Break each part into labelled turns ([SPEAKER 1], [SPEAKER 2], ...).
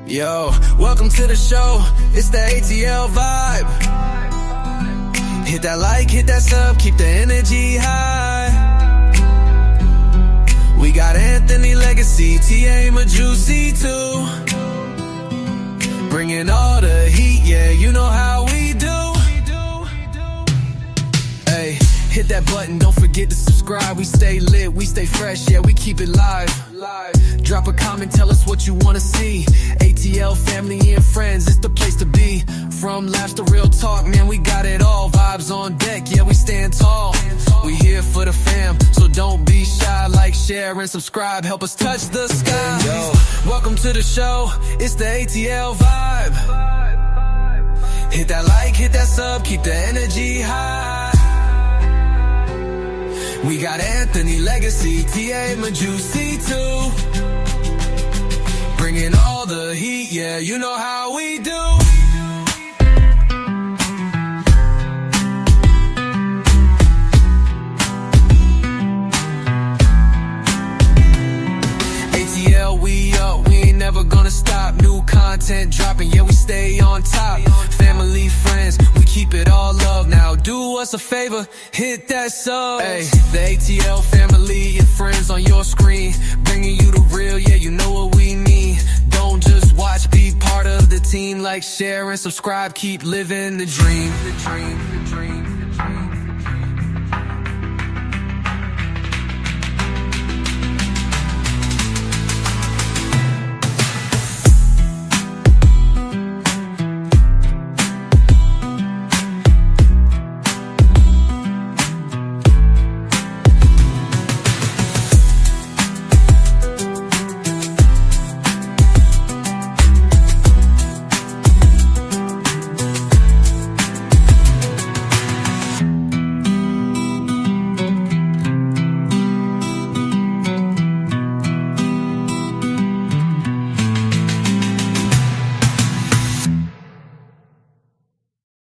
[SPEAKER 1] Yo, welcome to the show. It's the ATL vibe. Hit that like, hit that sub, keep the energy high. We got Anthony Legacy, TA Majusi too. Bringing all the heat, yeah, you know how we do. Hey, hit that button, don't forget to subscribe. We stay lit, we stay fresh, yeah, we keep it live. Drop a comment, tell us what you wanna see. ATL family and friends, it's the place to be. From laughs to real talk, man, we got it all. Vibes on deck, yeah, we stand tall. We here for the fam, so don't be shy. Like, share, and subscribe, help us touch the sky. Yo, welcome to the show, it's the ATL vibe. Hit that like, hit that sub, keep the energy high. We got Anthony Legacy, TA Majusi too. Bringing all the heat, yeah, you know how we do. ATL, we up, we ain't never gonna stop. New content dropping, yeah, we stay on top. Family, friends, we keep it all love. Now do us a favor, hit that sub. Hey, the ATL family and friends on your screen, bringing you the real, yeah, you know what we mean. Don't just watch, be part of the team. Like, share, and subscribe, keep living the dream. The dream, the dream, the dream.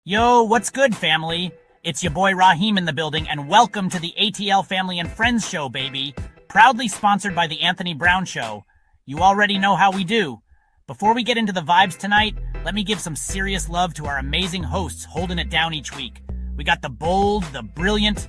[SPEAKER 2] Yo, what's good, family? It's your boy Raheem in the building, and welcome to the ATL Family and Friends Show, baby. Proudly sponsored by the Anthony Brown Show. You already know how we do. Before we get into the vibes tonight, let me give some serious love to our amazing hosts holding it down each week. We got the bold, the brilliant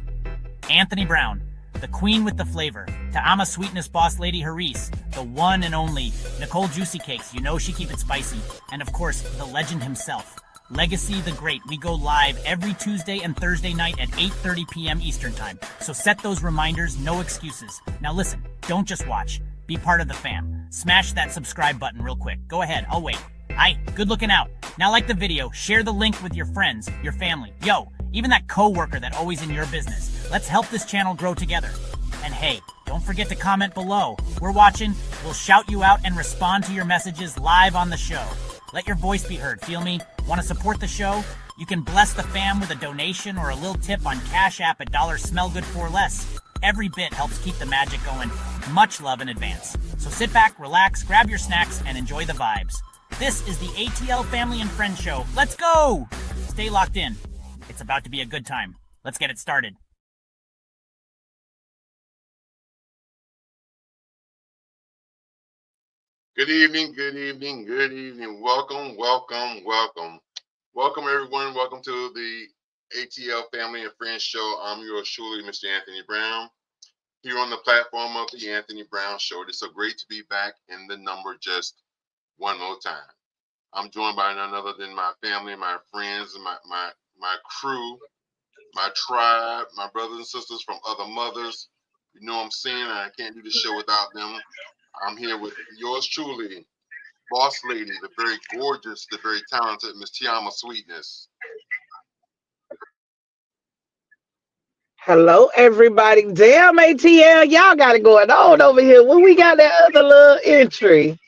[SPEAKER 2] Anthony Brown, the queen with the flavor, Ta'ama Sweetness Boss Lady Haris, the one and only Nicole Juicy Cakes, you know she keep it spicy, and of course, the legend himself, Legacy the Great. We go live every Tuesday and Thursday night at 8:30 p.m. Eastern Time. So set those reminders, no excuses. Now listen, don't just watch. Be part of the fam. Smash that subscribe button real quick. Go ahead, I'll wait. Aye, good looking out. Now like the video, share the link with your friends, your family. Yo, even that coworker that always in your business. Let's help this channel grow together. And hey, don't forget to comment below. We're watching, we'll shout you out and respond to your messages live on the show. Let your voice be heard, feel me? Want to support the show? You can bless the fam with a donation or a little tip on Cash App at $smellgood4less. Every bit helps keep the magic going. Much love in advance. So sit back, relax, grab your snacks, and enjoy the vibes. This is the ATL Family and Friends Show. Let's go! Stay locked in. It's about to be a good time. Let's get it started.
[SPEAKER 3] Good evening, good evening, good evening. Welcome, welcome, welcome. Welcome, everyone. Welcome to the ATL Family and Friends Show. I'm yours truly, Mr. Anthony Brown, here on the platform of the Anthony Brown Show. It's so great to be back in the number just one more time. I'm joined by none other than my family, my friends, my crew, my tribe, my brothers and sisters from other mothers. You know what I'm saying? I can't do the show without them. I'm here with yours truly, Boss Lady, the very gorgeous, the very talented Miss Ta'ama Sweetness.
[SPEAKER 4] Hello, everybody. Damn, ATL, y'all got it going on over here. When we got that other little entry.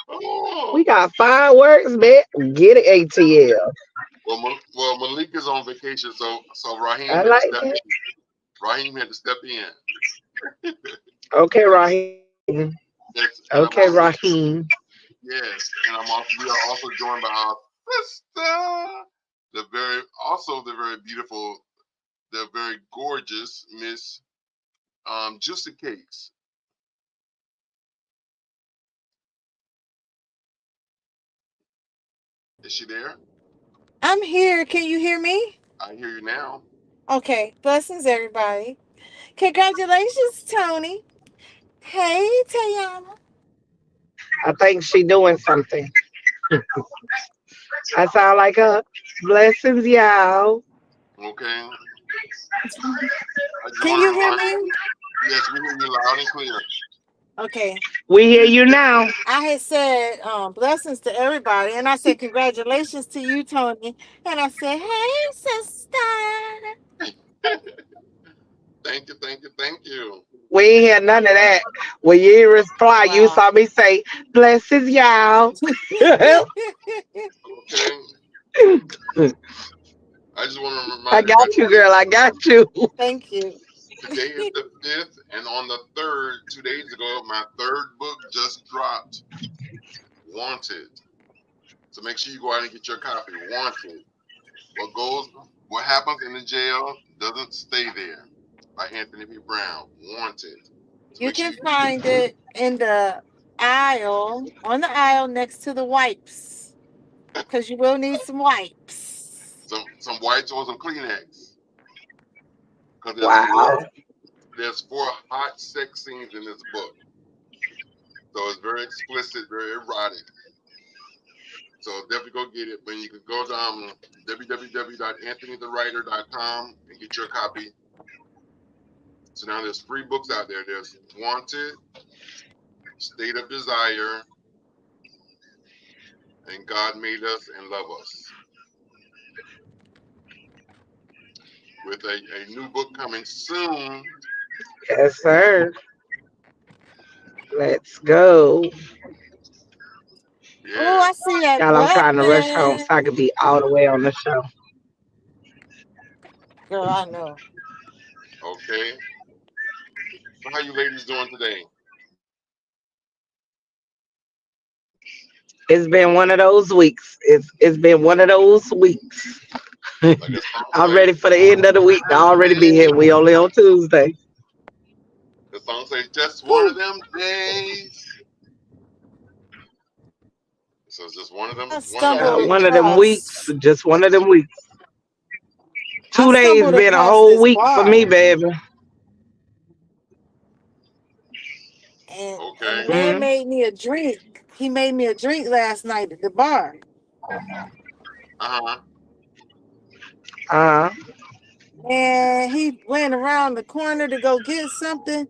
[SPEAKER 3] Oh.
[SPEAKER 4] We got fireworks, man. Get it, ATL.
[SPEAKER 3] Well, Malik is on vacation, so Raheem
[SPEAKER 4] I
[SPEAKER 3] had
[SPEAKER 4] like
[SPEAKER 3] to step
[SPEAKER 4] that.
[SPEAKER 3] in. Raheem had to step in.
[SPEAKER 4] Okay, Raheem.
[SPEAKER 3] Yes,
[SPEAKER 4] Okay, Raheem.
[SPEAKER 3] Yes, and we are also joined by our sister, the very beautiful, the very gorgeous Miss Juicy Cakes. Is she there?
[SPEAKER 5] I'm here. Can you hear me?
[SPEAKER 3] I hear you now.
[SPEAKER 5] Okay. Blessings, everybody. Congratulations, Tony. Hey, Tayana.
[SPEAKER 4] I think she doing something. I sound like her. Blessings, y'all.
[SPEAKER 3] Okay. I just
[SPEAKER 5] Can
[SPEAKER 3] want to
[SPEAKER 5] you hear
[SPEAKER 3] remind
[SPEAKER 5] me?
[SPEAKER 3] yes, we hear you loud and clear.
[SPEAKER 5] Okay.
[SPEAKER 4] We hear you now.
[SPEAKER 5] I had said blessings to everybody, and I said congratulations to you, Tony. And I said, hey, sister.
[SPEAKER 3] Thank you, thank you, thank you.
[SPEAKER 4] We ain't hear none of that. When you reply, you
[SPEAKER 5] Wow.
[SPEAKER 4] saw me say, blessings, y'all.
[SPEAKER 3] Okay. I just want to
[SPEAKER 4] I
[SPEAKER 3] remind everybody
[SPEAKER 4] got you, girl. I got you.
[SPEAKER 5] Thank you.
[SPEAKER 3] today is the 5th, and on the 3rd, 2 days ago, my third book just dropped, Wanted. So make sure you go out and get your copy, Wanted. What happens in the jail doesn't stay there, by Anthony B. Brown, Wanted. So
[SPEAKER 5] You
[SPEAKER 3] make sure
[SPEAKER 5] can
[SPEAKER 3] you
[SPEAKER 5] find it in the aisle, on the aisle next to the wipes, because you will need some wipes.
[SPEAKER 3] some wipes or some Kleenex, because
[SPEAKER 4] Wow.
[SPEAKER 3] there's 4 hot sex scenes in this book. So it's very explicit, very erotic. So definitely go get it. But you can go to www.anthonythewriter.com and get your copy. So now there's 3 books out there. There's Wanted, State of Desire, and God Made Us and Love Us. With a new book coming soon.
[SPEAKER 4] Yes, sir. Let's go.
[SPEAKER 5] Oh,
[SPEAKER 3] Yes.
[SPEAKER 5] I see that
[SPEAKER 4] Y'all, I'm trying to rush home so I
[SPEAKER 5] button.
[SPEAKER 4] can be all the way on the show.
[SPEAKER 5] Girl, I know.
[SPEAKER 3] Okay. So how you ladies doing today?
[SPEAKER 4] It's been one of those weeks. It's been one of those weeks.
[SPEAKER 3] Like the song
[SPEAKER 4] I'm
[SPEAKER 3] says,
[SPEAKER 4] ready for the end of the week to already be here.
[SPEAKER 3] days.
[SPEAKER 4] We only on Tuesday.
[SPEAKER 3] The song says, just one of
[SPEAKER 5] Whew.
[SPEAKER 3] them days. So it's just
[SPEAKER 5] I
[SPEAKER 3] one of them
[SPEAKER 5] stumbled
[SPEAKER 3] weeks.
[SPEAKER 4] One of them weeks.
[SPEAKER 5] across.
[SPEAKER 4] Just one of them weeks.
[SPEAKER 5] I
[SPEAKER 4] 2 days
[SPEAKER 5] stumbled
[SPEAKER 4] been a
[SPEAKER 5] across
[SPEAKER 4] whole
[SPEAKER 5] this
[SPEAKER 4] week for me,
[SPEAKER 5] bar,
[SPEAKER 4] baby.
[SPEAKER 5] and the
[SPEAKER 3] Okay.
[SPEAKER 5] man
[SPEAKER 4] Mm,
[SPEAKER 5] made me a drink. He made me a drink last night at the bar,
[SPEAKER 3] Uh-huh.
[SPEAKER 4] uh,
[SPEAKER 5] and he went around the corner to go get something.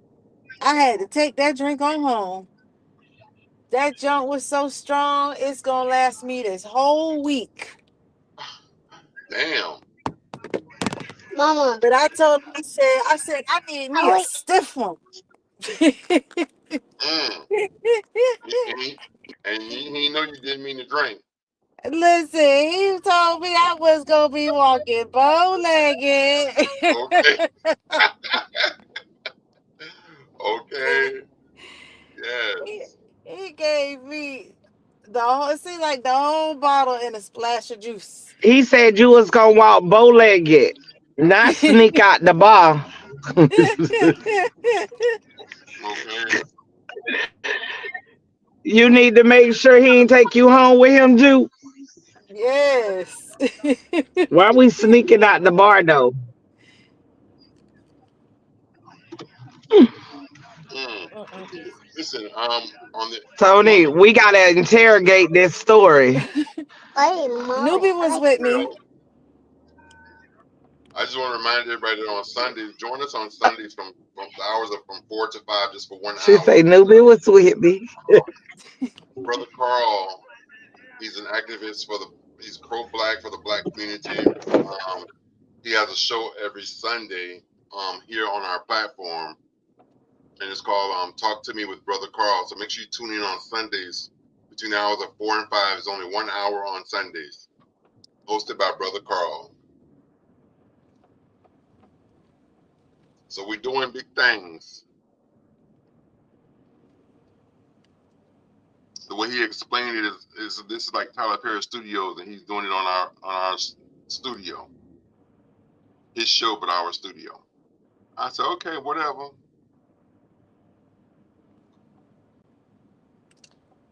[SPEAKER 5] I had to take that drink on home. That junk was so strong, it's gonna last me this whole week.
[SPEAKER 3] Damn.
[SPEAKER 5] Mama. But I told him, I said, I need me a stiff one.
[SPEAKER 3] Mm. And he know you didn't mean to drink.
[SPEAKER 5] Listen, he told me I was gonna be walking bow-legged.
[SPEAKER 3] Okay. Okay.
[SPEAKER 5] he,
[SPEAKER 3] Yes.
[SPEAKER 5] he gave me the whole, it seemed like the whole bottle in a splash of juice.
[SPEAKER 4] he said you was gonna walk bow legged, not sneak out the bar.
[SPEAKER 3] Okay.
[SPEAKER 4] You need to make sure he ain't take you home with him, Jew.
[SPEAKER 5] Yes.
[SPEAKER 4] Why we sneaking out the bar though?
[SPEAKER 3] Mm.
[SPEAKER 5] Mm-mm.
[SPEAKER 3] Listen, on the
[SPEAKER 4] Tony,
[SPEAKER 3] Monday
[SPEAKER 4] we gotta interrogate this story.
[SPEAKER 5] Newbie was with me.
[SPEAKER 3] show, I just want to remind everybody that on Sundays, join us on Sundays from the hours of from 4 to 5, just for one
[SPEAKER 4] She say
[SPEAKER 3] hour.
[SPEAKER 4] Newbie was with me.
[SPEAKER 3] Brother Carl, he's an activist he's pro-black for the black community. Um, he has a show every Sunday here on our platform, and it's called Talk to Me with Brother Carl. So make sure you tune in on Sundays between the hours of 4 and 5. It's only 1 hour on Sundays, hosted by Brother Carl. So we're doing big things. The way he explained it is this is like Tyler Perry Studios, and he's doing it on our studio, his show, but our studio. I said, okay, whatever.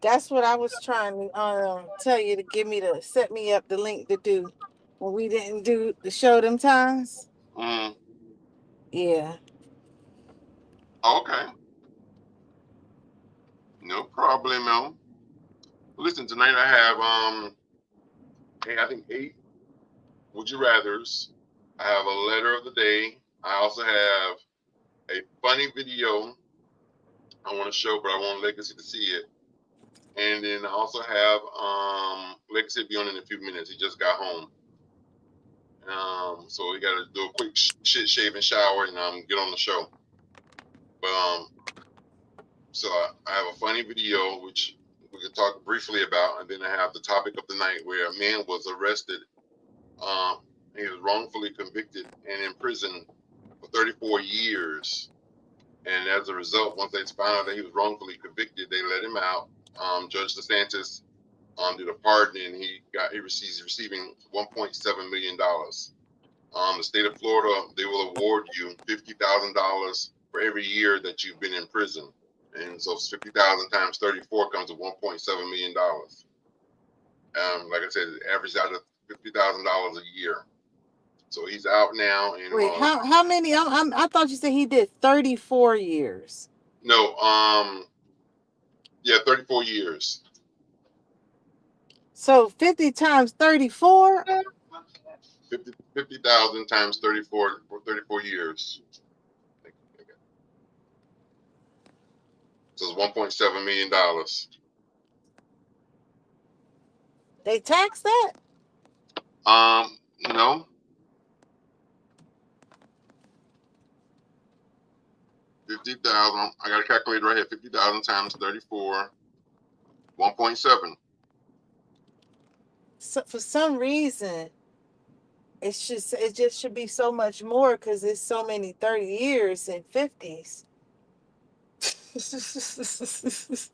[SPEAKER 5] That's what I was trying to tell you to give me the set me up the link to do when we didn't do the show them times.
[SPEAKER 3] Mm,
[SPEAKER 5] Yeah.
[SPEAKER 3] okay, no problemo. Listen, tonight I have I think 8 would you rather's. I have a letter of the day. I also have a funny video I want to show, but I want Legacy to see it. And then I also have Legacy will be on in a few minutes. He just got home. So we got to do a quick shit, shave, and shower, and get on the show. But so I have a funny video which we can talk briefly about, and then I have the topic of the night where a man was arrested. He was wrongfully convicted and in prison for 34 years. And as a result, once they found out that he was wrongfully convicted, they let him out. Judge DeSantis did a pardon, and he's receiving $1.7 million. The state of Florida, they will award you $50,000 for every year that you've been in prison, and so 50,000 times 34 comes to $1.7 million. Like I said, it averages out to $50,000 a year. So he's out now, and
[SPEAKER 5] Wait, how many? I thought you said he did 34 years.
[SPEAKER 3] no, yeah, 34 years.
[SPEAKER 5] So 50 times 34?
[SPEAKER 3] 50,000 times 34 for 34 years. So it's $1.7 million.
[SPEAKER 5] They tax that?
[SPEAKER 3] No. 50,000. I got a calculator right here. 50,000 times 34. 1.7.
[SPEAKER 5] So for some reason, it just should be so much more because there's so many 30 years and 50s.
[SPEAKER 3] That's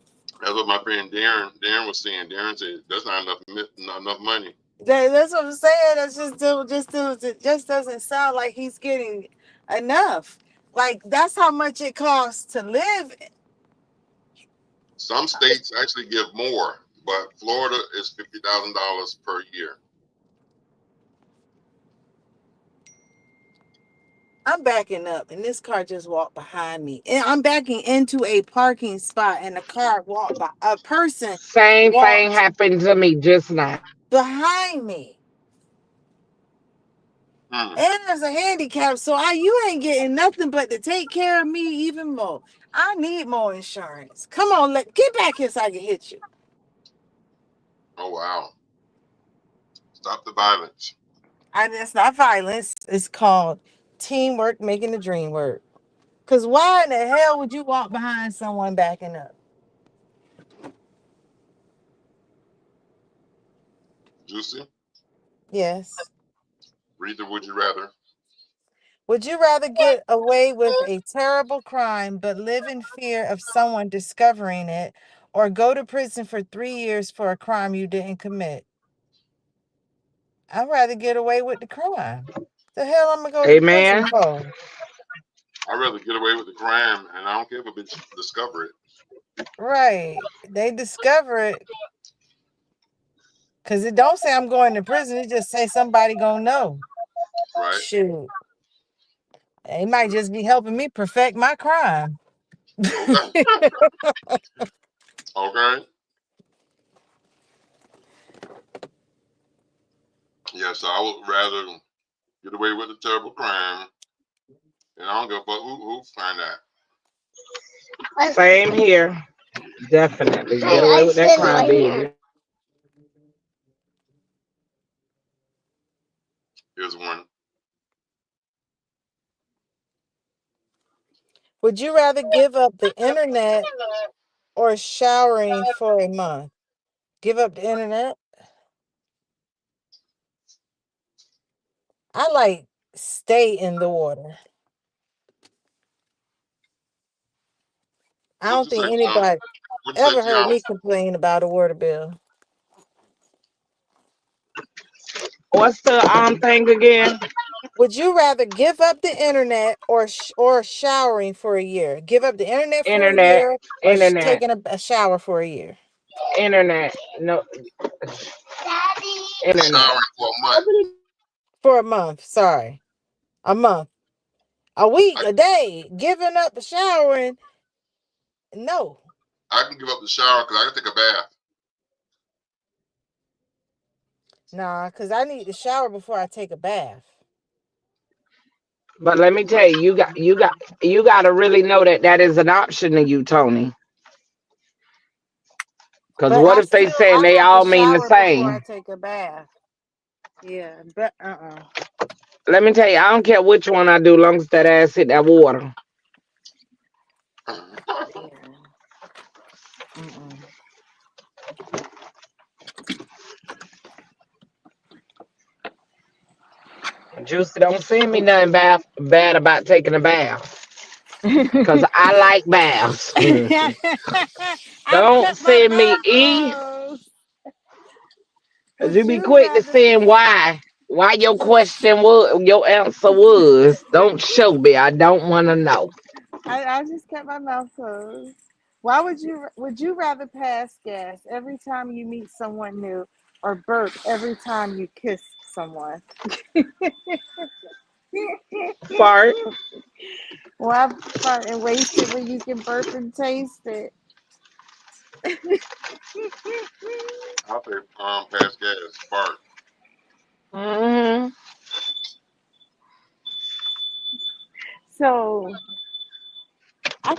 [SPEAKER 3] what my friend Darren was saying. Darren said that's not enough money.
[SPEAKER 5] That's what I'm saying. That's it just doesn't sound like he's getting enough. Like that's how much it costs to live.
[SPEAKER 3] Some states actually give more, but Florida is $50,000 per year.
[SPEAKER 5] I'm backing up, and this car just walked behind me. And I'm backing into a parking spot, and a car walked by. A person
[SPEAKER 4] Same thing
[SPEAKER 5] walked
[SPEAKER 4] happened to me just now.
[SPEAKER 5] behind me. And there's a handicap, so you ain't getting nothing but to take care of me even more. I need more insurance. Come on, get back here so I can hit you.
[SPEAKER 3] Oh wow! Stop the violence.
[SPEAKER 5] It's not violence. It's called teamwork making the dream work. Because why in the hell would you walk behind someone backing up?
[SPEAKER 3] Juicy.
[SPEAKER 5] Yes.
[SPEAKER 3] Read the Would You Rather.
[SPEAKER 5] Would you rather get away with a terrible crime but live in fear of someone discovering it, or go to prison for 3 years for a crime you didn't commit? I'd rather get away with the crime. The hell I'm gonna go to prison
[SPEAKER 4] Amen.
[SPEAKER 5] for?
[SPEAKER 3] I'd rather get away with the crime, and I don't care if a bitch discover it.
[SPEAKER 5] Right. They discover it. Because it don't say I'm going to prison. It just say somebody gonna know.
[SPEAKER 3] Right.
[SPEAKER 5] Shoot. They might just be helping me perfect my crime.
[SPEAKER 3] Okay. Okay. Yeah, so I would rather get away with a terrible crime, and I don't give a fuck who find that.
[SPEAKER 4] Same here. Definitely. Get away with that crime, baby.
[SPEAKER 3] Here's one.
[SPEAKER 5] Would you rather give up the internet or showering for a month? Give up the internet? I like stay in the water. I
[SPEAKER 3] What
[SPEAKER 5] don't
[SPEAKER 3] you say?
[SPEAKER 5] think anybody
[SPEAKER 3] What you say,
[SPEAKER 5] ever heard
[SPEAKER 3] Tiana?
[SPEAKER 5] me complain about a water bill.
[SPEAKER 4] What's the thing again?
[SPEAKER 5] Would you rather give up the internet or showering for a year? Give up the internet for a
[SPEAKER 4] Internet.
[SPEAKER 5] year or
[SPEAKER 4] Internet.
[SPEAKER 5] taking a shower for a year?
[SPEAKER 4] Internet. No internet.
[SPEAKER 3] Showering for a month.
[SPEAKER 5] For a month. Sorry. A month. A week, a day. Giving up showering. No.
[SPEAKER 3] I can give up the shower because I can take a bath.
[SPEAKER 5] Nah, because I need to shower before I take a bath.
[SPEAKER 4] But let me tell you, you got to really know that that is an option to you, Tony. Because
[SPEAKER 5] But
[SPEAKER 4] what if they saying
[SPEAKER 5] I
[SPEAKER 4] they
[SPEAKER 5] have to
[SPEAKER 4] all mean the
[SPEAKER 5] shower before I
[SPEAKER 4] same?
[SPEAKER 5] take a bath. Yeah, but
[SPEAKER 4] Let me tell you, I don't care which one I do, long as that ass hit that water.
[SPEAKER 5] Yeah. Mm-mm.
[SPEAKER 4] Juicy, don't send me nothing bad about taking a bath. Because I like baths.
[SPEAKER 5] I've
[SPEAKER 4] Don't
[SPEAKER 5] kept my
[SPEAKER 4] send me
[SPEAKER 5] mouth
[SPEAKER 4] E.
[SPEAKER 5] closed.
[SPEAKER 4] Because
[SPEAKER 5] Would
[SPEAKER 4] you be
[SPEAKER 5] you
[SPEAKER 4] quick to
[SPEAKER 5] rather?
[SPEAKER 4] send why. Why your question was, your answer was. Don't show me. I don't want to know.
[SPEAKER 5] I just kept my mouth closed. Why would you rather pass gas every time you meet someone new or burp every time you kiss someone?
[SPEAKER 4] Fart.
[SPEAKER 5] Why fart and waste it when you can burp and taste it?
[SPEAKER 3] I'll say pass gas, fart.
[SPEAKER 4] Mm-hmm.
[SPEAKER 5] So I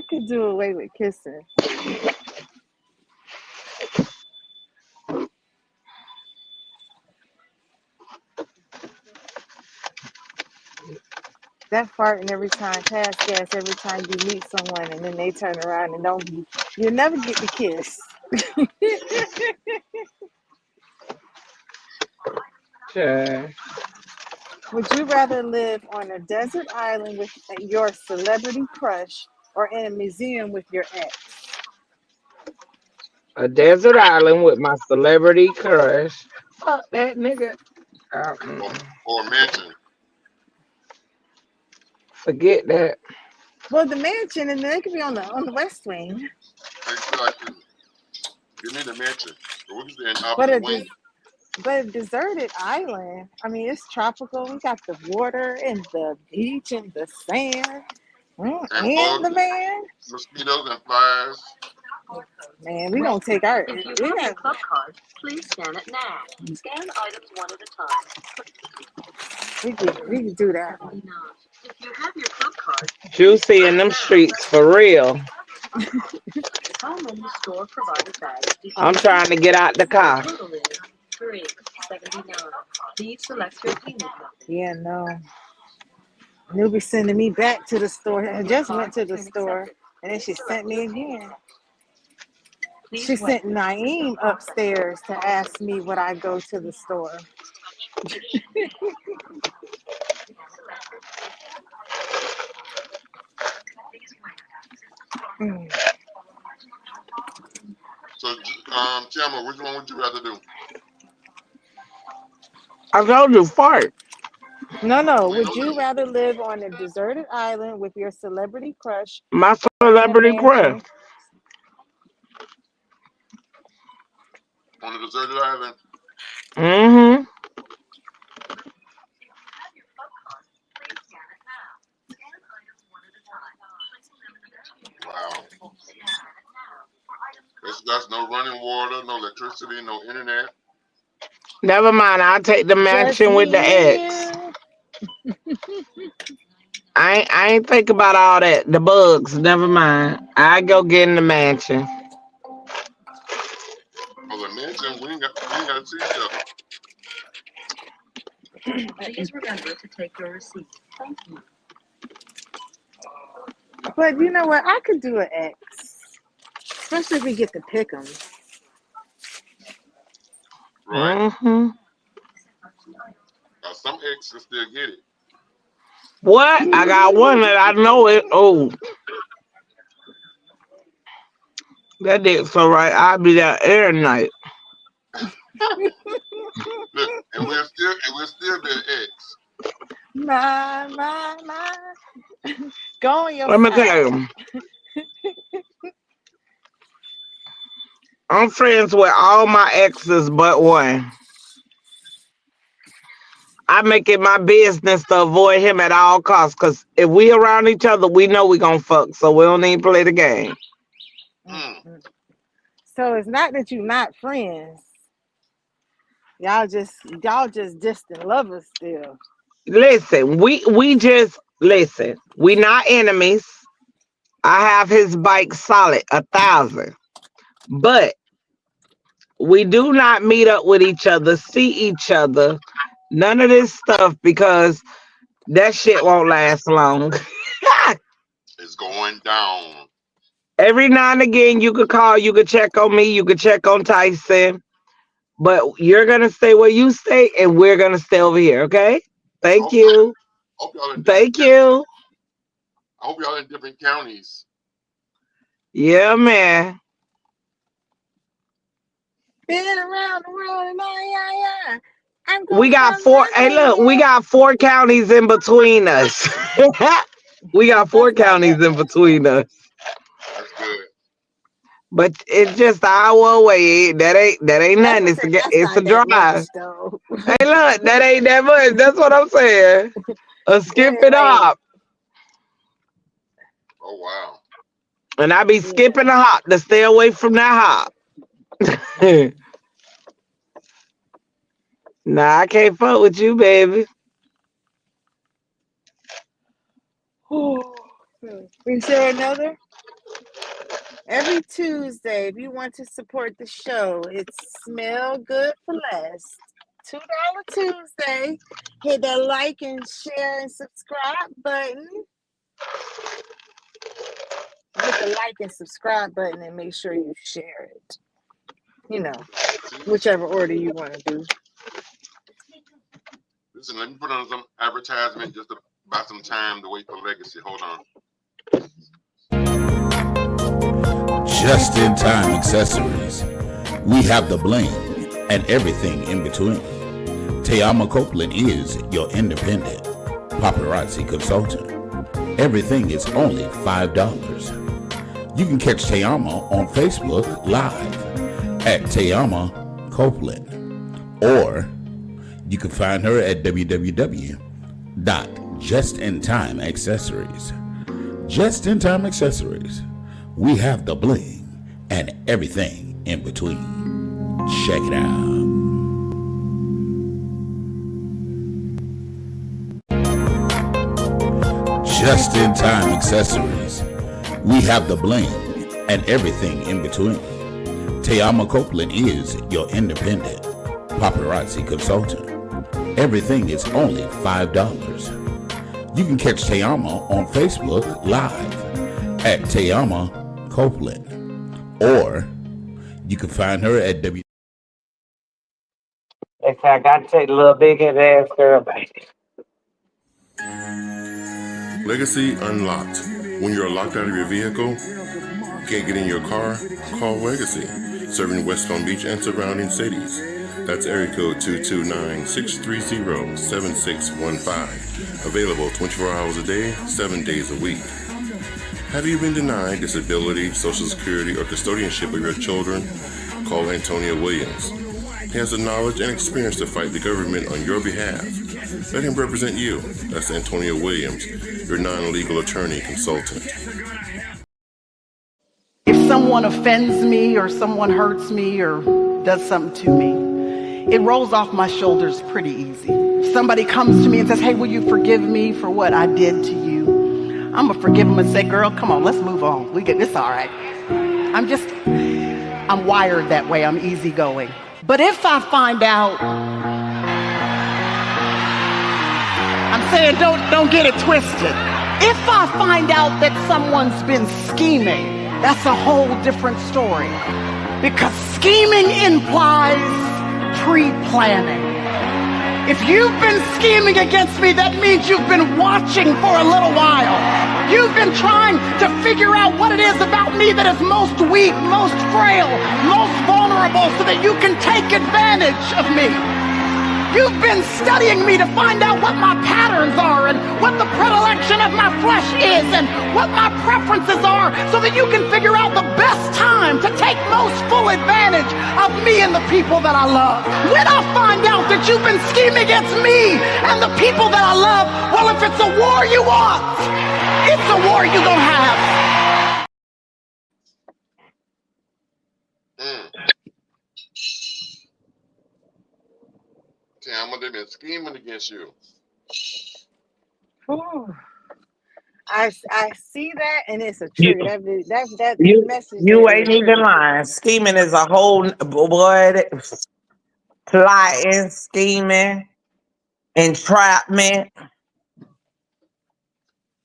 [SPEAKER 5] could do away with kissing. That farting every time, pass gas every time you meet someone, and then they turn around and don't. You'll never get the kiss.
[SPEAKER 4] Sure.
[SPEAKER 5] Would you rather live on a desert island with your celebrity crush or in a museum with your ex?
[SPEAKER 4] A desert island with my celebrity crush. Fuck that nigga.
[SPEAKER 3] or,
[SPEAKER 4] Mm-mm.
[SPEAKER 3] or a mansion.
[SPEAKER 4] Forget that.
[SPEAKER 5] Well, the mansion, and then it could be on the West Wing,
[SPEAKER 3] Exactly. Give me the mansion. Or we can stay in
[SPEAKER 5] but
[SPEAKER 3] opposite wing.
[SPEAKER 5] a deserted island. I mean, it's tropical. We got the water and the beach and the sand,
[SPEAKER 3] And
[SPEAKER 5] and
[SPEAKER 3] bugs
[SPEAKER 5] the
[SPEAKER 3] and
[SPEAKER 5] man.
[SPEAKER 3] mosquitoes and flies.
[SPEAKER 5] Man, we gonna take our.
[SPEAKER 6] If you
[SPEAKER 5] We
[SPEAKER 6] have your
[SPEAKER 5] got.
[SPEAKER 6] club card, please scan it now. Scan items one at a time.
[SPEAKER 5] We can do that one.
[SPEAKER 6] 79. If you have your club card, please
[SPEAKER 4] Juicy
[SPEAKER 6] scan
[SPEAKER 4] in
[SPEAKER 6] it
[SPEAKER 4] them
[SPEAKER 6] now.
[SPEAKER 4] streets for real.
[SPEAKER 6] How many store provided bags did you
[SPEAKER 4] I'm
[SPEAKER 6] receive?
[SPEAKER 4] trying to get out the
[SPEAKER 6] The
[SPEAKER 4] car.
[SPEAKER 6] total is 379. Please select your payment method.
[SPEAKER 5] Yeah, no. Newbie sending me back to the store. I
[SPEAKER 6] Your
[SPEAKER 5] just went
[SPEAKER 6] card
[SPEAKER 5] to
[SPEAKER 6] has
[SPEAKER 5] the
[SPEAKER 6] been
[SPEAKER 5] store,
[SPEAKER 6] accepted.
[SPEAKER 5] and then
[SPEAKER 6] Please
[SPEAKER 5] she
[SPEAKER 6] select
[SPEAKER 5] sent me
[SPEAKER 6] your payment
[SPEAKER 5] again.
[SPEAKER 6] method.
[SPEAKER 5] She
[SPEAKER 6] Please wait.
[SPEAKER 5] sent Naeem upstairs to ask me would I go to the store. Mm.
[SPEAKER 3] So, Chama, which one would you rather do?
[SPEAKER 4] I told you, fart.
[SPEAKER 5] No.
[SPEAKER 3] We
[SPEAKER 5] Would
[SPEAKER 3] know
[SPEAKER 5] you
[SPEAKER 3] you
[SPEAKER 5] rather live on a deserted island with your celebrity crush
[SPEAKER 4] My
[SPEAKER 5] or in a
[SPEAKER 4] celebrity crush.
[SPEAKER 5] mansion?
[SPEAKER 3] on the deserted island.
[SPEAKER 4] Mm-hmm.
[SPEAKER 3] Wow. That's no running water, no electricity, no internet.
[SPEAKER 4] Never mind. I'll take the
[SPEAKER 5] Just
[SPEAKER 4] mansion with the
[SPEAKER 5] me
[SPEAKER 4] ex.
[SPEAKER 5] and
[SPEAKER 4] I ain't think about all that. The bugs. Never mind. I go get in the mansion.
[SPEAKER 3] Well, the mansion, we ain't got to see each other.
[SPEAKER 6] Please remember to take your receipt. Thank you.
[SPEAKER 5] you. But you know what? I could do an X, especially if we get to pick them.
[SPEAKER 3] Right?
[SPEAKER 4] Mm-hmm.
[SPEAKER 3] Some ex can still get it.
[SPEAKER 4] What? I got one that I know it. Oh, that dick so right. I'll be there every night.
[SPEAKER 3] Look, and we'll still be an ex.
[SPEAKER 5] My. Go on your
[SPEAKER 4] Let me tell
[SPEAKER 5] side.
[SPEAKER 4] you. I'm friends with all my exes but one. I make it my business to avoid him at all costs. Cause if we around each other, we know we gonna fuck. So we don't even play the game.
[SPEAKER 5] Mhm. So it's not that you're not friends. Y'all just distant lovers still.
[SPEAKER 4] Listen, we just listen. We not enemies. I have his bike solid 1,000, but we do not meet up with each other, see each other, none of this stuff because that shit won't last long.
[SPEAKER 3] It's going down.
[SPEAKER 4] Every now and again, you could call, you could check on me, you could check on Tyson, but you're gonna stay where you stay, and we're gonna stay over here. Okay? Thank
[SPEAKER 3] Okay.
[SPEAKER 4] you.
[SPEAKER 3] Hope y'all in different.
[SPEAKER 4] Thank you.
[SPEAKER 3] I hope y'all in different counties.
[SPEAKER 4] Yeah, man.
[SPEAKER 5] Been around the world and yeah. I'm
[SPEAKER 4] We
[SPEAKER 5] gonna
[SPEAKER 4] got
[SPEAKER 5] find
[SPEAKER 4] four. Hey,
[SPEAKER 5] nothing
[SPEAKER 4] look, we
[SPEAKER 5] yet.
[SPEAKER 4] got 4 counties in between us. We got four
[SPEAKER 5] That's not
[SPEAKER 4] counties
[SPEAKER 5] that
[SPEAKER 4] in
[SPEAKER 5] much.
[SPEAKER 4] between us.
[SPEAKER 3] That's good.
[SPEAKER 4] But it's just an hour away. That ain't
[SPEAKER 5] That's
[SPEAKER 4] nothing.
[SPEAKER 5] what I said. That's
[SPEAKER 4] It's a
[SPEAKER 5] not that
[SPEAKER 4] drive.
[SPEAKER 5] much though.
[SPEAKER 4] Hey, look, that ain't that much. That's what I'm saying. A skip
[SPEAKER 5] There
[SPEAKER 4] it
[SPEAKER 5] ain't.
[SPEAKER 4] up.
[SPEAKER 3] Oh wow.
[SPEAKER 4] And I be
[SPEAKER 5] Yeah.
[SPEAKER 4] skipping a hop to stay away from that hop. Nah, I can't fuck with you, baby.
[SPEAKER 5] We share another every Tuesday. If you want to support the show, it's Smell Good for Less. $2 Tuesday. Hit that like and share and subscribe button. Hit the like and subscribe button and make sure you share it. You know, whichever order you want to do.
[SPEAKER 3] Listen, let me put on some advertisement just to buy some time to wait for Legacy. Hold on.
[SPEAKER 7] Just in time accessories. We have the bling and everything in between. Tayama Copeland is your independent paparazzi consultant. Everything is only $5. You can catch Tayama on Facebook Live at Tayama Copeland, or you can find her at www.justintimeaccessories. Just in time accessories. We have the bling and everything in between. Check it out. Just in time accessories. We have the bling and everything in between. Tayama Copeland is your independent paparazzi consultant. Everything is only $5. You can catch Tayama on Facebook Live at Tayama Copeland, or you can find her at
[SPEAKER 4] They say I got to take the little big head ass girl back.
[SPEAKER 3] Legacy Unlocked. When you're locked out of your vehicle, can't get in your car, call Legacy. Serving West Palm Beach and surrounding cities. That's area code 229-630-7615. Available 24 hours a day, 7 days a week. Have you been denied disability, Social Security, or custodianship of your children? Call Antonio Williams. He has the knowledge and experience to fight the government on your behalf. Let him represent you. That's Antonio Williams, your non-legal attorney consultant.
[SPEAKER 8] If someone offends me or someone hurts me or does something to me, it rolls off my shoulders pretty easy. If somebody comes to me and says, hey, will you forgive me for what I did to you? I'm going to forgive them and say, girl, come on, let's move on. It's all right. I'm wired that way. I'm easygoing. But if I find out, I'm saying don't get it twisted. If I find out that someone's been scheming, that's a whole different story. Because scheming implies pre-planning. If you've been scheming against me, that means you've been watching for a little while. You've been trying to figure out what it is about me that is most weak, most frail, most vulnerable, so that you can take advantage of me. You've been studying me to find out what my patterns are and what the predilection of my flesh is and what my preferences are, so that you can figure out the best time to take most full advantage of me and the people that I love. When I find out that you've been scheming against me and the people that I love, well, if it's a war you want, it's a war you're gonna have.
[SPEAKER 3] Tama, they've been scheming against you.
[SPEAKER 5] Ooh. I see that, and it's a trigger. That
[SPEAKER 4] You
[SPEAKER 5] message there
[SPEAKER 4] you
[SPEAKER 5] is a
[SPEAKER 4] ain't even
[SPEAKER 5] trigger.
[SPEAKER 4] lying. Scheming is a whole boy. Plotting, scheming, entrapment.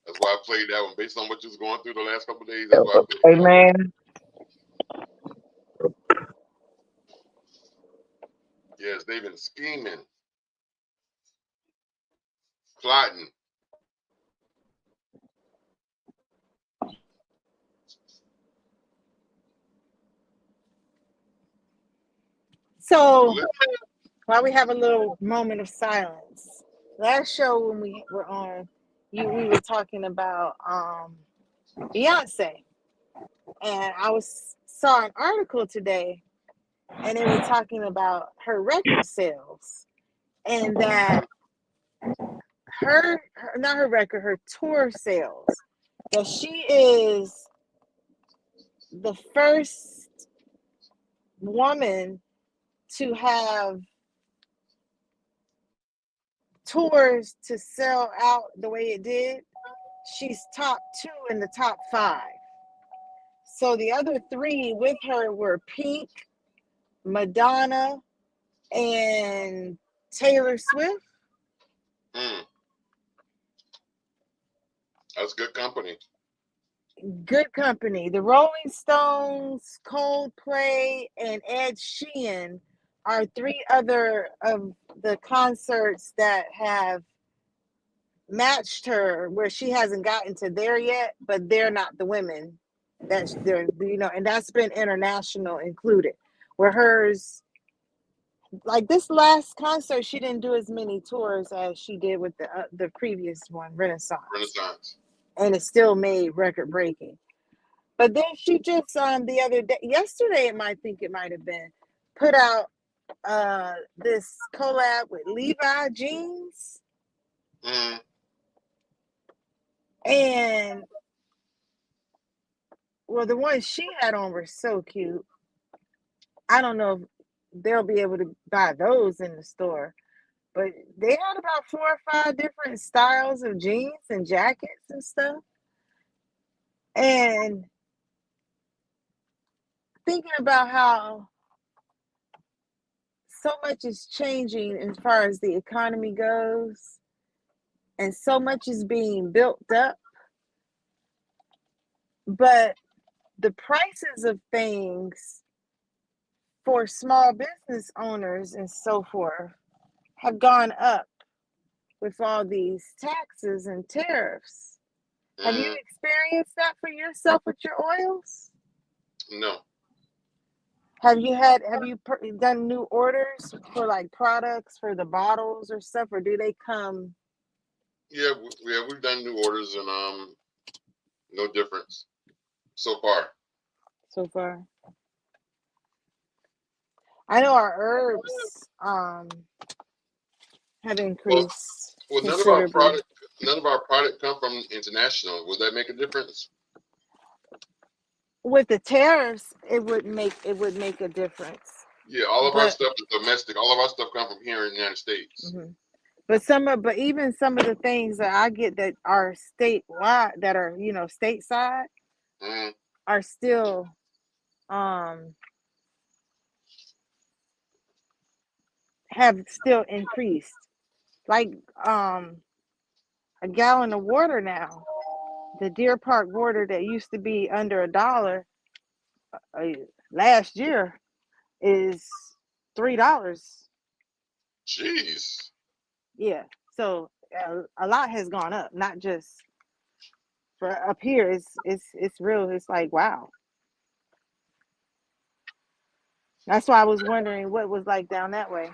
[SPEAKER 3] That's why I played that one based on what you was going through the last couple of days. That's why I played that.
[SPEAKER 4] Amen.
[SPEAKER 3] Yes, they've been scheming, plotting.
[SPEAKER 5] So while we have a little moment of silence, last show when we were on, we were talking about Beyonce, and I saw an article today, and they were talking about her record sales, and that her not her record, her tour sales, that she is the first woman to have tours to sell out the way it did. She's top 2 in the top 5. So the other 3 with her were Pink, Madonna, and Taylor Swift.
[SPEAKER 3] That's good company.
[SPEAKER 5] Good company. The Rolling Stones, Coldplay, and Ed Sheeran are 3 other of the concerts that have matched her, where she hasn't gotten to there yet, but they're not the women that's there, and that's been international included. Where hers, like this last concert, she didn't do as many tours as she did with the previous one, Renaissance, and it still made record breaking. But then she just the other day, yesterday, it might have been, put out this collab with Levi jeans. And well, the ones she had on were so cute. I don't know if they'll be able to buy those in the store, but they had about 4 or 5 different styles of jeans and jackets and stuff. And thinking about how so much is changing as far as the economy goes, and so much is being built up, but the prices of things for small business owners and so forth have gone up with all these taxes and tariffs. Have you experienced that for yourself with your oils?
[SPEAKER 3] No.
[SPEAKER 5] Have you done new orders for like products for the bottles or stuff, or do they come?
[SPEAKER 3] Yeah, we've done new orders and no difference so far.
[SPEAKER 5] So far, I know our herbs have increased considerably.
[SPEAKER 3] None of our product come from international. Would that make a difference?
[SPEAKER 5] With the tariffs, it would make a difference.
[SPEAKER 3] Yeah, all of our stuff is domestic. All of our stuff comes from here in the United States.
[SPEAKER 5] Mm-hmm. But even some of the things that I get that are statewide, that are stateside, are still have still increased. Like a gallon of water now, the Deer Park water that used to be under $1 last year is $3.
[SPEAKER 3] Jeez.
[SPEAKER 5] Yeah, so a lot has gone up. Not just for up here. It's real. It's like, wow. That's why I was wondering what it was like down that way.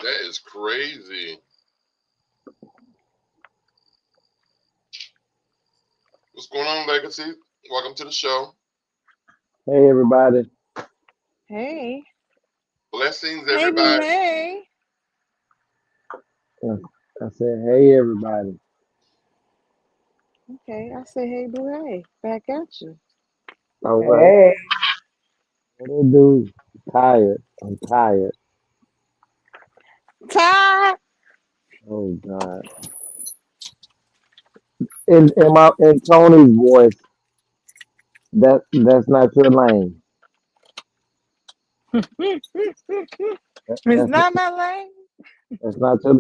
[SPEAKER 3] That is crazy. What's going on, Legacy? Welcome to the show.
[SPEAKER 9] Hey everybody.
[SPEAKER 5] Hey.
[SPEAKER 3] Blessings,
[SPEAKER 5] Hey, boo.
[SPEAKER 3] everybody.
[SPEAKER 5] Hey.
[SPEAKER 9] I said, hey everybody.
[SPEAKER 5] Okay, I say hey, boo. Hey. Back at you.
[SPEAKER 9] All right.
[SPEAKER 4] Hey,
[SPEAKER 9] What do I do? Tired. I'm tired.
[SPEAKER 5] Ty.
[SPEAKER 9] Oh God. In Tony's voice, that's not your lane.
[SPEAKER 5] It's
[SPEAKER 9] That's
[SPEAKER 5] not my lane.
[SPEAKER 9] that's not your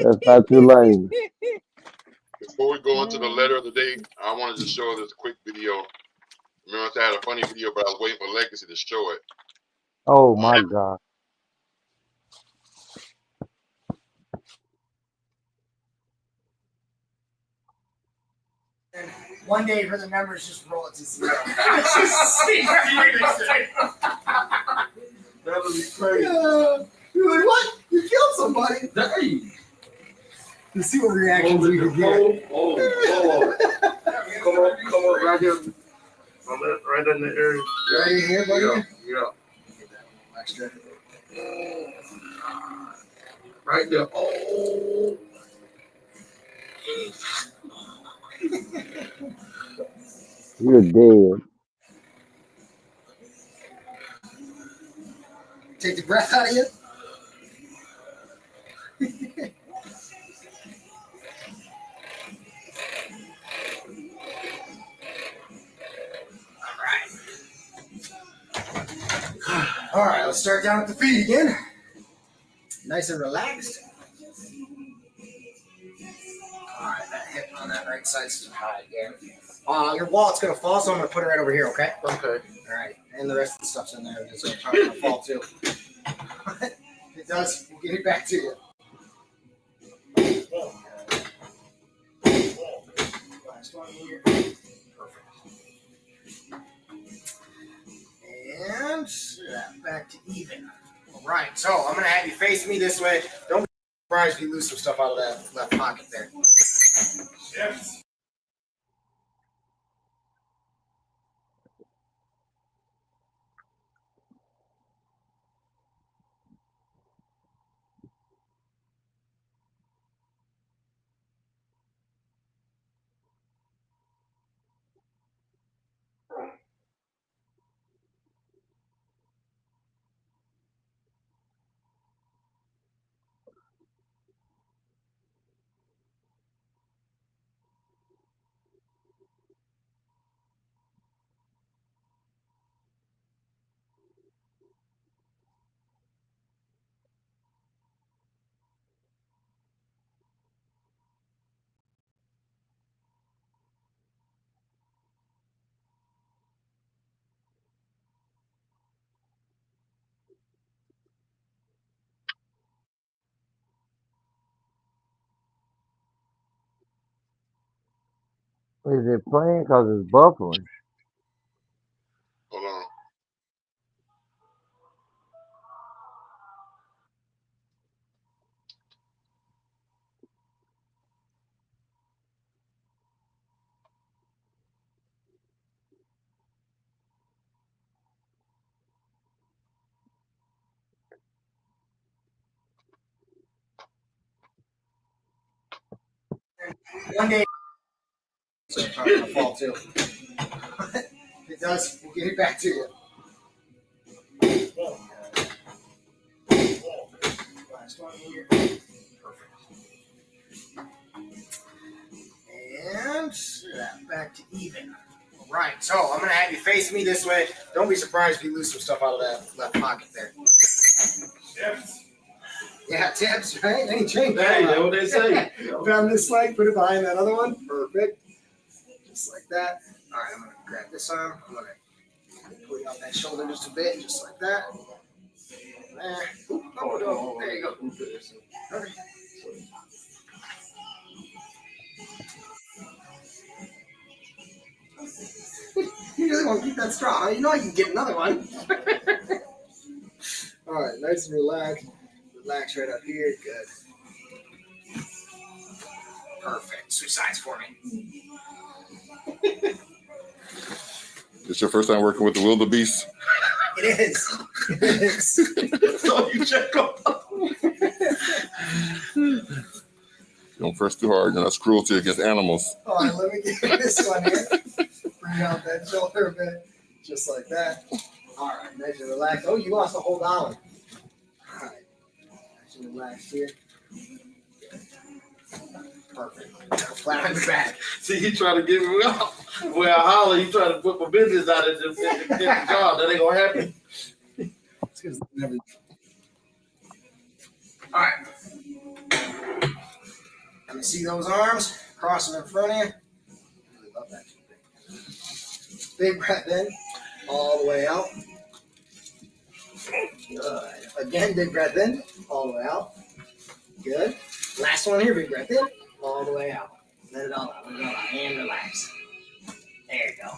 [SPEAKER 9] that's not your lane.
[SPEAKER 3] Before we go into the
[SPEAKER 5] Mm.
[SPEAKER 3] letter of the day, I wanted to show this quick video. Remember, I had a funny video, but I was waiting for Legacy to show it.
[SPEAKER 9] Oh my God.
[SPEAKER 1] One day for the numbers, just roll it to zero. That would be crazy. You're like, what? You killed somebody. Dang. Let's see what reactions we can get. Oh. Come on, right here. Right in the area. Right here, buddy? Yeah. Get that little extra. Right there. Oh.
[SPEAKER 9] You're dead.
[SPEAKER 1] Take the breath out of you. All right, let's start down at the feet again. Nice and relaxed. All right, that hip on that right side's too high again. Your wallet's gonna fall, so I'm gonna put it right over here, okay? Okay. All right, and the rest of the stuff's in there. It's probably gonna fall too. If it does, we'll get it back to you. Last one here. Perfect. And that back to even. All right, so I'm gonna have you face me this way. Don't be surprised if you lose some stuff out of that left pocket there. Yes.
[SPEAKER 9] Is it playing? Cause it's buffering.
[SPEAKER 3] Hold on.
[SPEAKER 1] One day, it's probably gonna fall too. If it does, we'll get it back to you. Last one here. Perfect. And that back to even. All right, so I'm gonna have you face me this way. Don't be surprised if you lose some stuff out of that left pocket there. Tips. Yeah, tips, right? Any change. Hey, that's what they say. Found this leg, put it behind that other one. Perfect. Just like that. All right, I'm gonna grab this arm. I'm gonna put it on that shoulder just a bit, just like that. There. Oh, there you go. Okay. You really want to keep that straw, huh? You know I can get another one. All right, nice and relaxed. Relax right up here. Good. Perfect. Switch sides for me.
[SPEAKER 3] It's your first time working with the wildebeest?
[SPEAKER 10] It is. It is. So you check up.
[SPEAKER 3] Don't press too hard, that's cruelty against animals.
[SPEAKER 10] All right, let me get this one here. Bring out that shoulder a bit, just like that. All right, nice and relax. Oh, you lost a whole dollar. All right, nice and relaxed here. Perfect. Flat on your back.
[SPEAKER 11] See, he trying to get me out. Where I holler, he trying to put my business out of the job. That ain't gonna happen.
[SPEAKER 10] All right. Let me see those arms. Cross them in front of you. I really love that. Big breath in, all the way out. Good. Again, big breath in, all the way out. Good. Last one here, big breath in, all the way out. Let it all out, let it all out, and relax. There you go.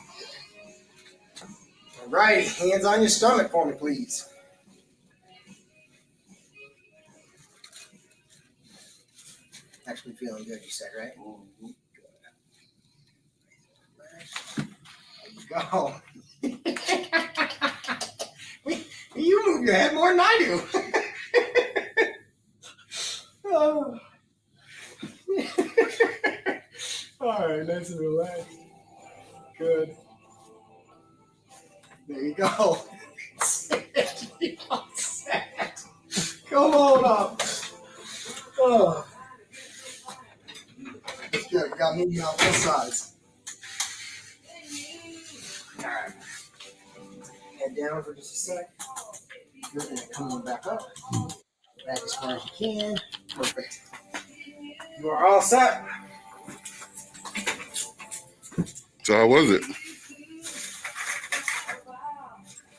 [SPEAKER 10] All right, hands on your stomach for me, please. Actually feeling good, you said, right? Mm-hmm. There you go. You move your head more than I do. Oh. All right, nice and relaxed. Good. There you go. Come on up. Oh. That's good. Got me on both sides. All right. Head down for just a sec. Good. And coming back up. Back as far as you can. Perfect. You are all set.
[SPEAKER 3] So how was it?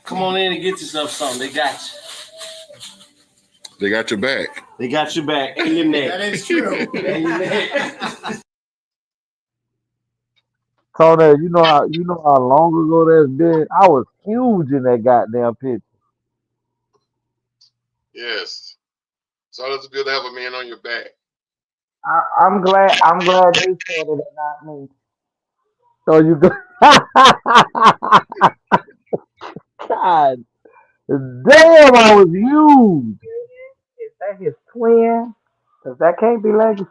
[SPEAKER 11] Come on in and get yourself something. They got you.
[SPEAKER 3] They got your back.
[SPEAKER 11] They got your back and your neck.
[SPEAKER 10] That is true.
[SPEAKER 11] And your neck.
[SPEAKER 9] Tony, you know how long ago that's been? I was huge in that goddamn picture.
[SPEAKER 3] Yes. So it's good to have a man on your back.
[SPEAKER 9] I'm glad they said it and not me. So you go God damn, I was huge. Is that his twin? Cause that can't be legacy.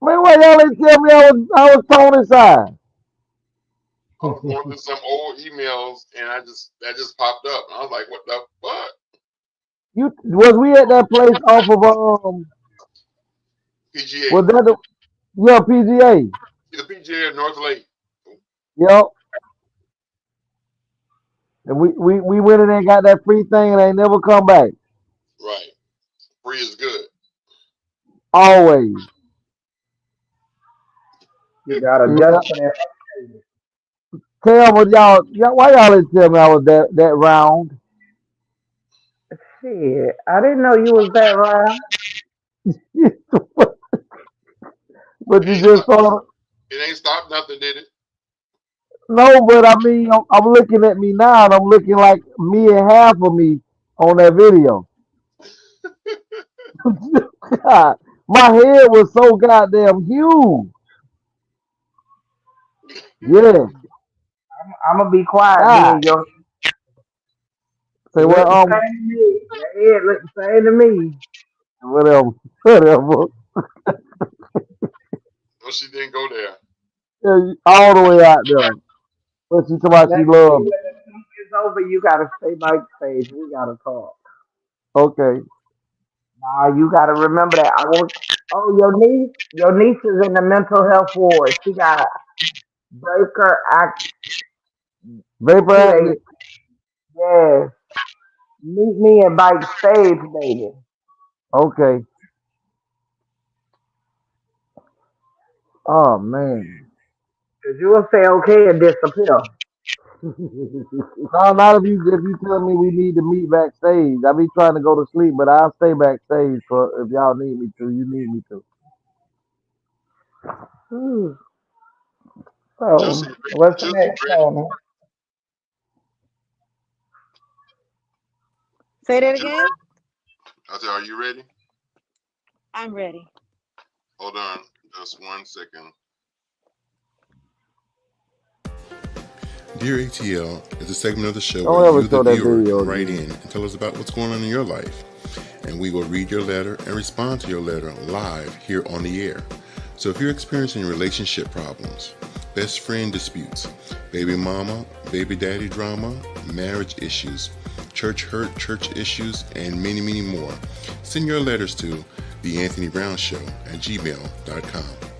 [SPEAKER 9] Man, why y'all didn't tell me I was Tony's side?
[SPEAKER 3] I was going through some old emails and that just popped up. I was like, what the fuck?
[SPEAKER 9] Was we at that place off of
[SPEAKER 3] PGA.
[SPEAKER 9] was that the PGA?
[SPEAKER 3] The PGA of North Lake.
[SPEAKER 9] Yep. And we went in there and got that free thing and they never come back.
[SPEAKER 3] Right. Free is good.
[SPEAKER 9] Always.
[SPEAKER 12] You got to adjust for that.
[SPEAKER 9] Tell me, y'all, why y'all didn't tell me I was that round?
[SPEAKER 12] Shit, I didn't know you was that round.
[SPEAKER 9] But you just saw
[SPEAKER 3] it ain't stopped nothing, did it?
[SPEAKER 9] No, but I mean, I'm looking at me now and I'm looking like me and half of me on that video. God, my head was so goddamn huge. Yeah.
[SPEAKER 12] I'm gonna be quiet,
[SPEAKER 9] God.
[SPEAKER 12] being your.
[SPEAKER 9] Say
[SPEAKER 12] Look
[SPEAKER 9] what?
[SPEAKER 12] the same to me. Your head look the same to me.
[SPEAKER 9] Whatever.
[SPEAKER 3] No, she didn't go there.
[SPEAKER 9] Yeah, all the way out there. But she told me she loved me.
[SPEAKER 12] When it's over, you gotta stay backstage. We gotta talk.
[SPEAKER 9] Okay.
[SPEAKER 12] Nah, you gotta remember that. I want. Oh, your niece is in the mental health ward. She got Breaker
[SPEAKER 9] Vapor
[SPEAKER 12] activate.
[SPEAKER 9] active.
[SPEAKER 12] Yes. Meet me at backstage, baby.
[SPEAKER 9] Okay. Oh man.
[SPEAKER 12] Cause you will say okay and disappear.
[SPEAKER 9] No, not if you tell me we need to meet backstage. I be trying to go to sleep, but I'll stay backstage for if y'all need me to. You need me to.
[SPEAKER 12] So, what's the
[SPEAKER 3] Just
[SPEAKER 12] next
[SPEAKER 3] ready.
[SPEAKER 12] one?
[SPEAKER 5] Say that again.
[SPEAKER 3] I said, are you ready?
[SPEAKER 5] I'm ready.
[SPEAKER 3] Hold on, just 1 second. Dear ATL is a segment of the show where
[SPEAKER 9] Don't ever
[SPEAKER 3] you, the
[SPEAKER 9] show that
[SPEAKER 3] viewer,
[SPEAKER 9] video
[SPEAKER 3] can write
[SPEAKER 9] again.
[SPEAKER 3] in and tell us about what's going on in your life. And we will read your letter and respond to your letter live here on the air. So if you're experiencing relationship problems, best friend disputes, baby mama, baby daddy drama, marriage issues, church hurt, church issues, and many, many more, send your letters to the Anthony Brown Show at gmail.com.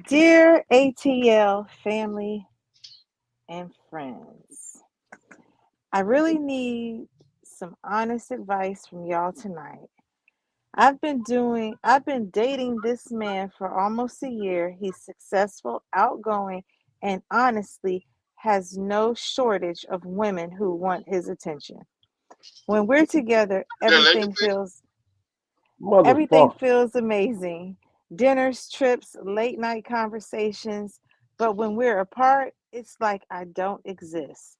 [SPEAKER 5] Dear ATL family and friends, I really need some honest advice from y'all tonight. I've been dating this man for almost a year. He's successful, outgoing, and honestly has no shortage of women who want his attention. When we're together,
[SPEAKER 3] Their legacy?
[SPEAKER 5] everything
[SPEAKER 9] Motherfucker.
[SPEAKER 5] feels amazing. Dinners, trips, late night conversations, but when we're apart, it's like I don't exist.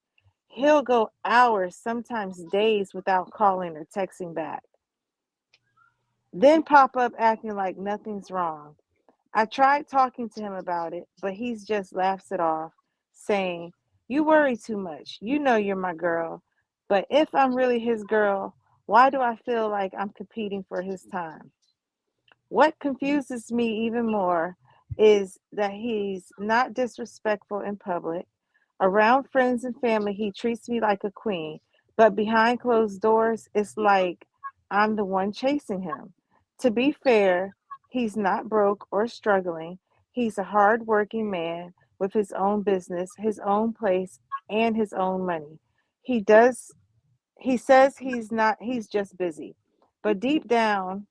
[SPEAKER 5] He'll go hours, sometimes days without calling or texting back. Then pop up acting like nothing's wrong. I tried talking to him about it, but he's just laughs it off, saying, "You worry too much. You know you're my girl." But if I'm really his girl, why do I feel like I'm competing for his time? What confuses me even more is that he's not disrespectful in public. Around friends and family, he treats me like a queen, but behind closed doors, it's like I'm the one chasing him. To be fair, he's not broke or struggling. He's a hardworking man with his own business, his own place, and his own money. He does, he says he's not, he's just busy. But deep down,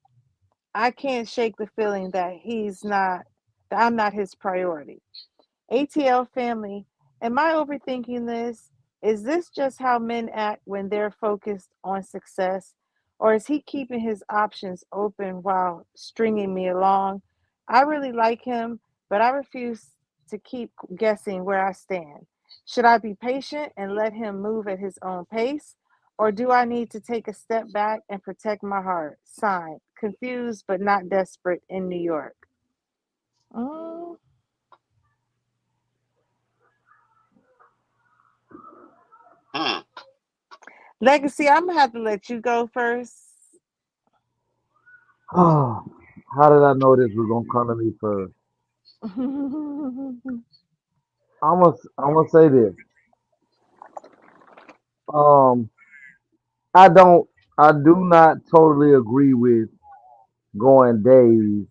[SPEAKER 5] I can't shake the feeling that I'm not his priority. ATL family, am I overthinking this? Is this just how men act when they're focused on success? Or is he keeping his options open while stringing me along? I really like him, but I refuse to keep guessing where I stand. Should I be patient and let him move at his own pace? Or do I need to take a step back and protect my heart? Signed, confused but not desperate in New York. Mm.
[SPEAKER 3] Hmm.
[SPEAKER 5] Legacy, I'm gonna have to let you go first.
[SPEAKER 9] Oh, how did I know this was gonna come to me first? I'm gonna say this. Um, I don't. I do not totally agree with going days.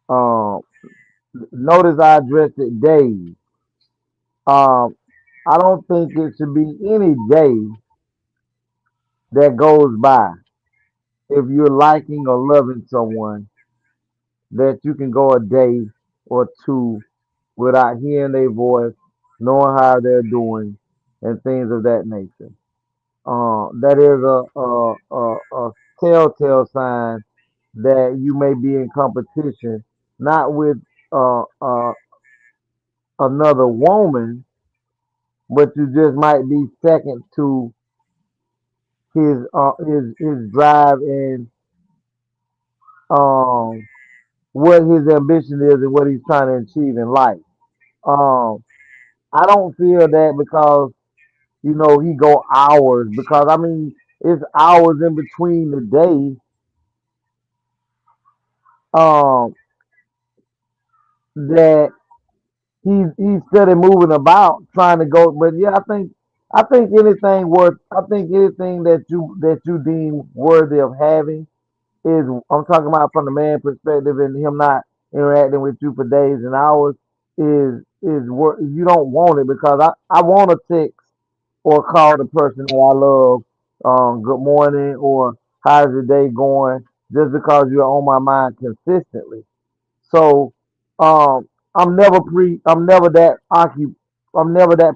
[SPEAKER 9] Um, Notice I addressed it days. Um, I don't think it should be any day that goes by if you're liking or loving someone that you can go a day or two without hearing their voice, knowing how they're doing, and things of that nature. That is a telltale sign that you may be in competition, not with uh, uh, another woman, but you just might be second to his drive and um, what his ambition is and what he's trying to achieve in life. Um, I don't feel that because he go hours because I mean it's hours in between the day um that he's steady moving about trying to go. But yeah, I think anything that you deem worthy of having is I'm talking about from the man perspective and him not interacting with you for days and hours is what you don't want it because I want to text or call the person that I love good morning or how's your day going just because you're on my mind consistently. So I'm never that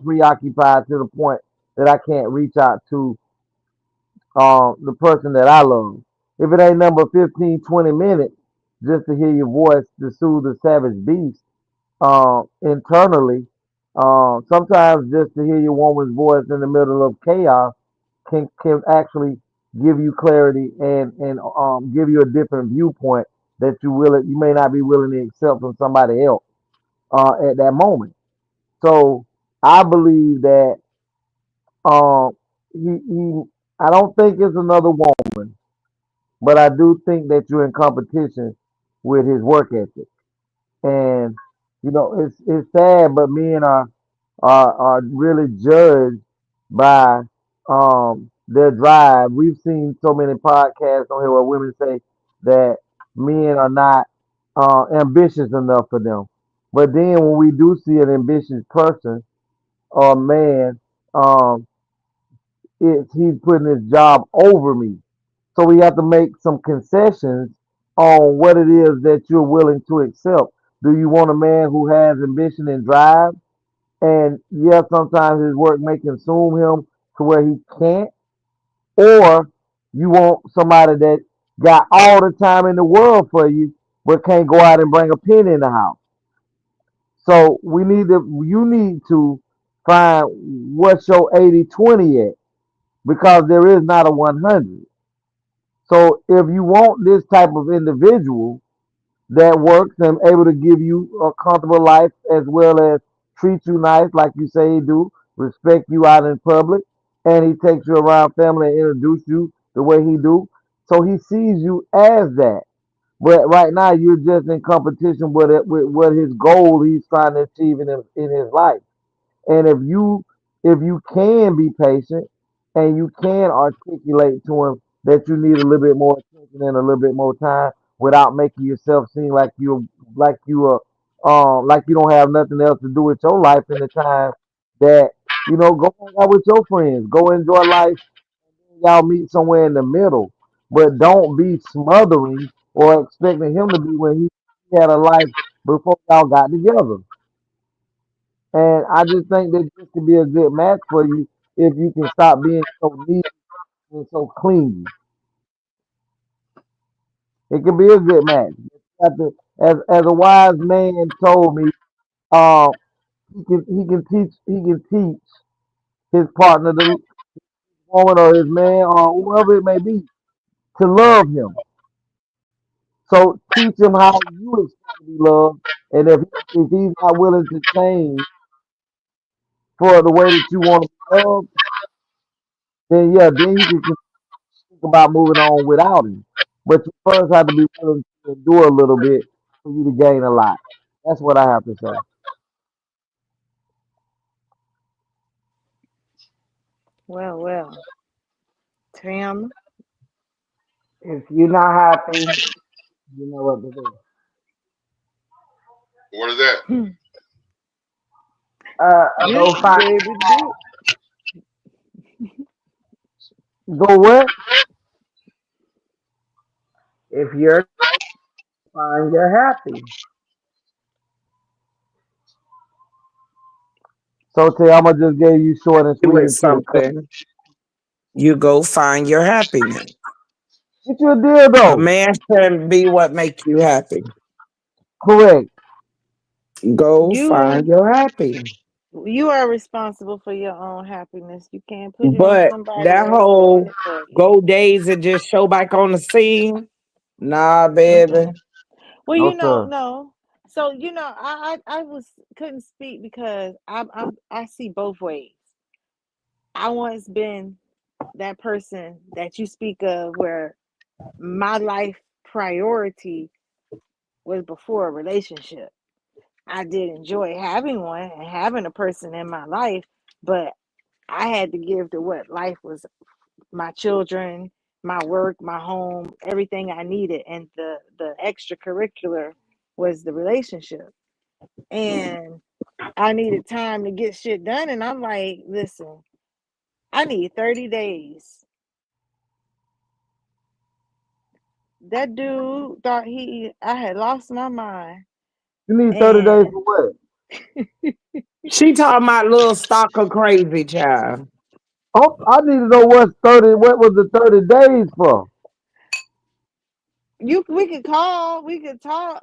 [SPEAKER 9] preoccupied to the point that I can't reach out to the person that I love. If it ain't number 15, 20 minutes just to hear your voice to soothe the savage beast internally, sometimes just to hear your woman's voice in the middle of chaos can actually give you clarity and give you a different viewpoint that you may not be willing to accept from somebody else at that moment. So I believe that um he I don't think it's another woman, but I do think that you're in competition with his work ethic. And it's sad, but men are really judged by their drive. We've seen so many podcasts on here where women say that men are not ambitious enough for them. But then when we do see an ambitious person or man, um, he's putting his job over me. So we have to make some concessions on what it is that you're willing to accept. Do you want a man who has ambition and drive? And yes, sometimes his work may consume him to where he can't. Or you want somebody that got all the time in the world for you, but can't go out and bring a pen in the house. So you need to find what's your 80/20 at because there is not a 100. So if you want this type of individual that works and able to give you a comfortable life as well as treat you nice like you say he do, respect you out in public, and he takes you around family and introduce you the way he do. So he sees you as that. But right now you're just in competition with what his goal he's trying to achieve in his life. And if you can be patient and you can articulate to him that you need a little bit more attention and a little bit more time without making yourself seem like you don't have nothing else to do with your life in the time that go hang out with your friends, go enjoy life, y'all meet somewhere in the middle, but don't be smothering or expecting him to be when he had a life before y'all got together. And I just think that this could be a good match for you if you can stop being so neat and so clean. It could be a good match. You have to- as a wise man told me, uh, he can teach his partner, the woman or his man or whoever it may be, to love him. So teach him how you expect to be loved, and if he's not willing to change for the way that you want to be loved, then yeah, then you can think about moving on without him. But you first have to be willing to endure a little bit for you to gain a lot. That's what I have to say.
[SPEAKER 5] Well, Tim,
[SPEAKER 12] If you're not happy, you know what to do.
[SPEAKER 3] What is that?
[SPEAKER 12] Go find
[SPEAKER 5] baby, do
[SPEAKER 9] Go what?
[SPEAKER 12] if you're fine, you're happy.
[SPEAKER 9] So I'ma just gave you short and sweet
[SPEAKER 4] With
[SPEAKER 9] and to the cut.
[SPEAKER 4] something, you go find your happiness.
[SPEAKER 9] Get you a deal
[SPEAKER 4] A
[SPEAKER 9] though.
[SPEAKER 4] man shouldn't be what makes you happy.
[SPEAKER 9] Correct.
[SPEAKER 4] Go find
[SPEAKER 5] you
[SPEAKER 4] your happy.
[SPEAKER 5] you are responsible for your own happiness. You can't put it on
[SPEAKER 4] But
[SPEAKER 5] somebody
[SPEAKER 4] that
[SPEAKER 5] else doing
[SPEAKER 4] whole
[SPEAKER 5] it for you.
[SPEAKER 4] go days and just show back on the scene, nah, baby.
[SPEAKER 5] Mm-mm. Well,
[SPEAKER 9] No sir.
[SPEAKER 5] no. So I was couldn't speak because I see both ways. I once been that person that you speak of where my life priority was before a relationship. I did enjoy having one and having a person in my life, but I had to give to what life was my children, my work, my home, everything I needed. And the extracurricular was the relationship. And I needed time to get shit done. And I'm like, listen, I need 30 days. That dude thought I had lost my mind.
[SPEAKER 9] You need 30 days
[SPEAKER 5] And
[SPEAKER 9] for what?
[SPEAKER 4] She talking about little stalker crazy child.
[SPEAKER 9] Oh, I need to know what was the 30 days for?
[SPEAKER 5] we could call, we could talk,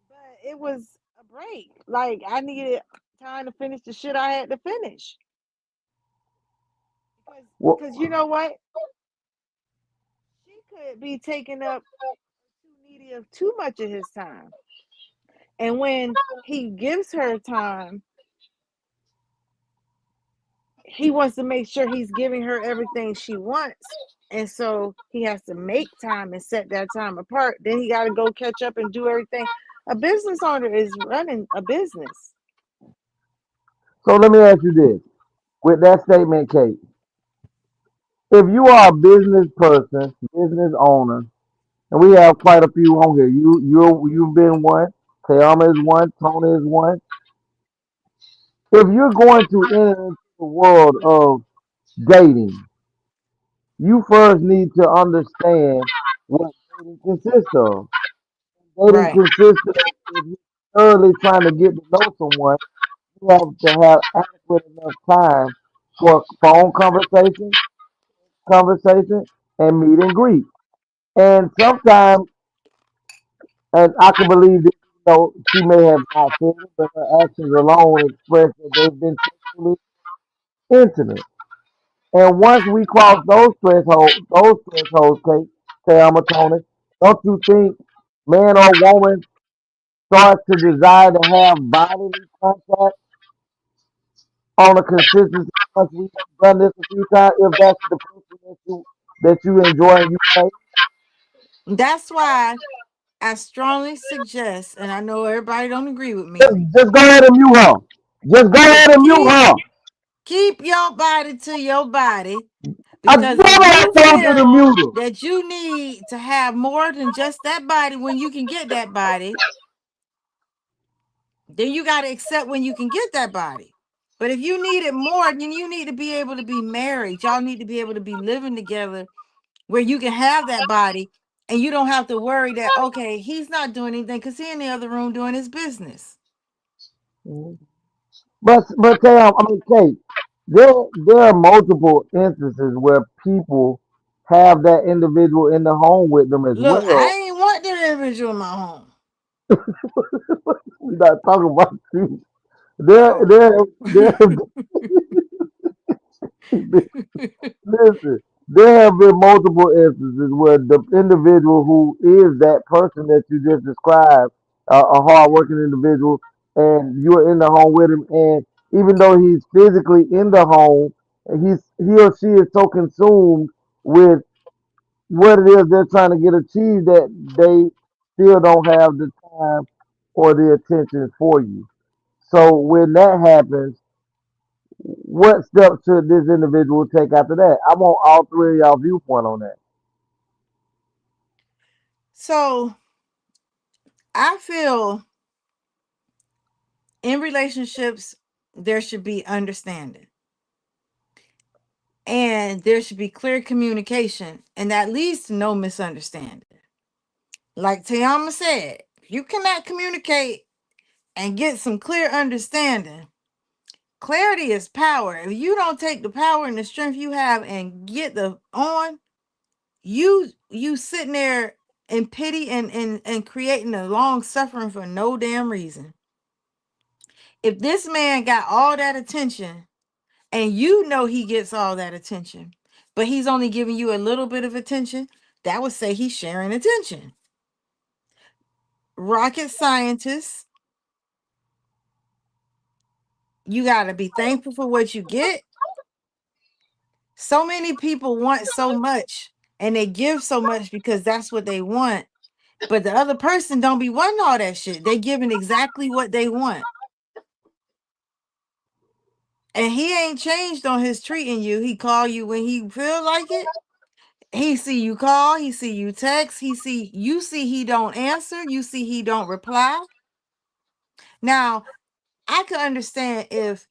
[SPEAKER 5] but it was a break. Like I needed time to finish the shit I had to finish. Because
[SPEAKER 9] What
[SPEAKER 5] because you know what? could be taking up too needy of too much of his time. And when he gives her time, he wants to make sure he's giving her everything she wants. And so he has to make time and set that time apart. Then he got to go catch up and do everything. A business owner is running a business.
[SPEAKER 9] So let me ask you this. With that statement, Kate, if you are a business person, business owner, and we have quite a few on here. You've been one. Tayama is one. Tony is one. If you're going to enter into the world of dating, you first need to understand what dating consists of. Dating
[SPEAKER 5] Right.
[SPEAKER 9] consists of if you're thoroughly trying to get to know someone, you have to have adequate enough time for phone conversation, and meet and greet. And sometimes, and I can believe that she may have not said it, but her actions alone express that they've been sexually intimate. And once we cross those thresholds, Kate, say I'm a Tony, don't you think man or woman starts to desire to have bodily contact on a consistency once we've done this a few times, if that's the person that you enjoy and you pay?
[SPEAKER 5] That's why I strongly suggest, and I know everybody don't agree with
[SPEAKER 9] Just,
[SPEAKER 5] me,
[SPEAKER 9] just go ahead and mute her. Just go ahead and mute
[SPEAKER 5] keep
[SPEAKER 9] her.
[SPEAKER 5] keep your body to your body.
[SPEAKER 9] I
[SPEAKER 5] Because if
[SPEAKER 9] never I
[SPEAKER 5] you
[SPEAKER 9] told you to
[SPEAKER 5] feel
[SPEAKER 9] mute her.
[SPEAKER 5] that you need to have more than just that body when you can get that body, then you got to accept when you can get that body. But if you need it more, then you need to be able to be married. Y'all need to be able to be living together where you can have that body and you don't have to worry that, okay, he's not doing anything because he's in the other room doing his business.
[SPEAKER 9] But Tam, I mean Kate, there are multiple instances where people have that individual in the home with them as
[SPEAKER 5] Look, I
[SPEAKER 9] well.
[SPEAKER 5] ain't want the individual in my home.
[SPEAKER 9] We're not talking about you. There,
[SPEAKER 5] Oh.
[SPEAKER 9] there, listen, there have been multiple instances where the individual who is that person that you just described, a hardworking individual, and you're in the home with him, and even though he's physically in the home, he or she is so consumed with what it is they're trying to get achieved that they still don't have the time or the attention for you. So when that happens, what steps should this individual take after that? I want all three of y'all viewpoint on that.
[SPEAKER 5] So I feel in relationships, there should be understanding and there should be clear communication, and that leads to no misunderstanding. Like Tayama said, if you cannot communicate and get some clear understanding, clarity is power. If you don't take the power and the strength you have and get the on, you sitting there in pity and creating a long suffering for no damn reason. If this man got all that attention and you know he gets all that attention, but he's only giving you a little bit of attention, that would say he's sharing attention. Rocket scientists, you got to be thankful for what you get. So many people want so much and they give so much because that's what they want. But the other person don't be wanting all that shit. They giving exactly what they want. And he ain't changed on his treating you. He call you when he feel like it. He see you call, he see you text, he see he don't answer, you see he don't reply. Now, I could understand if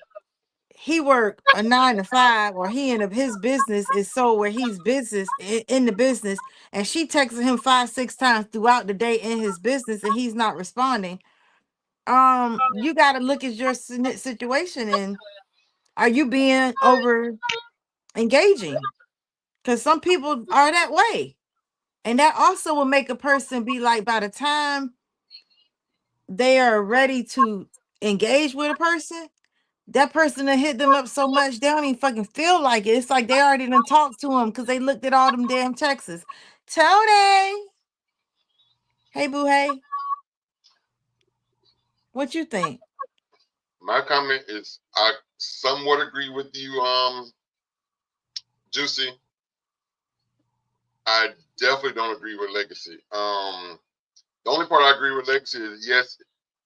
[SPEAKER 5] he work a 9 to 5 or he in his business is so where he's business in the business and she texted him 5 6 times throughout the day in his business and he's not responding. You got to look at your situation and are you being over engaging? Because some people are that way. And that also will make a person be like, by the time they are ready to engage with a person, that person that hit them up so much, they don't even fucking feel like it. It's like they already done talked to them because they looked at all them damn texts. Tony. Hey, boo, hey. What you think?
[SPEAKER 3] My comment is I somewhat agree with you, Juicy. I definitely don't agree with Legacy. The only part I agree with Legacy is yes,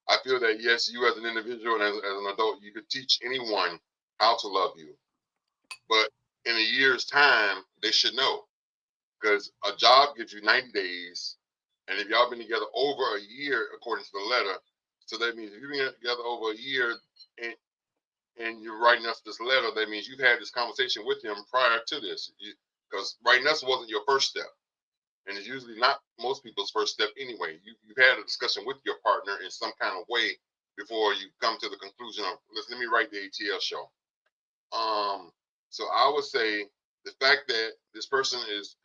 [SPEAKER 3] I feel that yes, you as an individual and as an adult, you could teach anyone how to love you. But in a year's time, they should know. Because a job gives you 90 days. And if y'all been together over a year, according to the letter, so that means if you've been together over a year and you're writing us this letter, that means you've had this conversation with him prior to this. Because writing us wasn't your first step. And it's usually not most people's first step anyway. You've had a discussion with your partner in some kind of way before you come to the conclusion of let me write the ATL show. So I would say the fact that this person is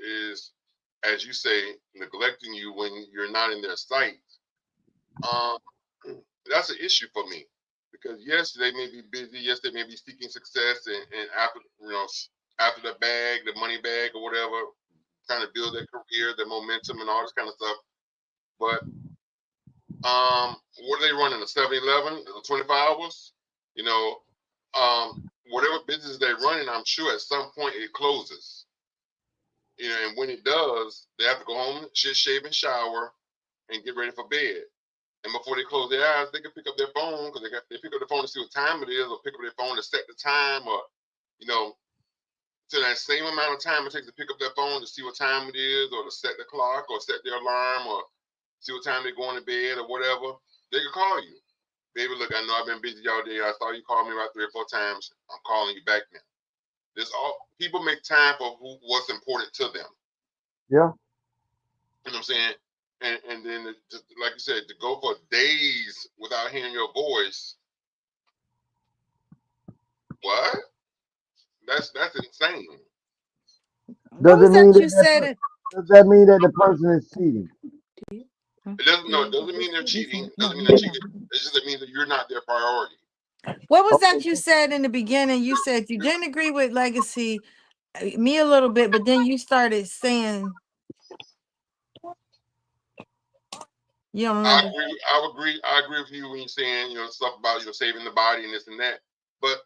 [SPEAKER 3] as you say neglecting you when you're not in their sight, um, that's an issue for me because yes, they may be busy. Yes, they may be seeking success and after after the bag, the money bag or whatever, trying to build their career, their momentum, and all this kind of stuff. But what are they running? A 7-Eleven, 24 hours? You know, whatever business they're running, I'm sure at some point it closes. You know, and when it does, they have to go home, shave, and shower, and get ready for bed. And before they close their eyes, they can pick up their phone because they pick up the phone to see what time it is, or pick up their phone to set the time, or you know, to that same amount of time it takes to pick up their phone to see what time it is, or to set the clock, or set their alarm, or see what time they're going to bed, or whatever. They can call you. Baby, look, I know I've been busy all day. I saw you call me about 3 or 4 times. I'm calling you back now. There's all people make time for what's important to them.
[SPEAKER 9] Yeah.
[SPEAKER 3] You know what I'm saying? And then, like you said, to go for days without hearing your voice, what? That's insane.
[SPEAKER 5] What
[SPEAKER 9] Does it
[SPEAKER 5] was
[SPEAKER 9] mean
[SPEAKER 5] that you
[SPEAKER 9] that,
[SPEAKER 5] said?
[SPEAKER 9] does that mean that the person is cheating?
[SPEAKER 3] It doesn't. No, it doesn't mean they're cheating. It doesn't mean they're cheating. It just means that you're not their priority.
[SPEAKER 5] What was that
[SPEAKER 9] Okay.
[SPEAKER 5] you said in the beginning? You said you didn't agree with Legacy, me a little bit, but then you started saying you don't
[SPEAKER 3] I
[SPEAKER 5] remember.
[SPEAKER 3] agree. I agree with you when you're saying stuff about saving the body and this and that. But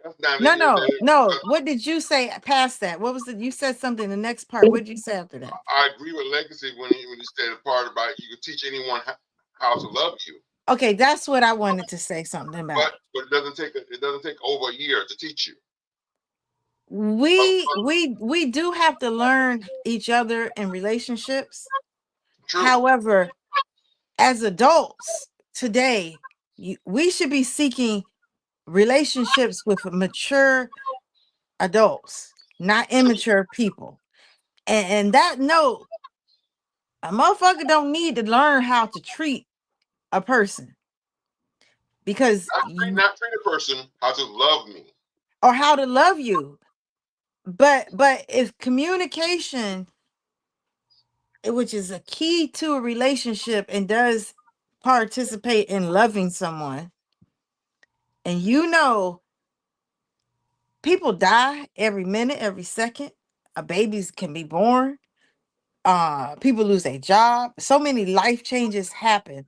[SPEAKER 3] that's not
[SPEAKER 5] No,
[SPEAKER 3] it.
[SPEAKER 5] no, no. What did you say past that? What was it? You said something. The next part. What did you say after that?
[SPEAKER 3] I agree with Legacy when you said the part about you can teach anyone how to love you.
[SPEAKER 5] Okay, that's what I wanted to say something about.
[SPEAKER 3] But it doesn't take over a year to teach you.
[SPEAKER 5] We do have to learn each other in relationships.
[SPEAKER 3] True.
[SPEAKER 5] However, as adults today, we should be seeking relationships with mature adults, not immature people. And that note, a motherfucker don't need to learn how to treat a person because
[SPEAKER 3] Not treat a person how to love me
[SPEAKER 5] or how to love you. But if communication, which is a key to a relationship and does participate in loving someone, and people die every minute, every second. Babies can be born. People lose their job. So many life changes happen.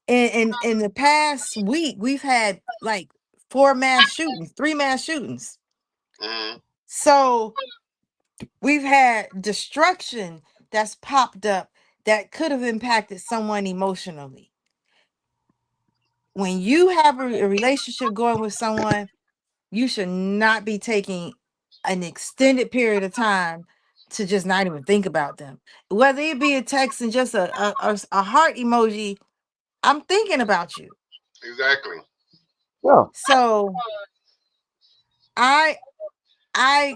[SPEAKER 5] And in the past week, we've had like 4 mass shootings, 3 mass shootings.
[SPEAKER 3] Mm-hmm.
[SPEAKER 5] So we've had destruction that's popped up that could have impacted someone emotionally. When you have a relationship going with someone, you should not be taking an extended period of time to just not even think about them. Whether it be a text and just a heart emoji, I'm thinking about you.
[SPEAKER 3] Exactly.
[SPEAKER 9] Yeah.
[SPEAKER 5] So I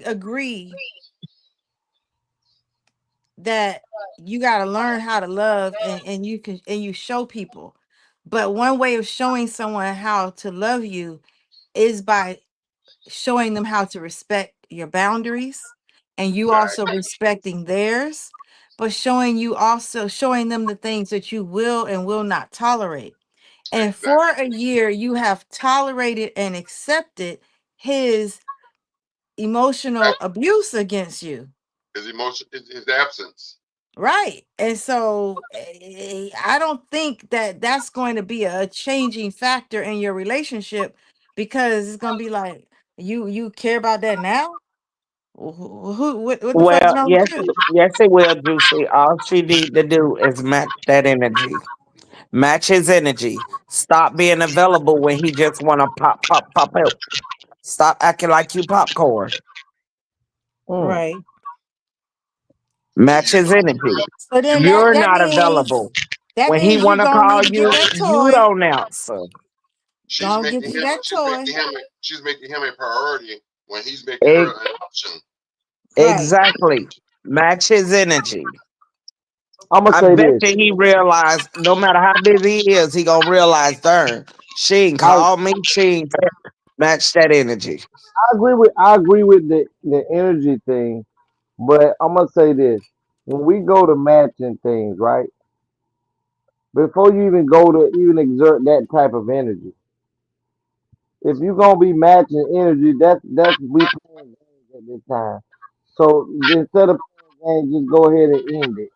[SPEAKER 5] agree that you got to learn how to love and you show people. But one way of showing someone how to love you is by showing them how to respect your boundaries and you also respecting theirs, but showing them the things that you will and will not tolerate. And for a year, you have tolerated and accepted his emotional abuse against you.
[SPEAKER 3] His emotion, his absence.
[SPEAKER 5] Right. And so I don't think that that's going to be a changing factor in your relationship, because it's going to be like, you care about that now? What the fuck is
[SPEAKER 4] Well,
[SPEAKER 5] wrong with
[SPEAKER 4] yes,
[SPEAKER 5] you?
[SPEAKER 4] yes, it will, Juicy. All she need to do is match that energy. Match his energy. Stop being available when he just want to pop, pop, pop out. Stop acting like you popcorn.
[SPEAKER 9] Mm.
[SPEAKER 5] Right.
[SPEAKER 4] Match his energy.
[SPEAKER 5] So then
[SPEAKER 4] You're
[SPEAKER 5] that
[SPEAKER 4] not
[SPEAKER 5] means
[SPEAKER 4] available. When he
[SPEAKER 5] you
[SPEAKER 4] want to
[SPEAKER 5] gonna
[SPEAKER 4] call
[SPEAKER 5] need to get
[SPEAKER 4] you,
[SPEAKER 5] that
[SPEAKER 4] you
[SPEAKER 5] toy.
[SPEAKER 4] don't answer.
[SPEAKER 3] She's
[SPEAKER 5] Gonna get
[SPEAKER 3] making
[SPEAKER 5] you
[SPEAKER 3] him.
[SPEAKER 5] that toy.
[SPEAKER 3] She's making him a priority when he's making her
[SPEAKER 4] E-
[SPEAKER 3] an option.
[SPEAKER 5] Right.
[SPEAKER 4] exactly. Match his energy.
[SPEAKER 9] I'm gonna
[SPEAKER 4] I
[SPEAKER 9] say
[SPEAKER 4] bet
[SPEAKER 9] this.
[SPEAKER 4] you he realized no matter how busy he is, he gonna realize, darn, she ain't
[SPEAKER 9] I
[SPEAKER 4] called me, she ain't match that energy.
[SPEAKER 9] I agree with the energy thing, but I'm gonna say this. When we go to matching things, right? Before you even go to even exert that type of energy, if you're gonna be matching energy, that's we playing games at this time. So instead of playing games, just go ahead and end it.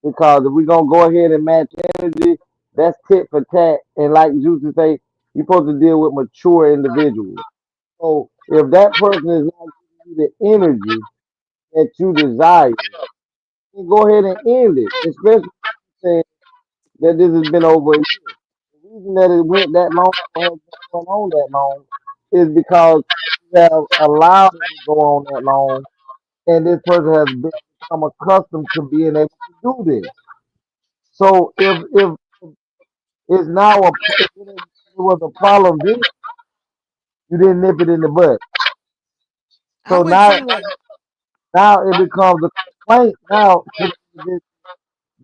[SPEAKER 9] Because if we're gonna go ahead and match energy, that's tit for tat. And like Juicy say, you're supposed to deal with mature individuals. So if that person is not giving you the energy that you desire, then go ahead and end it. Especially saying that this has been over a year. The reason that it went that long or has been going on that long is because you have allowed it to go on that long, and this person has become accustomed to being able to do this. So if it's now if it was a problem then, you didn't nip it in the bud. So
[SPEAKER 5] I'm with you.
[SPEAKER 9] now it becomes a complaint now to the individual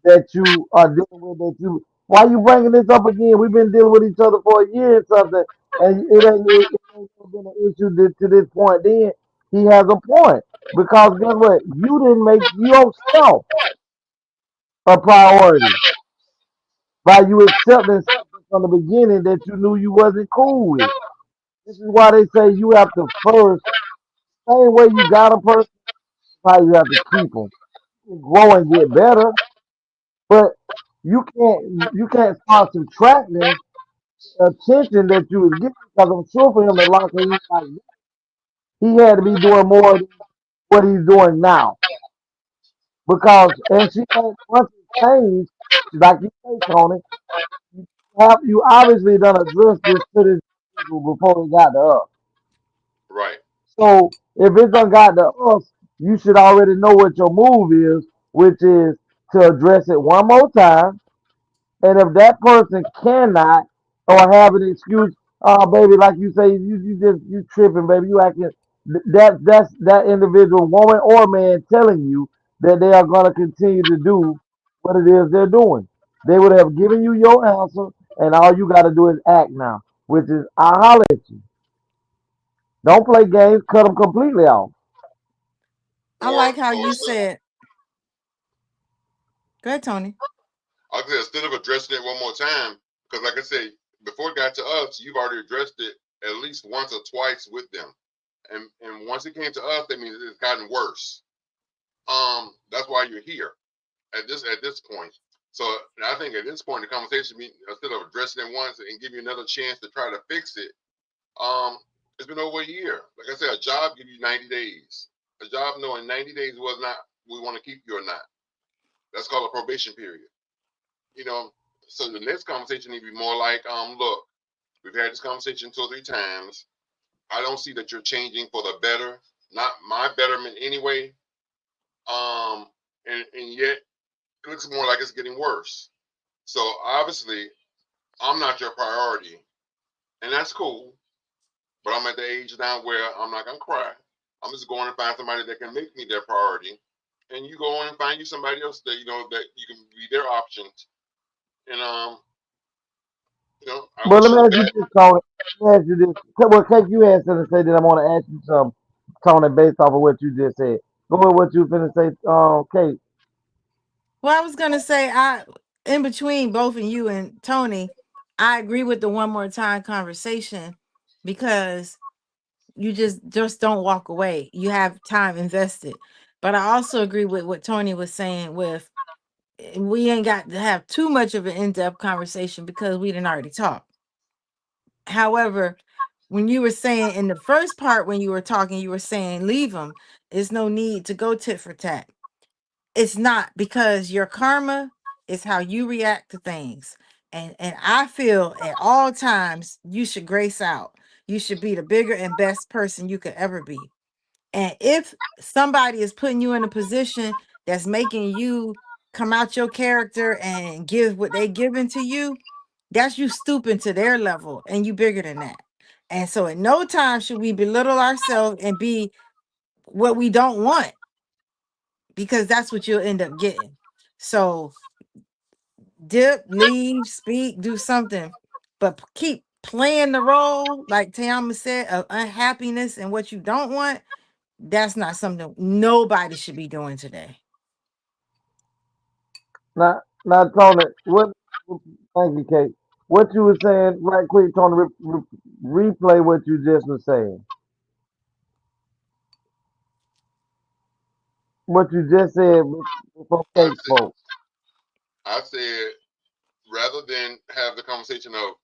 [SPEAKER 9] that you are dealing with. That you why you bringing this up again? We've been dealing with each other for a year and something, and it ain't been an issue to this point. Then he has a point because guess what? You didn't make yourself a priority by you accepting something from the beginning that you knew you wasn't cool with. This is why they say you have to first, same way you got a person, how you have to keep them. You can grow and get better, but you can't start subtracting attention that you was getting because I'm sure for him to lock in like this, he had to be doing more than what he's doing now. Because and she ain't once it changed, like you say, Tony, you obviously done address this to this individual before it got to us.
[SPEAKER 3] Right.
[SPEAKER 9] So if it's done got to us, you should already know what your move is, which is to address it one more time. And if that person cannot or have an excuse, oh baby, like you say, you tripping, baby, you acting that's that individual woman or man telling you that they are gonna continue to do what it is they're doing. They would have given you your answer, and all you gotta do is act now, which is I holler at you. Don't play games, cut them completely off.
[SPEAKER 5] I
[SPEAKER 3] Or
[SPEAKER 5] like how you
[SPEAKER 3] instead,
[SPEAKER 5] said, go ahead, Tony.
[SPEAKER 3] like I said, instead of addressing it one more time, because like I said, before it got to us, you've already addressed it at least once or twice with them, and once it came to us, that means it's gotten worse. That's why you're here at this point. So I think at this point, the conversation, instead of addressing it once and give you another chance to try to fix it, um, it's been over a year. Like I said, a job gives you 90 days. A job knowing 90 days was not we want to keep you or not. That's called a probation period. You know, so the next conversation need to be more like, look, we've had this conversation 2 or 3 times. I don't see that you're changing for the better, not my betterment anyway. Um, and yet it looks more like it's getting worse. So obviously, I'm not your priority, and that's cool. But I'm at the age now where I'm not gonna cry. I'm just going to find somebody that can make me their priority, and you go on and find you somebody else that that you can be their options. And I
[SPEAKER 9] But let
[SPEAKER 3] wish
[SPEAKER 9] me
[SPEAKER 3] you the
[SPEAKER 9] ask you
[SPEAKER 3] best.
[SPEAKER 9] this, Tony. Let me ask you this. Well, Kate, you had something to say that I want to ask you something, Tony, based off of what you just said. Go ahead, what you finna say, Kate.
[SPEAKER 5] Well, I was gonna say, in between both of you and Tony, I agree with the one more time conversation, because you just don't walk away. You have time invested. But I also agree with what Tony was saying with We ain't got to have too much of an in-depth conversation because we didn't already talk. However, when you were saying in the first part, when you were talking, you were saying leave them. There's no need to go tit for tat. It's not, because your karma is how you react to things. And I feel at all times you should grace out. You should be the bigger and best person you could ever be. And if somebody is putting you in a position that's making you come out your character and give what they giving to you, that's you stooping to their level and you bigger than that. And so at no time should we belittle ourselves and be what we don't want, because that's what you'll end up getting. So dip, leave, speak, do something, but keep playing the role, like Tayama said, of unhappiness and what you don't want. That's not something nobody should be doing today.
[SPEAKER 9] Now, Tony, thank you, Kate. What you were saying, right quick, Tony, replay what you just was saying. What you just said before
[SPEAKER 3] I
[SPEAKER 9] Kate
[SPEAKER 3] said,
[SPEAKER 9] spoke.
[SPEAKER 3] I said, rather than have the conversation of,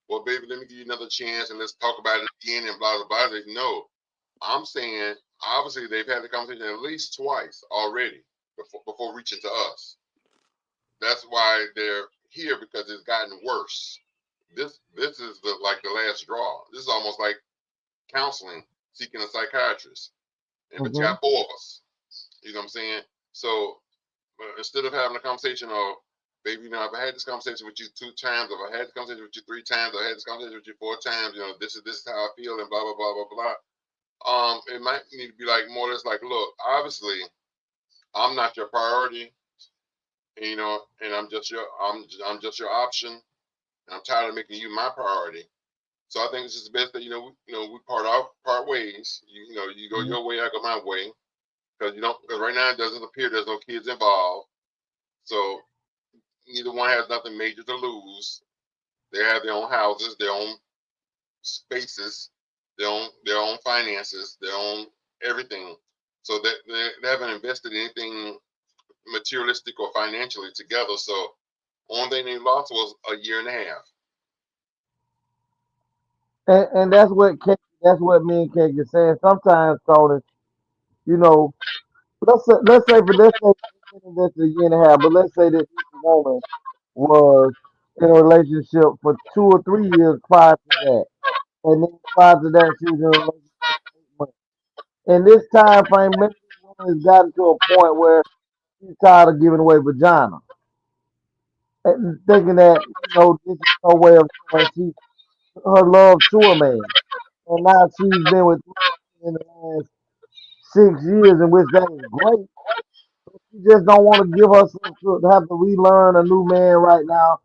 [SPEAKER 3] well, baby, let me give you another chance and let's talk about it again and blah, blah, blah. No, I'm saying, obviously, they've had the conversation at least twice already before reaching to us. That's why they're here, because it's gotten worse. This is the last straw. This is almost like counseling, seeking a psychiatrist. And but you
[SPEAKER 9] Mm-hmm.
[SPEAKER 3] have 4 of us. You know what I'm saying? So instead of having a conversation of, baby, I've had this conversation with you 2 times, or I've had this conversation with you 3 times, or I had this conversation with you 4 times, this is how I feel, and blah, blah, blah, blah, blah. It might need to be like more or less like, look, obviously, I'm not your priority, and I'm just your option, and I'm tired of making you my priority. So I think it's just best that we part ways. You go your way, I go my way, because right now it doesn't appear there's no kids involved. So neither one has nothing major to lose. They have their own houses, their own spaces, their own finances, their own everything. So that they haven't invested anything materialistic or financially together. So only thing they lost was a year and a half.
[SPEAKER 9] And that's what me and Kate are saying. Sometimes, Tony, you know, let's say that's a year and a half, but let's say that this woman was in a relationship for 2 or 3 years prior to that. And then prior to that, she was in a relationship for 8 months. In this time frame, maybe this woman has gotten to a point where she's tired of giving away vagina. And thinking that, this is her way of showing her love to a man. And now she's been with 3 in the last 6 years, in which that is great. She just don't want to give herself to have to relearn a new man right now,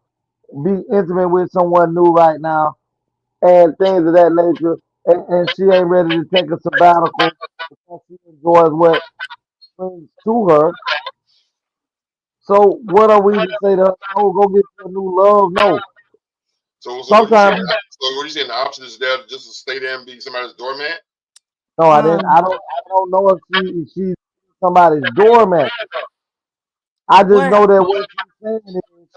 [SPEAKER 9] be intimate with someone new right now, and things of that nature. And she ain't ready to take a sabbatical because she enjoys what brings to her. So what are we to say to her? No, go get you a new love. No.
[SPEAKER 3] So what you saying?
[SPEAKER 9] Sometimes
[SPEAKER 3] So what you saying? The option is there just to stay there and be somebody's doormat.
[SPEAKER 9] no, I didn't.
[SPEAKER 5] Um,
[SPEAKER 9] I don't know if she's somebody's doormat. I just
[SPEAKER 5] what
[SPEAKER 9] know that what she's saying is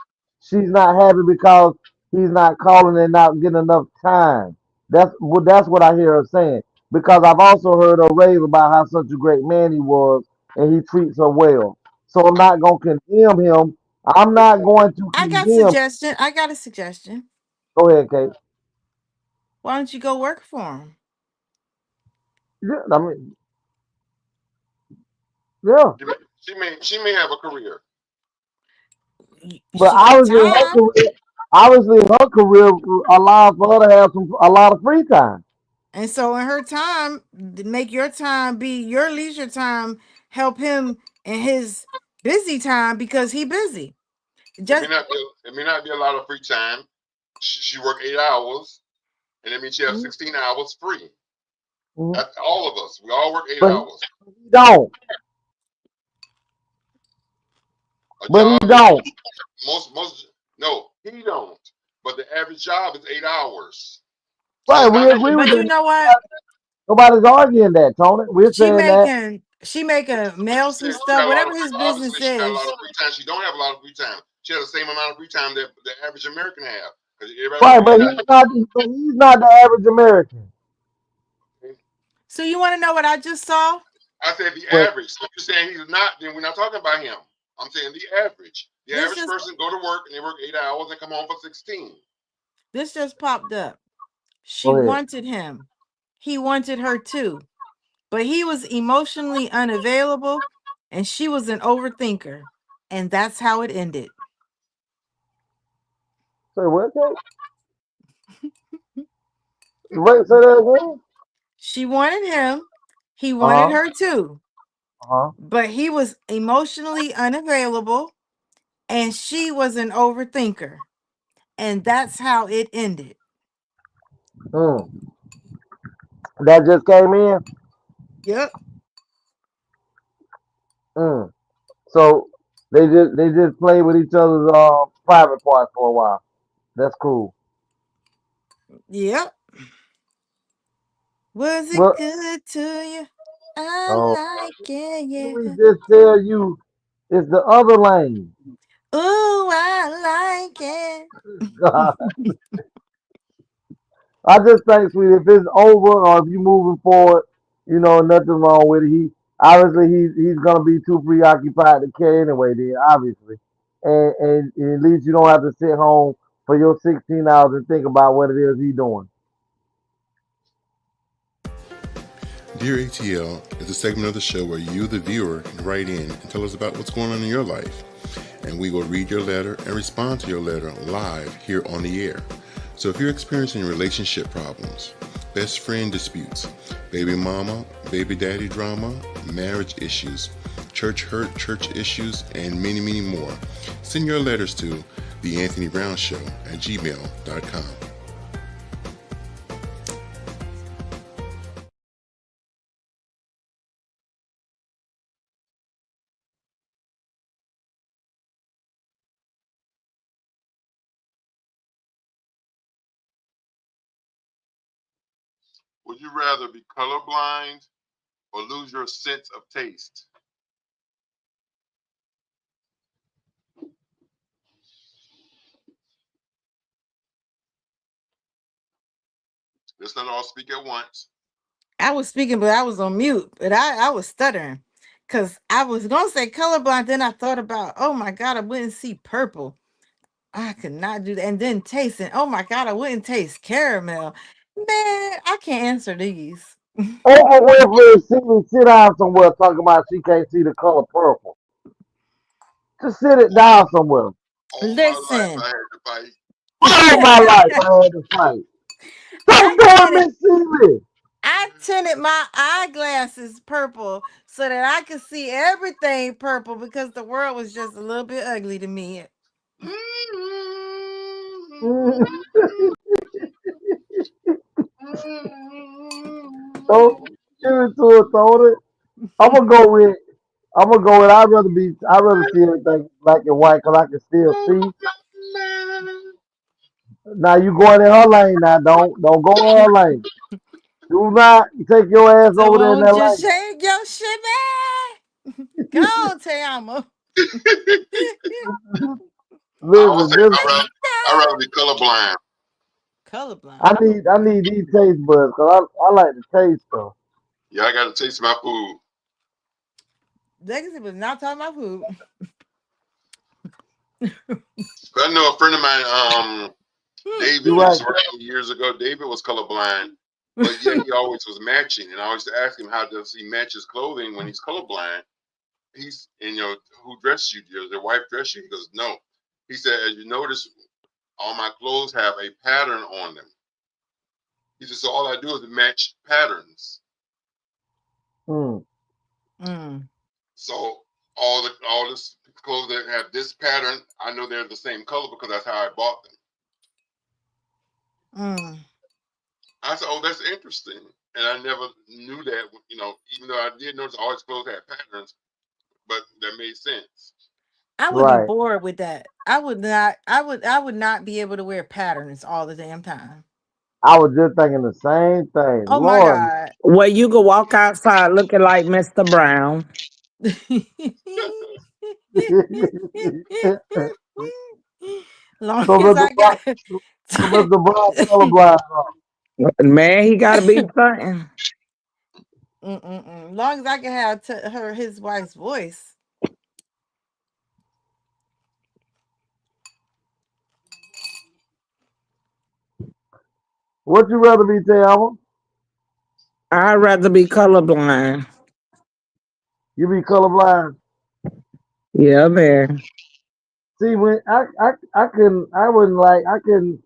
[SPEAKER 9] she's not happy because he's not calling and not getting enough time. That's what I hear her saying. Because I've also heard her rave about how such a great man he was and he treats her well. So I'm not gonna condemn him. I'm not going to
[SPEAKER 5] I got
[SPEAKER 9] condemn.
[SPEAKER 5] suggestion. I got a suggestion.
[SPEAKER 9] Go ahead, Kate.
[SPEAKER 5] Why don't you go work for him?
[SPEAKER 9] Yeah, I mean, yeah.
[SPEAKER 3] She may have a career.
[SPEAKER 9] But
[SPEAKER 5] She got time.
[SPEAKER 9] obviously her career allows for her to have a lot of free time.
[SPEAKER 5] And so in her time, make your time be your leisure time, help him in his busy time because he busy.
[SPEAKER 3] It may
[SPEAKER 5] Just
[SPEAKER 3] not be. It may not be a lot of free time. She work 8 hours, and that means she has
[SPEAKER 9] Mhm.
[SPEAKER 3] 16 hours free.
[SPEAKER 9] Mhm.
[SPEAKER 3] That's all of us. We all work 8
[SPEAKER 9] But
[SPEAKER 3] hours.
[SPEAKER 9] he don't.
[SPEAKER 3] A
[SPEAKER 9] But he
[SPEAKER 3] job is
[SPEAKER 9] don't.
[SPEAKER 3] most. No, he don't. But the average job is 8 hours. So
[SPEAKER 9] Right,
[SPEAKER 3] it's
[SPEAKER 9] we
[SPEAKER 3] not.
[SPEAKER 9] agree with
[SPEAKER 5] but you
[SPEAKER 9] that.
[SPEAKER 5] know what?
[SPEAKER 9] Nobody's arguing that, Tony. We're
[SPEAKER 5] She
[SPEAKER 9] saying that
[SPEAKER 5] making She making mail some
[SPEAKER 3] She got
[SPEAKER 5] stuff,
[SPEAKER 3] a lot
[SPEAKER 5] whatever
[SPEAKER 3] of
[SPEAKER 5] his
[SPEAKER 3] obviously
[SPEAKER 5] business
[SPEAKER 3] she got a lot
[SPEAKER 5] is.
[SPEAKER 3] of free time. She don't have a lot of free time. She has the same amount of free time that the average American have. Because everybody
[SPEAKER 9] Right,
[SPEAKER 3] know you
[SPEAKER 9] but
[SPEAKER 3] got.
[SPEAKER 9] he's not the average American.
[SPEAKER 5] So you want to know what I just saw?
[SPEAKER 3] I said the
[SPEAKER 9] But
[SPEAKER 3] average. So if you're saying he's not, then we're not talking about him. I'm saying the average. The
[SPEAKER 5] This
[SPEAKER 3] average
[SPEAKER 5] just
[SPEAKER 3] person go to work and they work 8 hours and come home for 16.
[SPEAKER 5] this just popped up. She
[SPEAKER 9] go ahead.
[SPEAKER 5] wanted him. He wanted her too. But he was emotionally unavailable and she was an overthinker. And that's how it ended.
[SPEAKER 9] Say what? Wait, say that again.
[SPEAKER 5] She wanted him. He
[SPEAKER 9] Uh
[SPEAKER 5] wanted
[SPEAKER 9] huh.
[SPEAKER 5] her too.
[SPEAKER 9] Uh huh.
[SPEAKER 5] But he was emotionally unavailable and she was an overthinker. And that's how it ended.
[SPEAKER 9] Mm. That just came in.
[SPEAKER 5] Yep.
[SPEAKER 9] Mm. So they just play with each other's private parts for a while. That's cool.
[SPEAKER 5] Yep. Was it
[SPEAKER 9] But
[SPEAKER 5] good to you?
[SPEAKER 9] oh,
[SPEAKER 5] I like it,
[SPEAKER 9] let me
[SPEAKER 5] yeah.
[SPEAKER 9] just tell you, it's the other lane.
[SPEAKER 5] Ooh, I like it.
[SPEAKER 9] God, I just think, sweetie, if it's over or if you moving forward, nothing wrong with it. He obviously he's gonna be too preoccupied to care anyway. Then obviously, and at least you don't have to sit home for your 16 hours and think about what it is he's doing.
[SPEAKER 3] Dear ATL is a segment of the show where you, the viewer, can write in and tell us about what's going on in your life. And we will read your letter and respond to your letter live here on the air. So if you're experiencing relationship problems, best friend disputes, baby mama, baby daddy drama, marriage issues, church hurt, church issues, and many, many more, send your letters to theanthonybrown@gmail.com. Would you rather be colorblind or lose your sense of taste? Let's not all speak at once.
[SPEAKER 5] I was speaking, but I was on mute. But I was stuttering. Because I was going to say colorblind. Then I thought about, oh my God, I wouldn't see purple. I could not do that. And then tasting, oh my God, I wouldn't taste caramel. Man, I can't answer these.
[SPEAKER 9] Oprah Winfrey see me sit down somewhere talking about she can't see the color purple. Just sit it down somewhere.
[SPEAKER 3] All my life
[SPEAKER 5] Listen,
[SPEAKER 3] I had to fight.
[SPEAKER 9] All my life I had to fight.
[SPEAKER 5] I
[SPEAKER 9] Stop doing
[SPEAKER 5] tinted,
[SPEAKER 9] Miss Seeley.
[SPEAKER 5] I tinted my eyeglasses purple so that I could see everything purple because the world was just a little bit ugly to me.
[SPEAKER 9] Don't give it to her, Tony. I'm gonna go with. I'd rather see everything black and white because I can still see. Now you going in her lane now. Don't go in her lane. Do not take your ass
[SPEAKER 5] So
[SPEAKER 9] over there in that
[SPEAKER 5] won't you
[SPEAKER 9] lane.
[SPEAKER 5] shake your shit back? Go, Tama.
[SPEAKER 3] I would
[SPEAKER 9] Listen,
[SPEAKER 3] say
[SPEAKER 9] just
[SPEAKER 3] I'd rather be colorblind.
[SPEAKER 5] Colorblind.
[SPEAKER 9] I need these taste buds because I like to taste stuff.
[SPEAKER 3] Yeah, I got to taste my food.
[SPEAKER 5] Legacy was not talking about food.
[SPEAKER 3] But I know a friend of mine, David,
[SPEAKER 9] You
[SPEAKER 3] who used
[SPEAKER 9] right.
[SPEAKER 3] to work with me years ago. David was colorblind, but yeah, he always was matching. And I used to ask him, how does he match his clothing when he's colorblind? Who dressed you? Does your wife dress you? He goes, no. He said, as you notice, all my clothes have a pattern on them. He said, so all I do is match patterns.
[SPEAKER 9] Mm.
[SPEAKER 3] So all this clothes that have this pattern, I know they're the same color because that's how I bought them. I said, oh, that's interesting. And I never knew that, even though I did notice all his clothes had patterns, but that made sense.
[SPEAKER 5] I would be
[SPEAKER 9] Right.
[SPEAKER 5] bored with that. I would not be able to wear patterns all the damn time.
[SPEAKER 9] I was just thinking the same thing.
[SPEAKER 5] Oh my
[SPEAKER 9] Lord.
[SPEAKER 5] God.
[SPEAKER 4] Well, you could walk outside looking like Mr. Brown.
[SPEAKER 5] Long
[SPEAKER 9] So
[SPEAKER 5] as
[SPEAKER 9] Mr.
[SPEAKER 5] I
[SPEAKER 9] Brown,
[SPEAKER 5] got
[SPEAKER 9] so Mr. Brown colorblind.
[SPEAKER 4] Man, he got to be something.
[SPEAKER 5] Long as I can have his wife's voice.
[SPEAKER 9] What you rather be, Tama?
[SPEAKER 4] I'd rather be colorblind.
[SPEAKER 9] You be colorblind.
[SPEAKER 4] Yeah, man.
[SPEAKER 9] See, when I couldn't, I wouldn't like, I couldn't,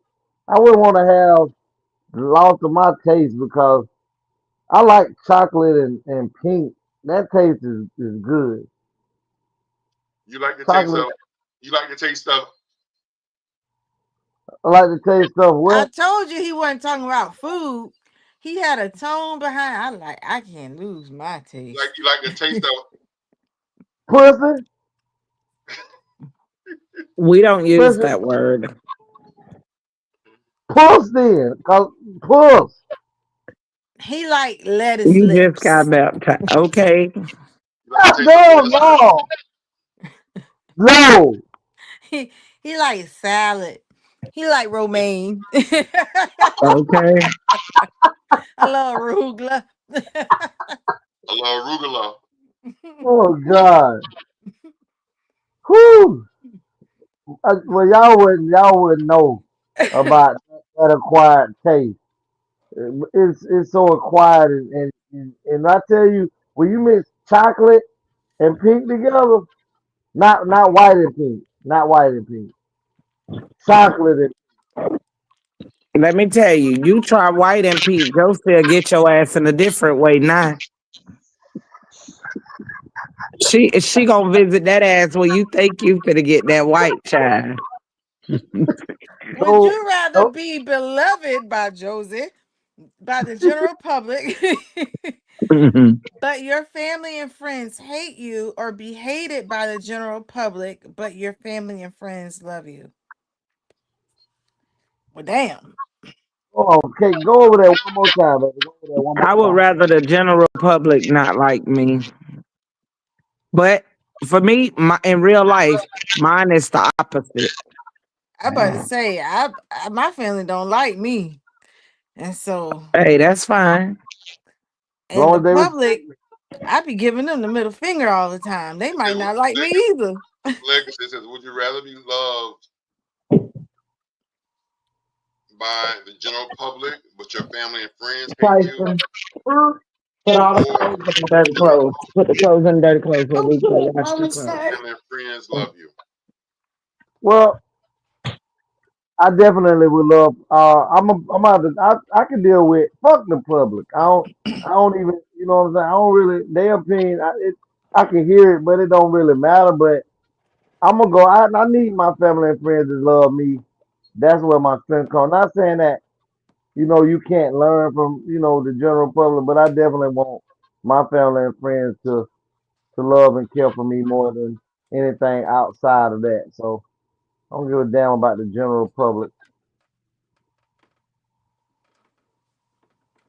[SPEAKER 9] I wouldn't want to have lost of my taste because I like chocolate and pink. That taste is good.
[SPEAKER 3] You like the taste
[SPEAKER 9] Chocolate,
[SPEAKER 3] of you like the taste of
[SPEAKER 9] I like the taste of
[SPEAKER 5] I
[SPEAKER 9] what?
[SPEAKER 5] told you he wasn't talking about food. He had a tone behind. I can't lose my taste.
[SPEAKER 3] you like the taste of
[SPEAKER 9] Pussy?
[SPEAKER 4] We don't use
[SPEAKER 9] Pussy?
[SPEAKER 4] that word.
[SPEAKER 9] Puss then. Cause puss.
[SPEAKER 5] He like lettuce
[SPEAKER 4] You just
[SPEAKER 5] lips.
[SPEAKER 4] got baptized. Okay.
[SPEAKER 3] you like the
[SPEAKER 9] God
[SPEAKER 3] taste of
[SPEAKER 9] damn,
[SPEAKER 3] lettuce.
[SPEAKER 9] no. No.
[SPEAKER 5] he he like salad. He like romaine. A
[SPEAKER 4] Okay.
[SPEAKER 5] little arugula.
[SPEAKER 3] A little arugula.
[SPEAKER 9] Oh, God. Whew. Well, y'all wouldn't know about that acquired taste. It's so acquired, and I tell you, when you mix chocolate and pink together, not white and pink, not white and pink, chocolate and
[SPEAKER 4] Let me tell you, you try white and pink, Josie get your ass in a different way now. She gonna visit that ass where you think you finna get that white child.
[SPEAKER 5] Would
[SPEAKER 9] no,
[SPEAKER 5] you rather
[SPEAKER 9] no.
[SPEAKER 5] be beloved by Josie, by the general public, but your family and friends hate you, or be hated by the general public, but your family and friends love you? Well, damn.
[SPEAKER 9] Hold on, okay, go over there one more time, baby. Go over there one more
[SPEAKER 4] I would
[SPEAKER 9] time.
[SPEAKER 4] rather the general public not like me. But for me, in real life, mine is the opposite.
[SPEAKER 5] I about to say, my family don't like me, and so
[SPEAKER 4] Hey, that's fine.
[SPEAKER 9] As
[SPEAKER 5] in
[SPEAKER 9] long
[SPEAKER 5] the
[SPEAKER 9] as they respect
[SPEAKER 5] public,
[SPEAKER 9] me.
[SPEAKER 5] I be giving them the middle finger all the time. They
[SPEAKER 3] It says,
[SPEAKER 5] might not like me either.
[SPEAKER 3] Legacy says, would you rather be loved by the general public, but your family and friends hate you,
[SPEAKER 4] Tyson, put all the
[SPEAKER 3] or
[SPEAKER 4] clothes in the dirty clothes. Put the clothes in the dirty clothes so we can wash the clothes.
[SPEAKER 3] family and friends love you?
[SPEAKER 9] Well, I definitely would love. I'm out. I can deal with fuck the public. I don't even. You know what I'm saying. I don't really. Their opinion. I can hear it, but it don't really matter. But I'm gonna go. I need my family and friends to love me. That's where my strength comes. Not saying that you can't learn from the general public, but I definitely want my family and friends to love and care for me more than anything outside of that. So I don't give a damn about the general public.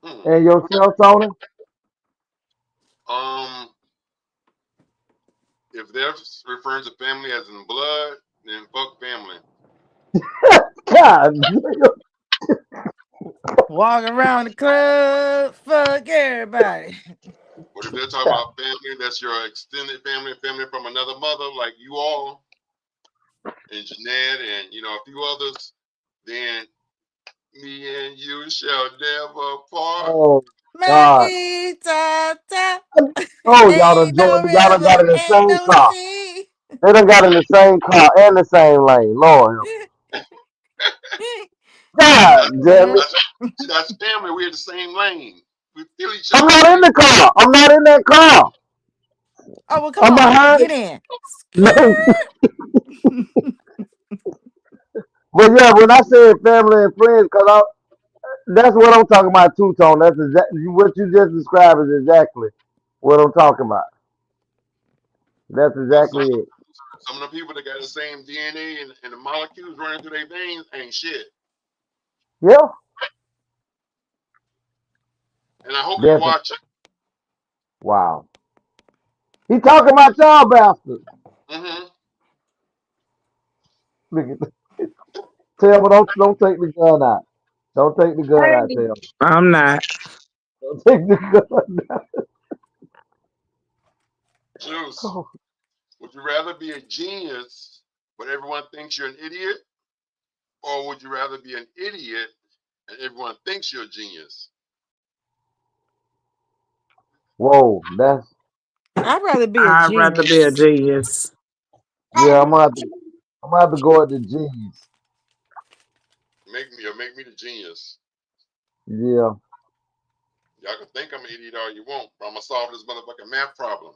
[SPEAKER 3] Hmm.
[SPEAKER 9] And yourself, Tony?
[SPEAKER 3] Um, if they're referring to family as in blood, then fuck family.
[SPEAKER 9] God,
[SPEAKER 5] Walk around the club, fuck everybody.
[SPEAKER 3] But if they're talking about family, that's your extended family, family from another mother, like you all and Jeanette and a few others, then me and you shall never part.
[SPEAKER 9] oh God.
[SPEAKER 5] Maggie, ta, ta.
[SPEAKER 9] Oh,
[SPEAKER 5] Ain't no
[SPEAKER 9] y'all done got
[SPEAKER 5] river,
[SPEAKER 9] in the
[SPEAKER 5] ain't
[SPEAKER 9] same
[SPEAKER 5] no
[SPEAKER 9] car.
[SPEAKER 5] sea.
[SPEAKER 9] They done got in the same car and the same lane. Lord help.
[SPEAKER 3] See,
[SPEAKER 9] God
[SPEAKER 3] that's,
[SPEAKER 9] damn it.
[SPEAKER 3] that's, see, that's family. We're in the same lane. We feel each
[SPEAKER 9] I'm
[SPEAKER 3] other.
[SPEAKER 9] not in the car. I'm not in that car.
[SPEAKER 5] Oh, well, come
[SPEAKER 9] I'm
[SPEAKER 5] on.
[SPEAKER 9] behind
[SPEAKER 5] Get
[SPEAKER 9] it.
[SPEAKER 5] in.
[SPEAKER 9] No. But yeah, when I said family and friends, that's what I'm talking about too, Tone. That's exactly what you just described is exactly what I'm talking about. That's
[SPEAKER 3] Because some,
[SPEAKER 9] exactly it.
[SPEAKER 3] some of the people that got the same DNA and the molecules running through their veins ain't shit.
[SPEAKER 9] Yeah.
[SPEAKER 3] And I hope you
[SPEAKER 9] Definitely.
[SPEAKER 3] watch it.
[SPEAKER 9] Wow. He talking about y'all bastards.
[SPEAKER 3] Mm-hmm.
[SPEAKER 9] Look at Tell me, don't take the gun out. Don't take the gun out, Tell me.
[SPEAKER 4] I'm not.
[SPEAKER 9] Don't take the gun out.
[SPEAKER 3] Juice, would you rather be a genius but everyone thinks you're an idiot? Or would you rather be an idiot and everyone thinks you're a genius?
[SPEAKER 9] Whoa, that's
[SPEAKER 5] I'd rather be a
[SPEAKER 4] I'd rather be a
[SPEAKER 5] genius.
[SPEAKER 4] genius.
[SPEAKER 9] yeah. I'm gonna have to go at the G's.
[SPEAKER 3] Make me the genius.
[SPEAKER 9] Yeah.
[SPEAKER 3] Y'all can think I'm an idiot all you want, but I'm gonna solve this motherfucking math problem.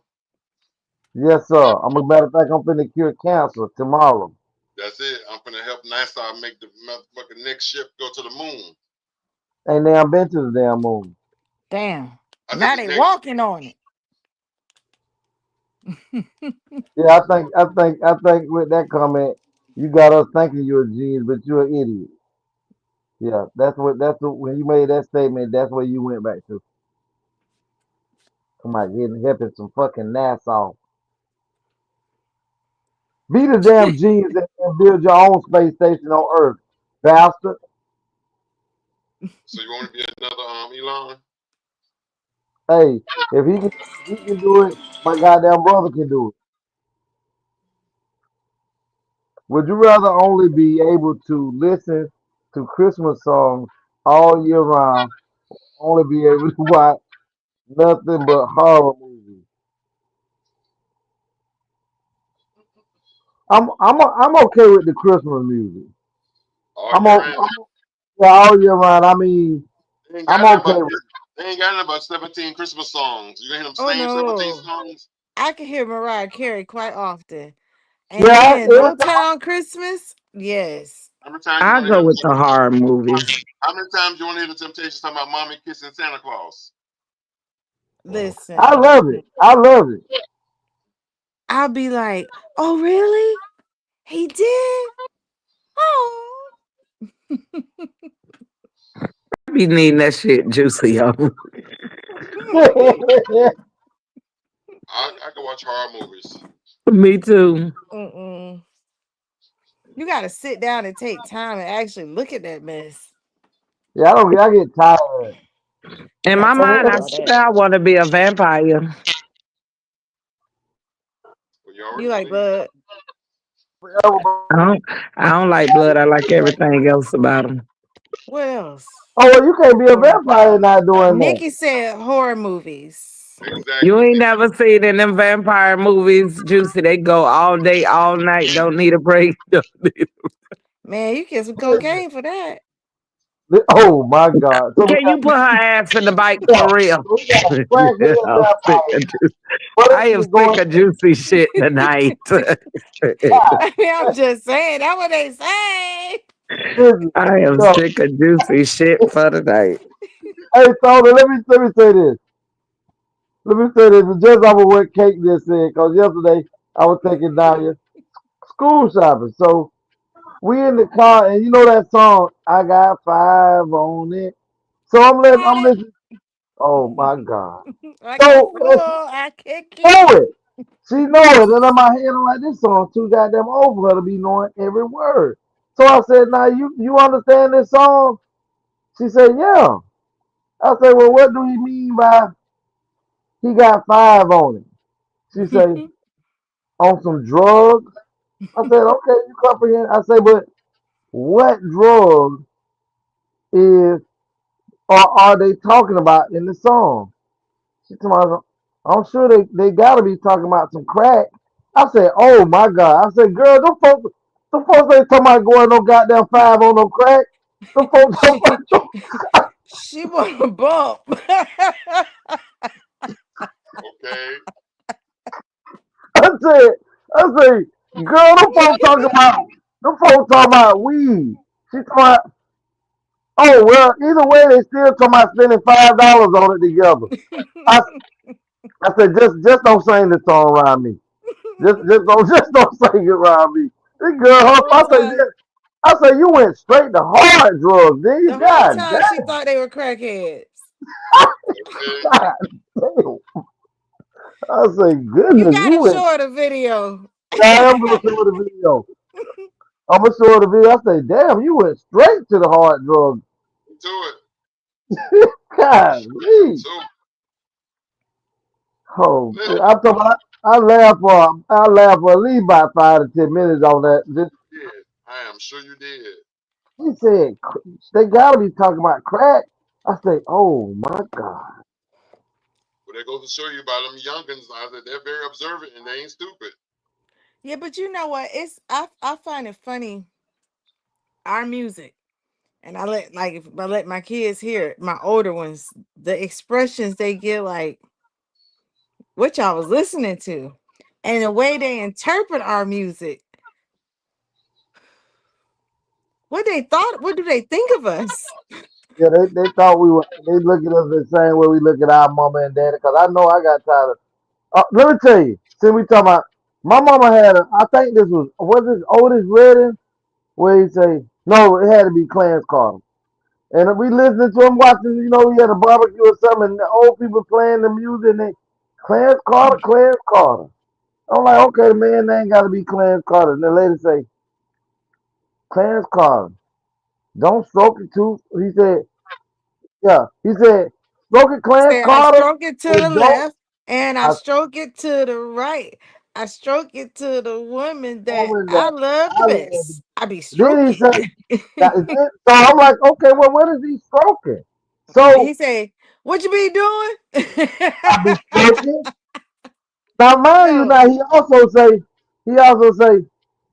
[SPEAKER 9] Yes, sir. I'm a matter of fact, I'm finna cure cancer tomorrow.
[SPEAKER 3] That's it. I'm gonna help NASA make the motherfucking next ship go to the moon.
[SPEAKER 9] Ain't damn been to the damn moon.
[SPEAKER 5] Damn.
[SPEAKER 3] I said
[SPEAKER 5] Now
[SPEAKER 3] the
[SPEAKER 5] they
[SPEAKER 3] next.
[SPEAKER 5] walking on it.
[SPEAKER 9] Yeah, I think with that comment, you got us thinking you're a genius, but you're an idiot. Yeah, that's what when you made that statement, that's where you went back to. Come on, getting helping some fucking NASA. Be the damn genius and build your own space station on Earth, bastard.
[SPEAKER 3] So you want to be another Elon?
[SPEAKER 9] Hey, if he can do it, my goddamn brother can do it. Would you rather only be able to listen to Christmas songs all year round, only be able to watch nothing but horror movies? I'm okay with the Christmas music.
[SPEAKER 3] All
[SPEAKER 9] I'm
[SPEAKER 3] year
[SPEAKER 9] on
[SPEAKER 3] round.
[SPEAKER 9] yeah, all year round. I mean,
[SPEAKER 3] They ain't
[SPEAKER 9] I'm
[SPEAKER 3] got nothing
[SPEAKER 9] okay
[SPEAKER 3] about
[SPEAKER 9] with
[SPEAKER 3] they ain't got nothing about 17 Christmas songs. You gonna hear them
[SPEAKER 5] Oh
[SPEAKER 3] same 17
[SPEAKER 5] no.
[SPEAKER 3] songs?
[SPEAKER 5] I can hear Mariah Carey quite often. And
[SPEAKER 9] yeah.
[SPEAKER 5] then No Town Christmas, yes.
[SPEAKER 3] How many times you
[SPEAKER 4] I
[SPEAKER 3] want to
[SPEAKER 4] go
[SPEAKER 3] hear
[SPEAKER 4] with the horror movies.
[SPEAKER 3] how many times you want to hear the Temptations talking about mommy kissing Santa Claus?
[SPEAKER 9] I
[SPEAKER 5] Listen,
[SPEAKER 9] love it. I love it.
[SPEAKER 5] I'll be like, oh really? He did? Oh.
[SPEAKER 4] I be needing that shit juicy, yo.
[SPEAKER 3] I can watch horror movies.
[SPEAKER 4] Me too.
[SPEAKER 5] Mm-mm. You gotta sit down and take time and actually look at that mess.
[SPEAKER 9] Yeah, I don't. I get tired.
[SPEAKER 5] You
[SPEAKER 4] In
[SPEAKER 5] gotta
[SPEAKER 4] my
[SPEAKER 5] take
[SPEAKER 4] mind,
[SPEAKER 5] care
[SPEAKER 4] I
[SPEAKER 5] of all
[SPEAKER 4] swear
[SPEAKER 5] that.
[SPEAKER 4] I want to be a vampire.
[SPEAKER 3] Well, you
[SPEAKER 5] You
[SPEAKER 3] already
[SPEAKER 5] like
[SPEAKER 3] believe
[SPEAKER 5] blood?
[SPEAKER 4] I don't, I don't like blood. I like everything else about them.
[SPEAKER 5] What else?
[SPEAKER 9] Oh, well, you can't be a
[SPEAKER 5] Horror.
[SPEAKER 9] vampire not doing that.
[SPEAKER 5] Nikki said horror movies.
[SPEAKER 4] You
[SPEAKER 3] exactly.
[SPEAKER 4] ain't never seen in them vampire movies, Juicy. They go all day, all night. Don't need a break.
[SPEAKER 5] Man, you get some cocaine for that.
[SPEAKER 9] Oh my God! So
[SPEAKER 4] Can you put her ass in the bike
[SPEAKER 9] yeah,
[SPEAKER 4] for real?
[SPEAKER 9] we got crackhead
[SPEAKER 4] I'm sick
[SPEAKER 9] vampires.
[SPEAKER 4] of
[SPEAKER 9] What
[SPEAKER 4] I
[SPEAKER 9] if
[SPEAKER 4] am
[SPEAKER 9] we
[SPEAKER 4] sick
[SPEAKER 9] going?
[SPEAKER 4] of juicy shit tonight.
[SPEAKER 9] God,
[SPEAKER 5] I mean, I'm just saying. That's what they say.
[SPEAKER 9] listen,
[SPEAKER 4] I am
[SPEAKER 9] yo,
[SPEAKER 4] sick of juicy shit for tonight.
[SPEAKER 9] hey, Tony, let me say this. Let me say this. It's just off of what Kate just said. Because yesterday I was taking Danya school shopping. So we in the car, and you know that song, I got five on it. So I'm listening. Oh my God.
[SPEAKER 5] I got
[SPEAKER 9] So
[SPEAKER 5] full. I kick
[SPEAKER 9] know
[SPEAKER 5] it.
[SPEAKER 9] it. She know it. And in my head, I'm like, this song too goddamn old for her to be knowing every word. So I said, now you understand this song? She said, yeah. I said, well, what do he mean by he got five on it? She said, on some drugs? I said, okay, you comprehend. I said, but what drugs is or are they talking about in the song? She told me, I'm sure they gotta be talking about some crack. I said, oh my God. I said, girl, them folks ain't talking about going no goddamn five on no crack. Them folks
[SPEAKER 5] she she want a bump.
[SPEAKER 3] Okay.
[SPEAKER 9] I I said, girl, them folks talking about weed. She talking about, oh well, either way they still talking about spending $5 on it together. I, I said, just don't sing the song around me. Just don't sing it around me. This girl,
[SPEAKER 5] the
[SPEAKER 9] her,
[SPEAKER 5] whole time,
[SPEAKER 9] I say you went straight to hard drugs, then you
[SPEAKER 5] the whole
[SPEAKER 9] god
[SPEAKER 5] time she
[SPEAKER 9] damn.
[SPEAKER 5] thought they were crackheads.
[SPEAKER 3] Okay.
[SPEAKER 9] God damn. I say,
[SPEAKER 5] You
[SPEAKER 9] goodness, you
[SPEAKER 5] gotta
[SPEAKER 9] went.
[SPEAKER 5] show her the video.
[SPEAKER 9] I am gonna show her the video. I'm gonna show her the video. I say, damn, you went straight to the hard drug.
[SPEAKER 3] To it.
[SPEAKER 9] God,
[SPEAKER 3] Straight to it.
[SPEAKER 9] oh,
[SPEAKER 3] Listen,
[SPEAKER 9] shit. I'm talking about, I laughed for at least about 5 to 10 minutes on that. Just,
[SPEAKER 3] you did. I am sure you did.
[SPEAKER 9] he said, they gotta be talking about crack. I say, oh my God.
[SPEAKER 3] But that goes to show you about them youngins. I said they're very observant and they ain't stupid.
[SPEAKER 5] Yeah, but you know what? I find it funny, our music. And I let like if I let my kids hear it, my older ones, the expressions they get, like what y'all was listening to. And the way they interpret our music. What do they think of us?
[SPEAKER 9] Yeah, they thought they look at us the same way we look at our mama and daddy. Cause I know I got tired of. Let me tell you, since we talking about, my mama had I think this was this Otis Redding, where he say, no, it had to be Clarence Carter. And we listening to him watching, we had a barbecue or something, and the old people playing the music, and they, Clarence Carter, Clarence Carter. I'm like, okay, the man name got to be Clarence Carter. And the lady say, Clarence Carter, don't stroke it too. He said, yeah. He said, stroke it, Clarence
[SPEAKER 5] Say I
[SPEAKER 9] Carter,
[SPEAKER 5] stroke it to
[SPEAKER 9] but
[SPEAKER 5] the
[SPEAKER 9] don't.
[SPEAKER 5] left and I
[SPEAKER 9] I
[SPEAKER 5] stroke it to the right. I stroke it to the woman that
[SPEAKER 9] woman
[SPEAKER 5] I
[SPEAKER 9] that
[SPEAKER 5] love the
[SPEAKER 9] I love.
[SPEAKER 5] best. I be
[SPEAKER 9] Then he
[SPEAKER 5] stroking.
[SPEAKER 9] said, that is it. So I'm like, okay, well, what is he stroking? So
[SPEAKER 5] He say, "What you be doing?"
[SPEAKER 9] I be stroking. Now, mind you,
[SPEAKER 5] No.
[SPEAKER 9] now he also say,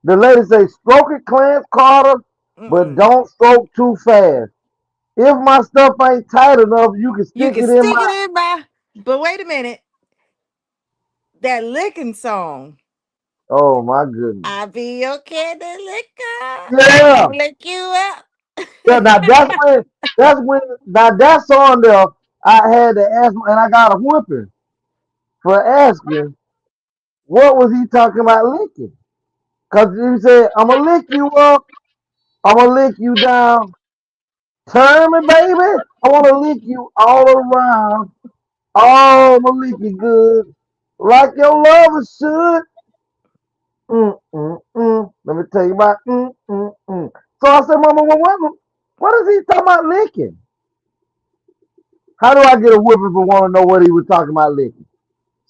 [SPEAKER 9] the lady say, stroke it, Clarence Carter, but
[SPEAKER 5] Mm-mm.
[SPEAKER 9] don't stroke too fast. If my stuff ain't tight enough, you can
[SPEAKER 5] You
[SPEAKER 9] stick
[SPEAKER 5] can
[SPEAKER 9] it in
[SPEAKER 5] stick
[SPEAKER 9] my.
[SPEAKER 5] it in my. But wait a minute, that licking song.
[SPEAKER 9] Oh my goodness.
[SPEAKER 5] I be your candy licker. I
[SPEAKER 9] Yeah.
[SPEAKER 5] gonna lick you up.
[SPEAKER 9] Yeah. Now now that song there, I had to ask, and I got a whooping for asking what was he talking about licking? Cause he said, "I'm gonna lick you up, I'm gonna lick you down, turn me, baby. I wanna lick you all around, oh, I'm gonna lick you good, like your lover should." Let me tell you about. So I said, Mama, what is he talking about licking? How do I get a whipping for want to know what he was talking about licking?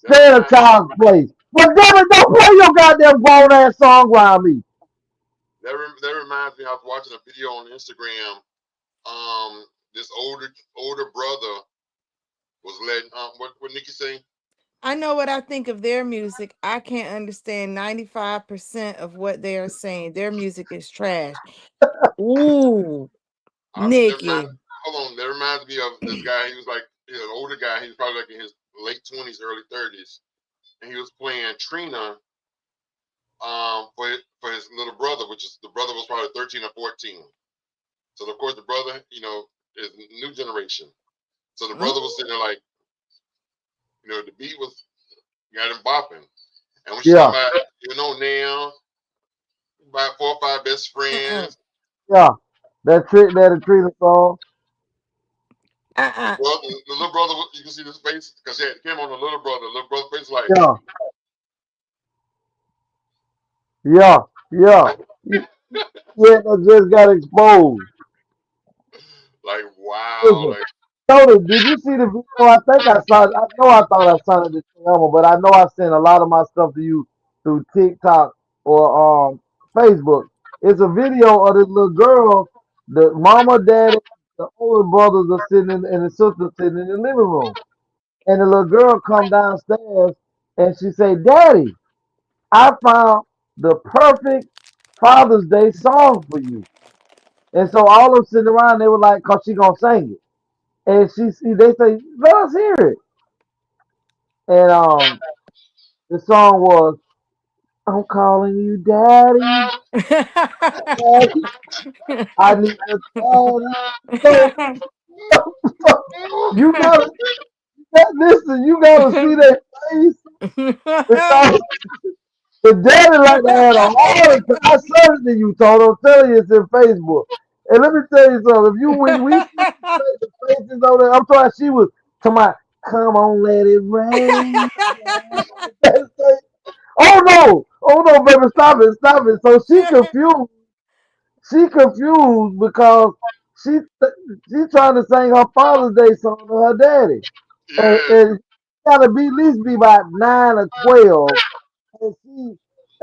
[SPEAKER 3] That
[SPEAKER 9] Stay in a
[SPEAKER 3] reminds
[SPEAKER 9] child's place. But damn it, don't play your goddamn grown ass song around me.
[SPEAKER 3] that reminds me. I was watching a video on Instagram. This older brother was letting what Nikki say?
[SPEAKER 5] I know what I think of their music. I can't understand 95% of what they are saying. Their music is trash. Ooh,
[SPEAKER 3] That remind,
[SPEAKER 5] Nikki.
[SPEAKER 3] hold on. That reminds me of this guy. He was like an older guy. He was probably like in his late 20s, early 30s, and he was playing Trina for his little brother, which is the brother was probably 13 or 14. So of course the brother, is new generation. So the brother was sitting there like, the beat was got him bopping. And when she's
[SPEAKER 9] Yeah,
[SPEAKER 3] talking about, now, about 4 or 5 best
[SPEAKER 5] Uh-uh.
[SPEAKER 3] friends,
[SPEAKER 9] yeah. That a Trina song.
[SPEAKER 5] Uh-uh.
[SPEAKER 3] well, the little brother, you can see his face because he had came on the little brother. The little brother face like,
[SPEAKER 9] Yeah, yeah, yeah. Yeah, that just got exposed.
[SPEAKER 3] like wow,
[SPEAKER 9] Listen,
[SPEAKER 3] like
[SPEAKER 9] Tony, did you see the video? I think I saw it. I know I thought I saw it this summer, but I know I sent a lot of my stuff to you through TikTok or Facebook. It's a video of this little girl, the mama, daddy, the older brothers are sitting and the sister sitting in the living room. And the little girl come downstairs and she say, Daddy, I found the perfect Father's Day song for you. And so all of them sitting around, they were like, cause she gonna sing it. And they say, let us hear it. And the song was, I'm calling you daddy, daddy, I need a daddy. So, you gotta listen, you gotta see that face because the daddy like to have a heart attack. I said it to you, Toto. I'm telling you, it's in Facebook. And let me tell you something. If you when we see the faces on there, I'm sorry, she was. Come on, let it rain. Oh no, baby, stop it. So she confused because she trying to sing her Father's Day song to her daddy,
[SPEAKER 3] Yeah.
[SPEAKER 9] and gotta be at least be about 9 or 12. And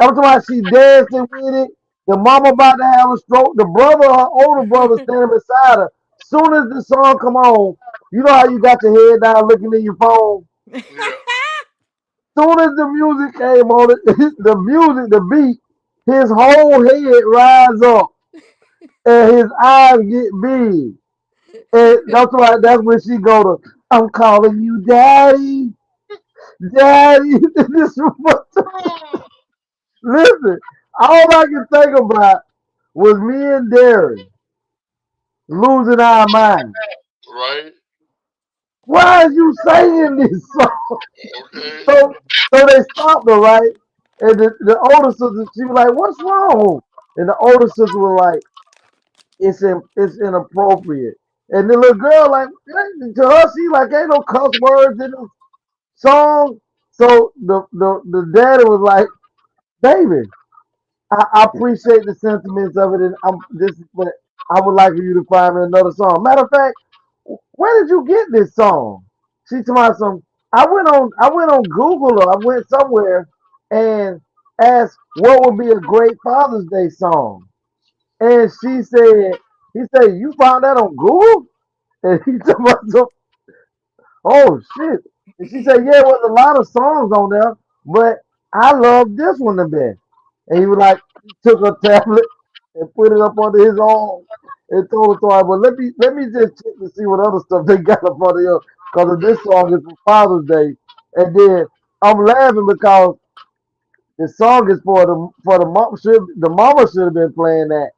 [SPEAKER 9] I'm talking about she dancing with it. The mama about to have a stroke. The brother, her older brother, standing beside her. Soon as the song come on, you know how you got your head down looking in your phone.
[SPEAKER 3] Yeah.
[SPEAKER 9] Soon as the music came on, the beat, his whole head rise up and his eyes get big. And that's when she go to, I'm calling you daddy, daddy. This is listen, all I can think about was me and Darren losing our mind.
[SPEAKER 3] Right.
[SPEAKER 9] Why are you saying this song?
[SPEAKER 3] Okay.
[SPEAKER 9] So, so they stopped her, right? And the older sister, she was like, "What's wrong?" And the older sister was like, it's inappropriate." And the little girl, like, to her, she like, ain't no cuss words in the song. So the daddy was like, "Baby, I appreciate the sentiments of it, and but I would like for you to find me another song." Matter of fact, where did you get this song? She told me some. I went on Google or I went somewhere and asked what would be a great Father's Day song, and he said, "You found that on Google?" And he told me some. Oh shit! And she said, "Yeah, it was a lot of songs on there, but I love this one the best." And he was like, he took a tablet and put it up under his arm and told us, "All right, but let me just check to see what other stuff they got up under here, because this song is for Father's Day." And then I'm laughing because the song is for the mom. The mama should have been playing that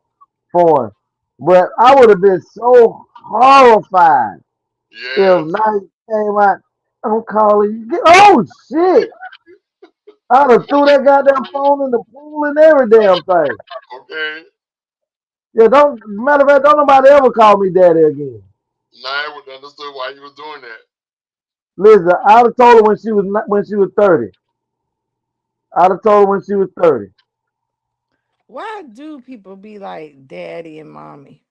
[SPEAKER 9] for him, but I would have been so horrified if
[SPEAKER 3] Yes.
[SPEAKER 9] night came out. I'm calling you. Oh shit! I'd have threw that goddamn phone in the pool and every damn thing.
[SPEAKER 3] Okay.
[SPEAKER 9] Yeah, don't matter of fact, don't nobody ever call me daddy again.
[SPEAKER 3] Now I would understood why you was doing that.
[SPEAKER 9] Listen, I'd have told her when she was 30. I'd have told her when she was 30.
[SPEAKER 5] Why do people be like daddy and mommy?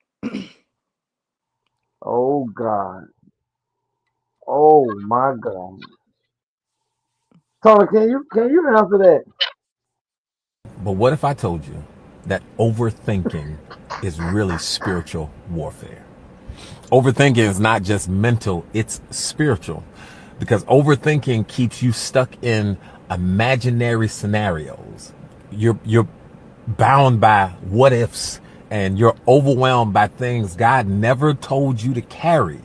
[SPEAKER 9] Oh God. Oh my God. Tony, can you answer that?
[SPEAKER 13] But what if I told you that overthinking is really spiritual warfare? Overthinking is not just mental, it's spiritual. Because overthinking keeps you stuck in imaginary scenarios. You're bound by what ifs, and you're overwhelmed by things God never told you to carry.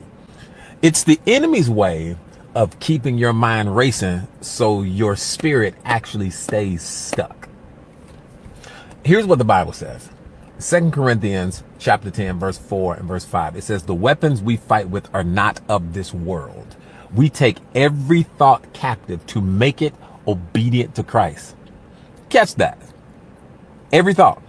[SPEAKER 13] It's the enemy's way of keeping your mind racing so your spirit actually stays stuck. Here's what the Bible says. 2 Corinthians chapter 10, verse 4 and verse 5. It says, the weapons we fight with are not of this world. We take every thought captive to make it obedient to Christ. Catch that. Every thought.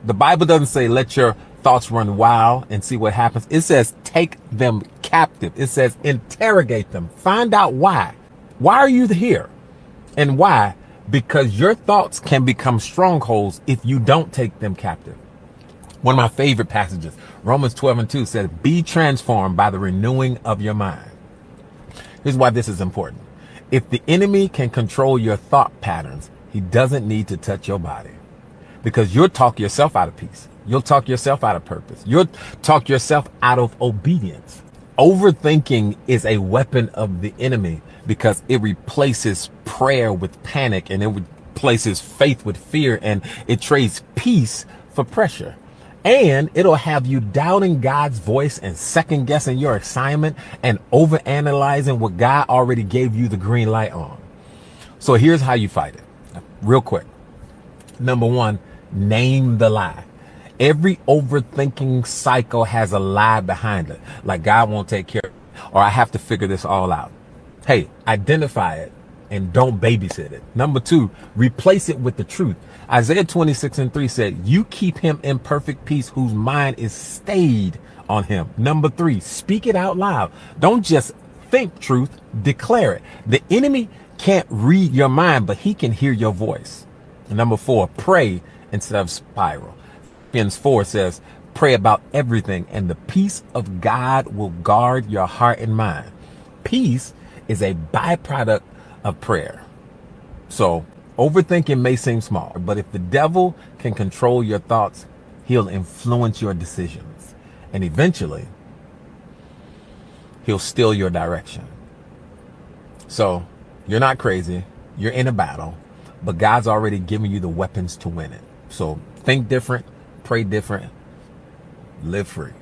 [SPEAKER 13] The Bible doesn't say let your thoughts run wild and see what happens. It says take them captive. It says interrogate them. Find out why. Why are you here? And why? Because your thoughts can become strongholds if you don't take them captive. One of my favorite passages, Romans 12:2 says, be transformed by the renewing of your mind. Here's why this is important. If the enemy can control your thought patterns, he doesn't need to touch your body, because you'll talk yourself out of peace. You'll talk yourself out of purpose. You'll talk yourself out of obedience. Overthinking is a weapon of the enemy because it replaces prayer with panic, and it replaces faith with fear, and it trades peace for pressure. And it'll have you doubting God's voice and second guessing your assignment and overanalyzing what God already gave you the green light on. So here's how you fight it. Real quick. Number one, name the lie. Every overthinking cycle has a lie behind it. Like God won't take care of it, or I have to figure this all out. Hey, identify it and don't babysit it. Number two, replace it with the truth. Isaiah 26:3 said, you keep him in perfect peace whose mind is stayed on him. Number three, speak it out loud. Don't just think truth, declare it. The enemy can't read your mind, but he can hear your voice. And number 4, pray instead of spiral. Philippians 4 says, pray about everything, and the peace of God will guard your heart and mind. Peace is a byproduct of prayer. So overthinking may seem small, but if the devil can control your thoughts, he'll influence your decisions. And eventually, he'll steal your direction. So you're not crazy. You're in a battle, but God's already given you the weapons to win it. So think different, pray different, live free.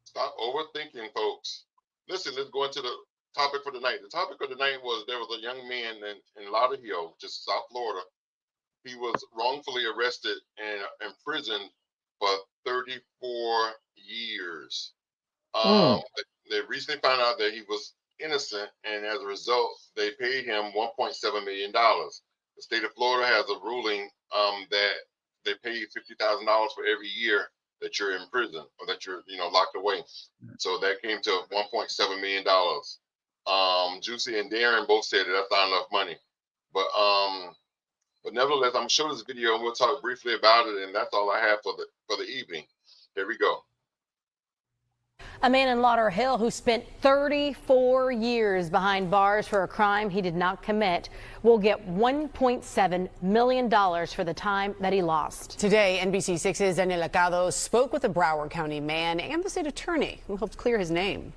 [SPEAKER 3] Stop overthinking, folks. Listen, let's go into the topic for the night. The topic of the night was there was a young man in Lauderhill, just South Florida. He was wrongfully arrested and imprisoned for 34 years. They recently found out that he was innocent, and as a result, they paid him $1.7 million. The state of Florida has a ruling that they pay $50,000 for every year that you're in prison or that you're locked away. So that came to $1.7 million. Juicy and Darren both said that that's not enough money, but nevertheless, I'm gonna show this video and we'll talk briefly about it, and that's all I have for the evening. Here we go.
[SPEAKER 14] A man in Lauderhill who spent 34 years behind bars for a crime he did not commit will get $1.7 million for the time that he lost.
[SPEAKER 15] Today, NBC6's Daniel Acado spoke with a Broward County man and the state attorney who helped clear his name.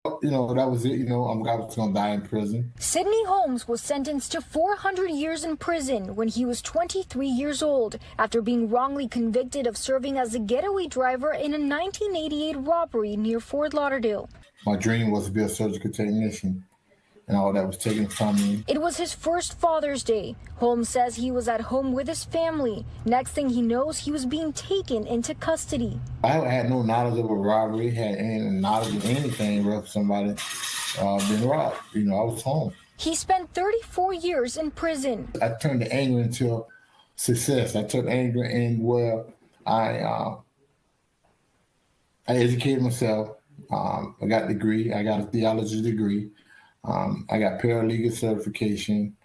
[SPEAKER 16] That was it. I was going to die in prison.
[SPEAKER 17] Sidney Holmes was sentenced to 400 years in prison when he was 23 years old after being wrongly convicted of serving as a getaway driver in a 1988 robbery near Fort Lauderdale.
[SPEAKER 16] My dream was to be a surgical technician, and all that was taken from me.
[SPEAKER 17] It was his first Father's Day. Holmes says he was at home with his family. Next thing he knows, he was being taken into custody.
[SPEAKER 16] I had no knowledge of a robbery, had any knowledge of anything where somebody been robbed. I was home.
[SPEAKER 17] He spent 34 years in prison.
[SPEAKER 16] I turned the anger into success. I took anger in where I educated myself. I got a degree. I got a theology degree. I got paralegal certification,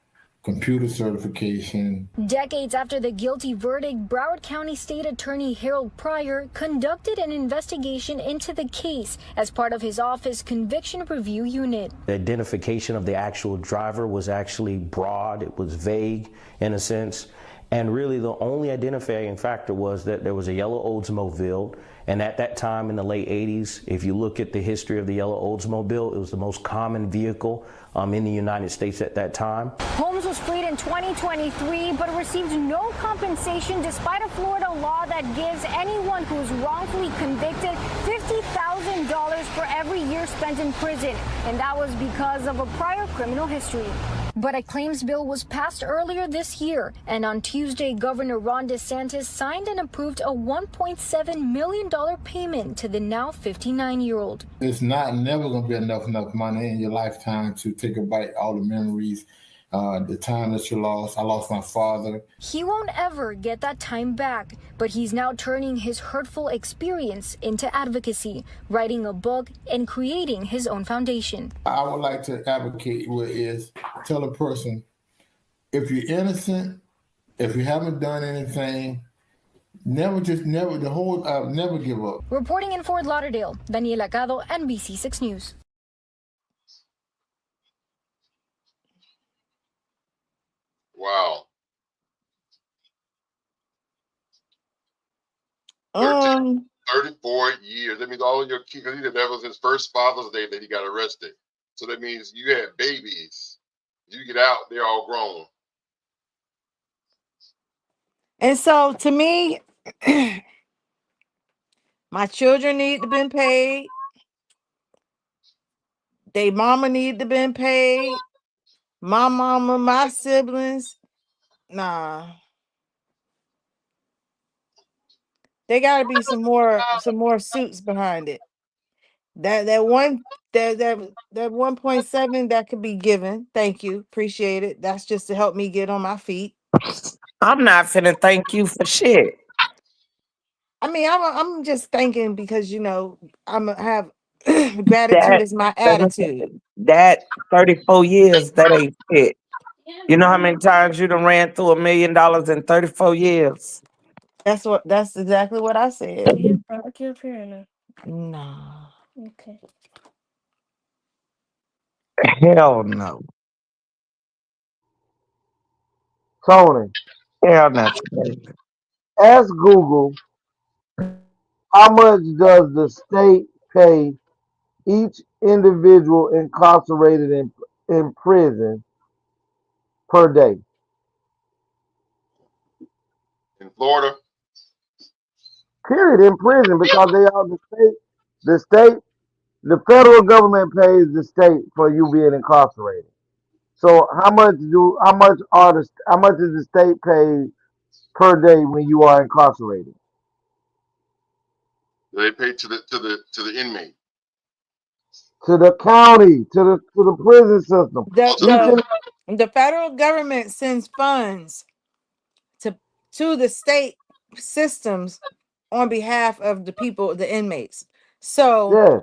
[SPEAKER 16] computer certification.
[SPEAKER 17] Decades after the guilty verdict, Broward County State Attorney Harold Pryor conducted an investigation into the case as part of his office conviction review unit.
[SPEAKER 18] The identification of the actual driver was actually broad. It was vague in a sense. And really the only identifying factor was that there was a yellow Oldsmobile. And at that time in the late 80s, if you look at the history of the yellow Oldsmobile, it was the most common vehicle in the United States at that time.
[SPEAKER 17] Holmes was freed in 2023, but received no compensation despite a Florida law that gives anyone who is wrongfully convicted $50,000 for every year spent in prison. And that was because of a prior criminal history. But a claims bill was passed earlier this year, and on Tuesday, Governor Ron DeSantis signed and approved a $1.7 million payment to the now 59-year-old.
[SPEAKER 16] It's never going to be enough money in your lifetime to take about all the memories, the time that you lost. I lost my father.
[SPEAKER 17] He won't ever get that time back, but he's now turning his hurtful experience into advocacy, writing a book and creating his own foundation.
[SPEAKER 16] I would like to advocate is tell a person, if you're innocent, if you haven't done anything, never give up.
[SPEAKER 17] Reporting in Fort Lauderdale, Daniel Acado, NBC6 News.
[SPEAKER 3] Wow. 34 years. That means all of your kids, that was his first Father's Day that he got arrested. So that means you had babies. You get out, they're all grown.
[SPEAKER 5] And so to me, my children need to been paid. They mama need to been paid. My mama, my siblings. Nah. They gotta be some more suits behind it. That 1.7 that could be given. Thank you. Appreciate it. That's just to help me get on my feet.
[SPEAKER 4] I'm not finna thank you for shit.
[SPEAKER 5] I mean, I'm just thinking because I'm a have gratitude
[SPEAKER 4] That
[SPEAKER 5] is my attitude.
[SPEAKER 4] that 34 years, that ain't shit. You know how many times you done ran through $1 million in 34 years?
[SPEAKER 5] That's exactly what I said. No.
[SPEAKER 17] Okay.
[SPEAKER 4] Hell no.
[SPEAKER 9] Tony,
[SPEAKER 4] Hell no.
[SPEAKER 9] ask Google how much does the state pay each individual incarcerated in prison per day?
[SPEAKER 3] In Florida,
[SPEAKER 9] Period, in prison, because they are the state, the federal government pays the state for you being incarcerated. So how much is the state paid per day when you are incarcerated?
[SPEAKER 3] they pay to the inmate.
[SPEAKER 9] To the county, to the prison system.
[SPEAKER 5] The
[SPEAKER 3] Oh, to the
[SPEAKER 9] Each
[SPEAKER 3] prison.
[SPEAKER 5] the
[SPEAKER 9] and
[SPEAKER 5] the federal government sends funds to the state systems on behalf of the people, the inmates. So
[SPEAKER 9] yes,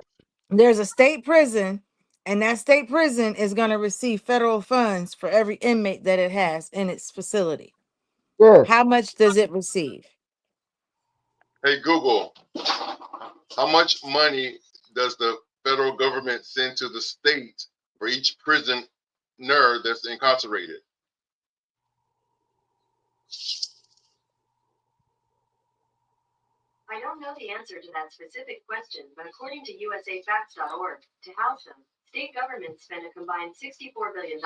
[SPEAKER 5] there's a state prison, and that state prison is going to receive federal funds for every inmate that it has in its facility.
[SPEAKER 9] yes.
[SPEAKER 5] How much does it receive?
[SPEAKER 3] Hey Google, how much money does the federal government send to the state for each prisoner that's incarcerated?
[SPEAKER 6] I don't know the answer to that specific question, but according to usafacts.org, to house them, state governments spend a combined $64 billion.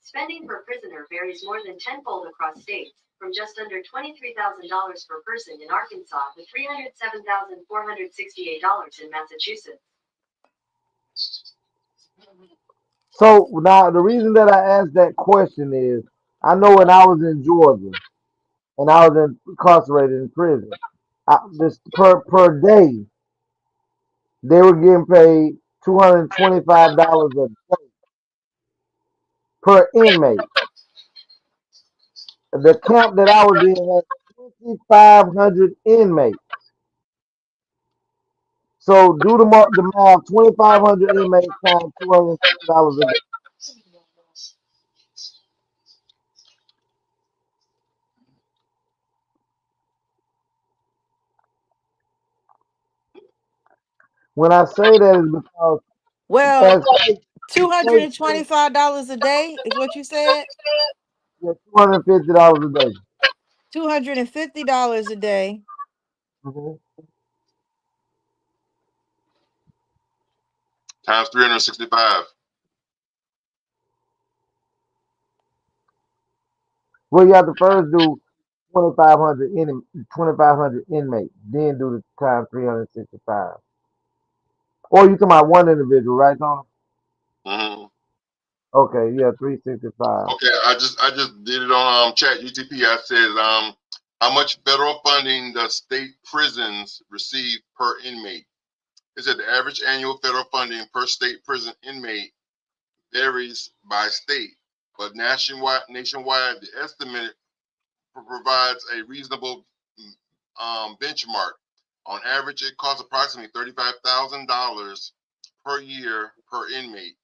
[SPEAKER 6] Spending per prisoner varies more than tenfold across states, from just under $23,000 per person in Arkansas to $307,468 in Massachusetts.
[SPEAKER 9] So now the reason that I asked that question is I know when I was in Georgia and I was incarcerated in prison, this per day they were getting paid $225 a day per inmate. The camp that I was in had 2,500 inmates. So do the math, 2,500 inmates times $250 a day. When I say that is because
[SPEAKER 5] Well,
[SPEAKER 9] as state
[SPEAKER 5] $225 a day is what you said.
[SPEAKER 9] $250 a day.
[SPEAKER 5] $250 a day.
[SPEAKER 9] Mhm.
[SPEAKER 3] Times 365.
[SPEAKER 9] Well, you have to first do 2,500 inmates, then do the time 365. Or you talking about one individual, right, Tony?
[SPEAKER 3] Mm-hmm.
[SPEAKER 9] Okay, yeah, 365.
[SPEAKER 3] Okay, I just did it on Chat GTP. I said how much federal funding does state prisons receive per inmate? It said the average annual federal funding per state prison inmate varies by state, but nationwide the estimate provides a reasonable benchmark. On average, it costs approximately $35,000 per year per inmate.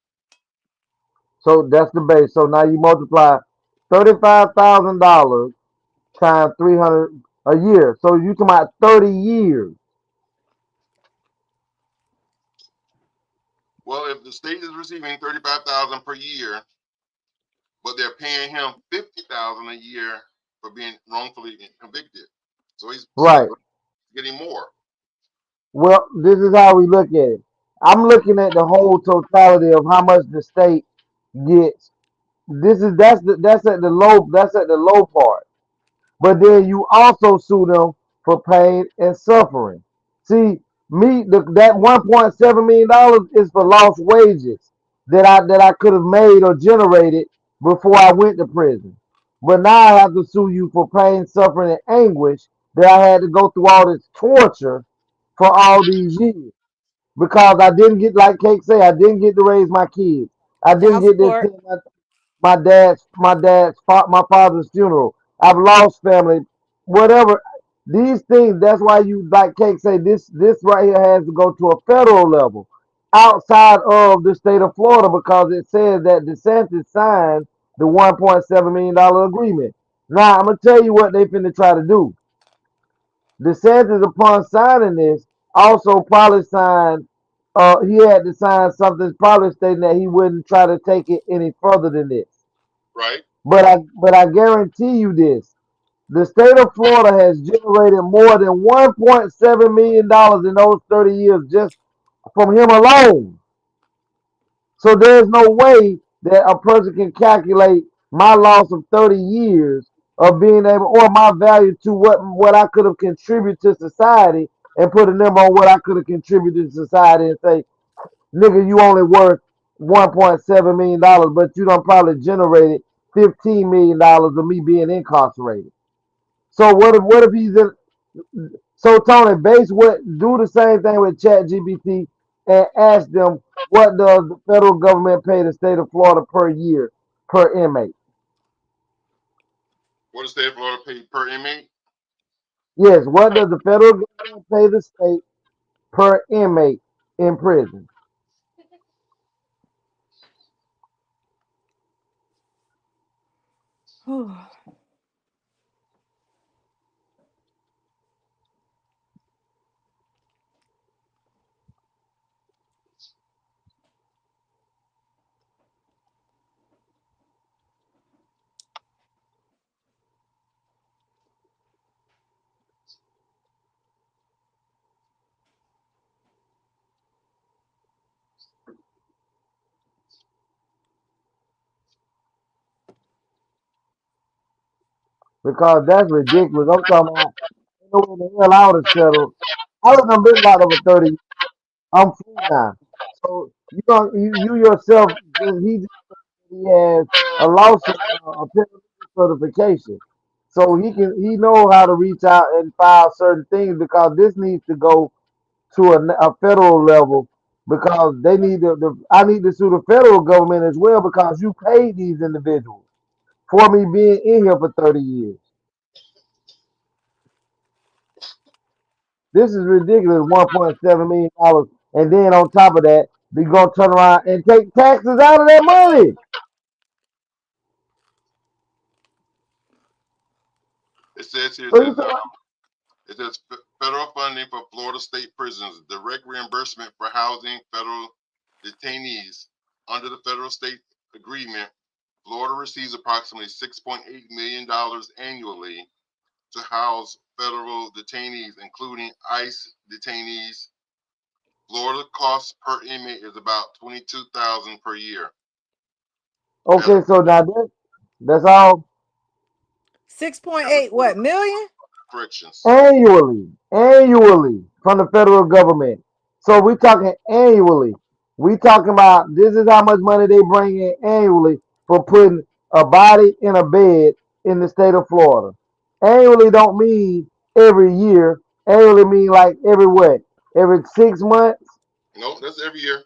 [SPEAKER 9] So that's the base. So now you multiply $35,000 times 300 a year. So you talking about 30 years.
[SPEAKER 3] Well, if the state is receiving $35,000 per year, but they're paying him $50,000 a year for being wrongfully convicted, so he's still
[SPEAKER 9] Right.
[SPEAKER 3] getting more.
[SPEAKER 9] Well, this is how we look at it. I'm looking at the whole totality of how much the state gets. That's at the low part. But then you also sue them for pain and suffering. See, that $1.7 million is for lost wages that I could have made or generated before I went to prison. But now I have to sue you for pain, suffering, and anguish that I had to go through all this torture for all these years because I didn't get, like Cake say, I didn't get to raise my kids. I didn't
[SPEAKER 5] Child
[SPEAKER 9] get to
[SPEAKER 5] support.
[SPEAKER 9] attend my father's funeral. I've lost family, whatever. These things, that's why you like Cake say this right here has to go to a federal level outside of the state of Florida because it says that DeSantis signed the $1.7 million agreement. Now I'm gonna tell you what they finna try to do. DeSantis, upon signing this, also probably signed. He had to sign something probably stating that he wouldn't try to take it any further than this.
[SPEAKER 3] Right.
[SPEAKER 9] But I guarantee you this: the state of Florida has generated more than $1.7 million in those 30 years just from him alone. So there's no way that a person can calculate my loss of 30 years of being able, or my value to what I could have contributed to society, and put a number on what I could have contributed to society and say, nigga, you only worth $1.7 million, but you done probably generated $15 million of me being incarcerated. So what if he's in? So Tony, do the same thing with ChatGPT and ask them what does the federal government pay the state of Florida per year per inmate?
[SPEAKER 3] What does the state of Florida pay per inmate?
[SPEAKER 9] Yes, what does the federal government pay the state per inmate in prison? Because that's ridiculous. I'm talking about you know when the hell I would have settled. I would have been locked over 30 years. I'm free now. So you yourself he has a lawsuit, a penalty certification. So he know how to reach out and file certain things because this needs to go to a federal level because they need I need to sue the federal government as well because you paid these individuals for me being in here for 30 years. This is ridiculous, $1.7 million, and then on top of that, they gonna turn around and take taxes out of that money.
[SPEAKER 3] It says here,
[SPEAKER 9] So you say,
[SPEAKER 3] it says federal funding for Florida state prisons, direct reimbursement for housing federal detainees under the federal state agreement. Florida receives approximately $6.8 million annually to house federal detainees, including ICE detainees. Florida cost per inmate is about $22,000 per year.
[SPEAKER 9] okay, so now that's all
[SPEAKER 5] 6.8 what million?
[SPEAKER 3] Corrections.
[SPEAKER 9] annually from the federal government. So we talking annually. We talking about this is how much money they bring in annually for putting a body in a bed in the state of Florida. Annually don't mean every year. Annually mean like every what? Every 6 months?
[SPEAKER 3] No, that's every year.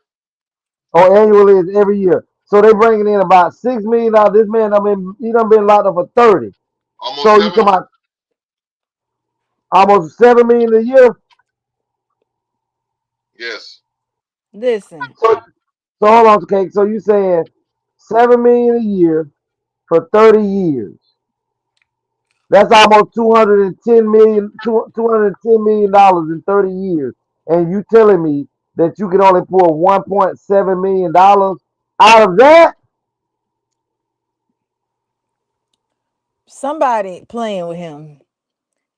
[SPEAKER 9] Or annually is every year. So they bringing in about $6 million. This man, he done been locked up for 30.
[SPEAKER 3] Almost
[SPEAKER 9] So you talking
[SPEAKER 3] 7.
[SPEAKER 9] about almost 7 million a year?
[SPEAKER 3] Yes.
[SPEAKER 5] Listen,
[SPEAKER 9] So hold on, Cake. So you saying 7 million a year for 30 years? That's almost 210 million dollars in 30 years. And you telling me that you can only pull $1.7 million out of that?
[SPEAKER 5] somebody playing with him,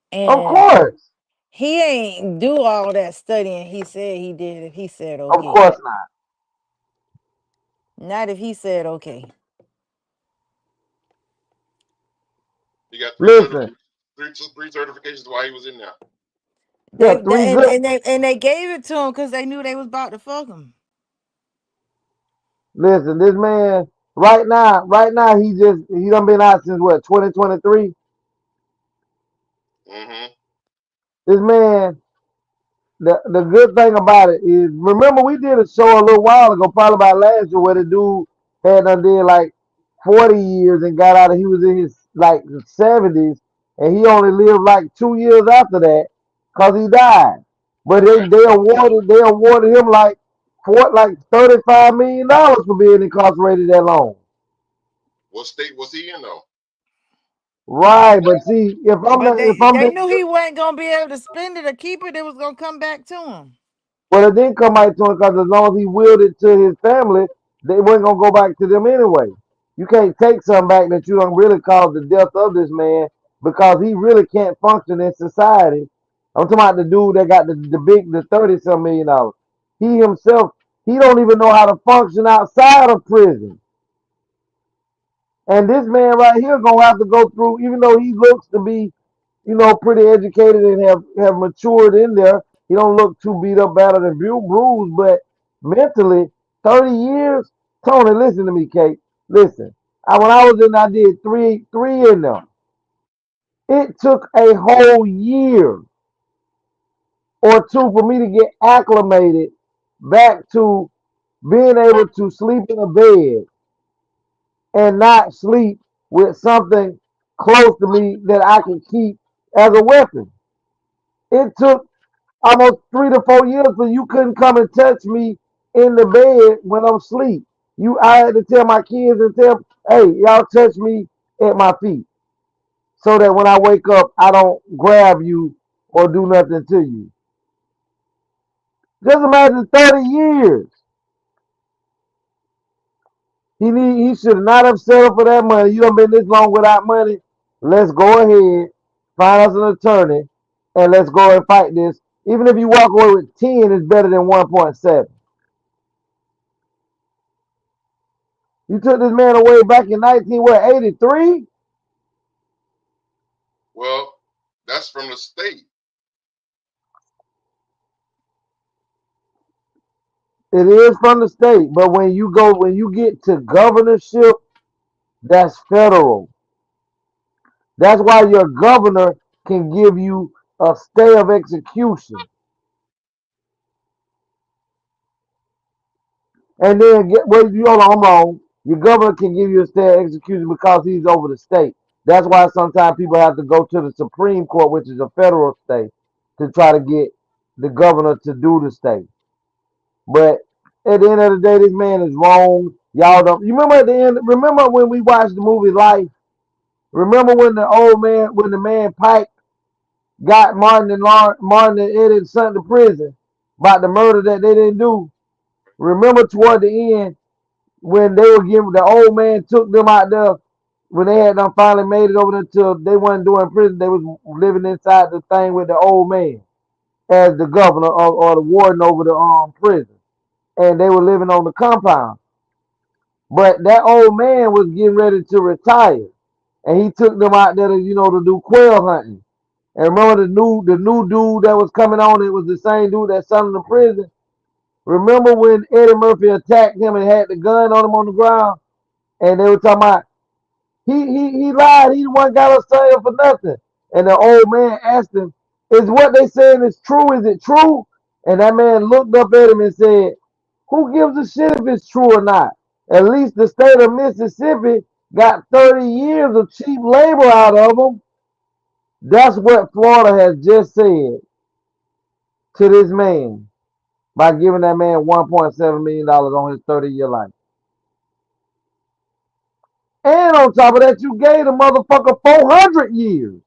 [SPEAKER 9] Of
[SPEAKER 5] and
[SPEAKER 9] course.
[SPEAKER 5] he ain't do all that studying he said he did if he said
[SPEAKER 9] Of
[SPEAKER 5] okay.
[SPEAKER 9] course not.
[SPEAKER 5] Not if he said okay.
[SPEAKER 3] He got
[SPEAKER 9] Listen,
[SPEAKER 3] three certifications while he was in there.
[SPEAKER 9] yeah,
[SPEAKER 5] They,
[SPEAKER 9] three
[SPEAKER 5] they
[SPEAKER 9] good.
[SPEAKER 5] and they gave it to him because they knew they was about to fuck him.
[SPEAKER 9] Listen, this man right now he done been out since what 2023.
[SPEAKER 3] Mm-hmm.
[SPEAKER 9] This man, the good thing about it is, remember we did a show a little while ago, probably about last year, where the dude had done did like 40 years and got out of, he was in his like 70s and he only lived like 2 years after that because he died. But
[SPEAKER 3] Right.
[SPEAKER 9] they awarded him like $35 million for being incarcerated that long.
[SPEAKER 3] What state was he in though?
[SPEAKER 9] Right, but see, if I'm
[SPEAKER 5] But
[SPEAKER 9] not, if
[SPEAKER 5] they
[SPEAKER 9] I'm the,
[SPEAKER 5] knew he wasn't gonna be able to spend it or keep it. It was gonna come back to him.
[SPEAKER 9] well, it didn't come back to him because as long as he willed it to his family, they weren't gonna go back to them anyway. You can't take something back that you don't really cause the death of this man because he really can't function in society. I'm talking about the dude that got the 30-some million dollars. He himself, he don't even know how to function outside of prison. And this man right here gonna have to go through, even though he looks to be, pretty educated and have matured in there. He don't look too beat up, battered, and bruised, but mentally, 30 years. Tony, listen to me, Kate. Listen, when I was in, I did three in there. It took a whole year or two for me to get acclimated back to being able to sleep in a bed and not sleep with something close to me that I can keep as a weapon. It took almost 3 to 4 years, but you couldn't come and touch me in the bed when I'm asleep. I had to tell my kids and tell, hey, y'all touch me at my feet so that when I wake up, I don't grab you or do nothing to you. Just imagine 30 years. He should not have settled for that money. You done been this long without money. Let's go ahead, find us an attorney, and let's go and fight this. Even if you walk away with 10, it's better than 1.7. You took this man away back in 1983?
[SPEAKER 3] Well, that's from the state.
[SPEAKER 9] It is from the state, but when you get to governorship, that's federal. That's why your governor can give you a stay of execution. And then hold on, I'm wrong. Your governor can give you a stay of execution because he's over the state. That's why sometimes people have to go to the Supreme Court, which is a federal state, to try to get the governor to do the state. But at the end of the day, this man is wrong. Y'all don't. You remember at the end? Remember when we watched the movie Life? Remember when the man Pike got Martin and Eddie sent to prison about the murder that they didn't do? Remember toward the end when they were giving the old man took them out there when they had them finally made it over there till they wasn't doing prison. They was living inside the thing with the old man as the governor or the warden over the prison, and they were living on the compound. But that old man was getting ready to retire, and he took them out there to do quail hunting. And remember the new dude that was coming on? It was the same dude that sent him to prison. Remember when Eddie Murphy attacked him and had the gun on him on the ground, and they were talking about he lied. He the one got us saying for nothing. And the old man asked him, "Is what they saying is true? Is it true?" And that man looked up at him and said, "Who gives a shit if it's true or not? At least the state of Mississippi got 30 years of cheap labor out of them." That's what Florida has just said to this man by giving that man $1.7 million on his 30-year life. And on top of that, you gave the motherfucker 400 years.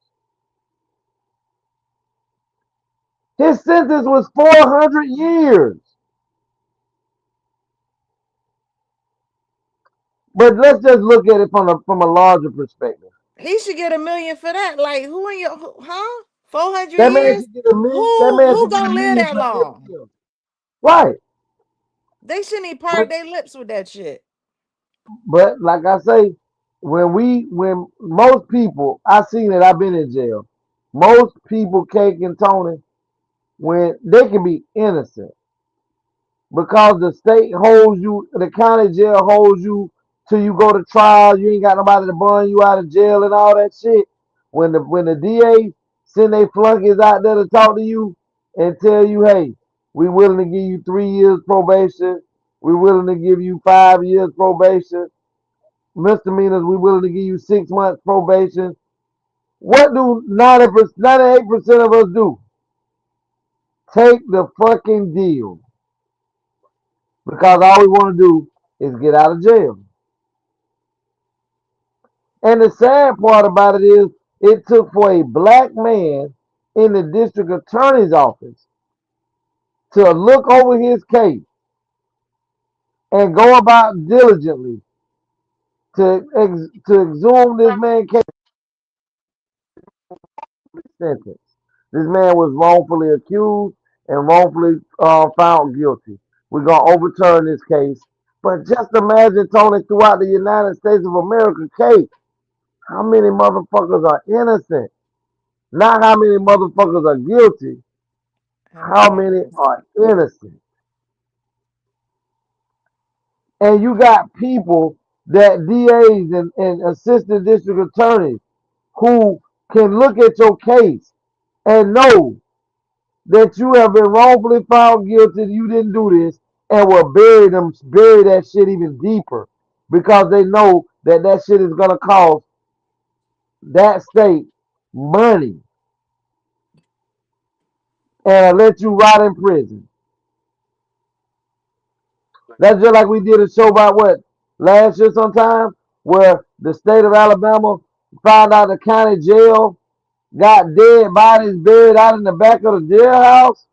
[SPEAKER 9] His sentence was 400 years. But let's just look at it from a larger perspective.
[SPEAKER 5] He should get $1 million for that. Like, who in your huh? 400
[SPEAKER 9] That man
[SPEAKER 5] years?
[SPEAKER 9] should get a million. That man
[SPEAKER 5] Who
[SPEAKER 9] should get a
[SPEAKER 5] gonna live
[SPEAKER 9] million
[SPEAKER 5] that
[SPEAKER 9] for
[SPEAKER 5] long?
[SPEAKER 9] every. Right.
[SPEAKER 5] They shouldn't even part
[SPEAKER 9] But
[SPEAKER 5] their lips with that shit.
[SPEAKER 9] but like I say, when most people I seen it, I've been in jail. Most people, Cake and Tony, when they can be innocent because the state holds you, the county jail holds you till you go to trial. You ain't got nobody to bond you out of jail and all that shit. When the DA send they flunkies out there to talk to you and tell you, hey, we willing to give you 3 years probation. We willing to give you 5 years probation. Misdemeanors, we willing to give you 6 months probation. What do 98% of us do? Take the fucking deal. Because all we want to do is get out of jail. And the sad part about it is, it took for a black man in the district attorney's office to look over his case and go about diligently to exhume this man's case sentence. This man was wrongfully accused and wrongfully found guilty. We're going to overturn this case. But just imagine, Tony, throughout the United States of America case, how many motherfuckers are innocent? Not how many motherfuckers are guilty. How many are innocent? And you got people that DAs and assistant district attorneys who can look at your case and know that you have been wrongfully found guilty, you didn't do this, and will bury that shit even deeper because they know that that shit is gonna cost that state money and let you rot in prison. That's just like we did a show about what last year sometime, where the state of Alabama found out the county jail got dead bodies buried out in the back of the jailhouse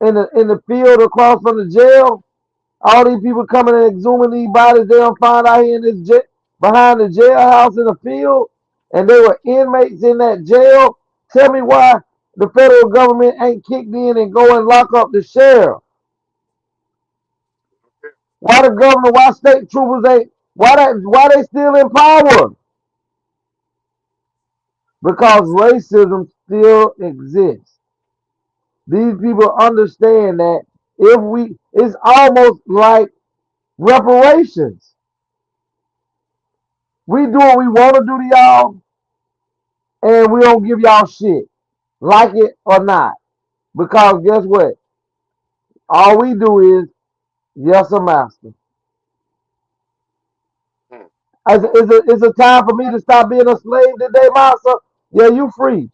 [SPEAKER 9] in the field across from the jail. All these people coming and exhuming these bodies, they don't find out here in this behind the jailhouse in the field, and they were inmates in that jail. Tell me why the federal government ain't kicked in and go and lock up the sheriff. Why the governor, why state troopers ain't, why they still in power? Because racism still exists. These people understand that it's almost like reparations. We do what we want to do to y'all, and we don't give y'all shit, like it or not. Because guess what? All we do is, yes, a master. Is it time for me to stop being a slave today, master? Yeah, you free.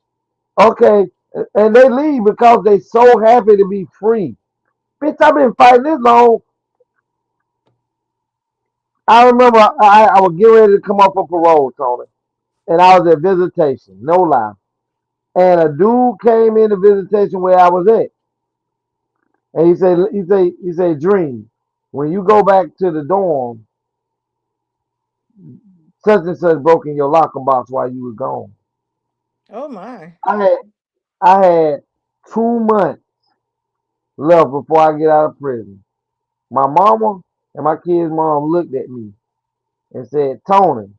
[SPEAKER 9] Okay. And they leave because they so happy to be free. Bitch, I've been fighting this long. I remember I was getting ready to come up for parole, Tony. And I was at visitation, no lie. And a dude came into visitation where I was at. And he said, Dream, when you go back to the dorm, such and such broke in your locker box while you were gone.
[SPEAKER 5] Oh my.
[SPEAKER 9] I had 2 months left before I get out of prison. My mama and my kid's mom looked at me and said, Tony,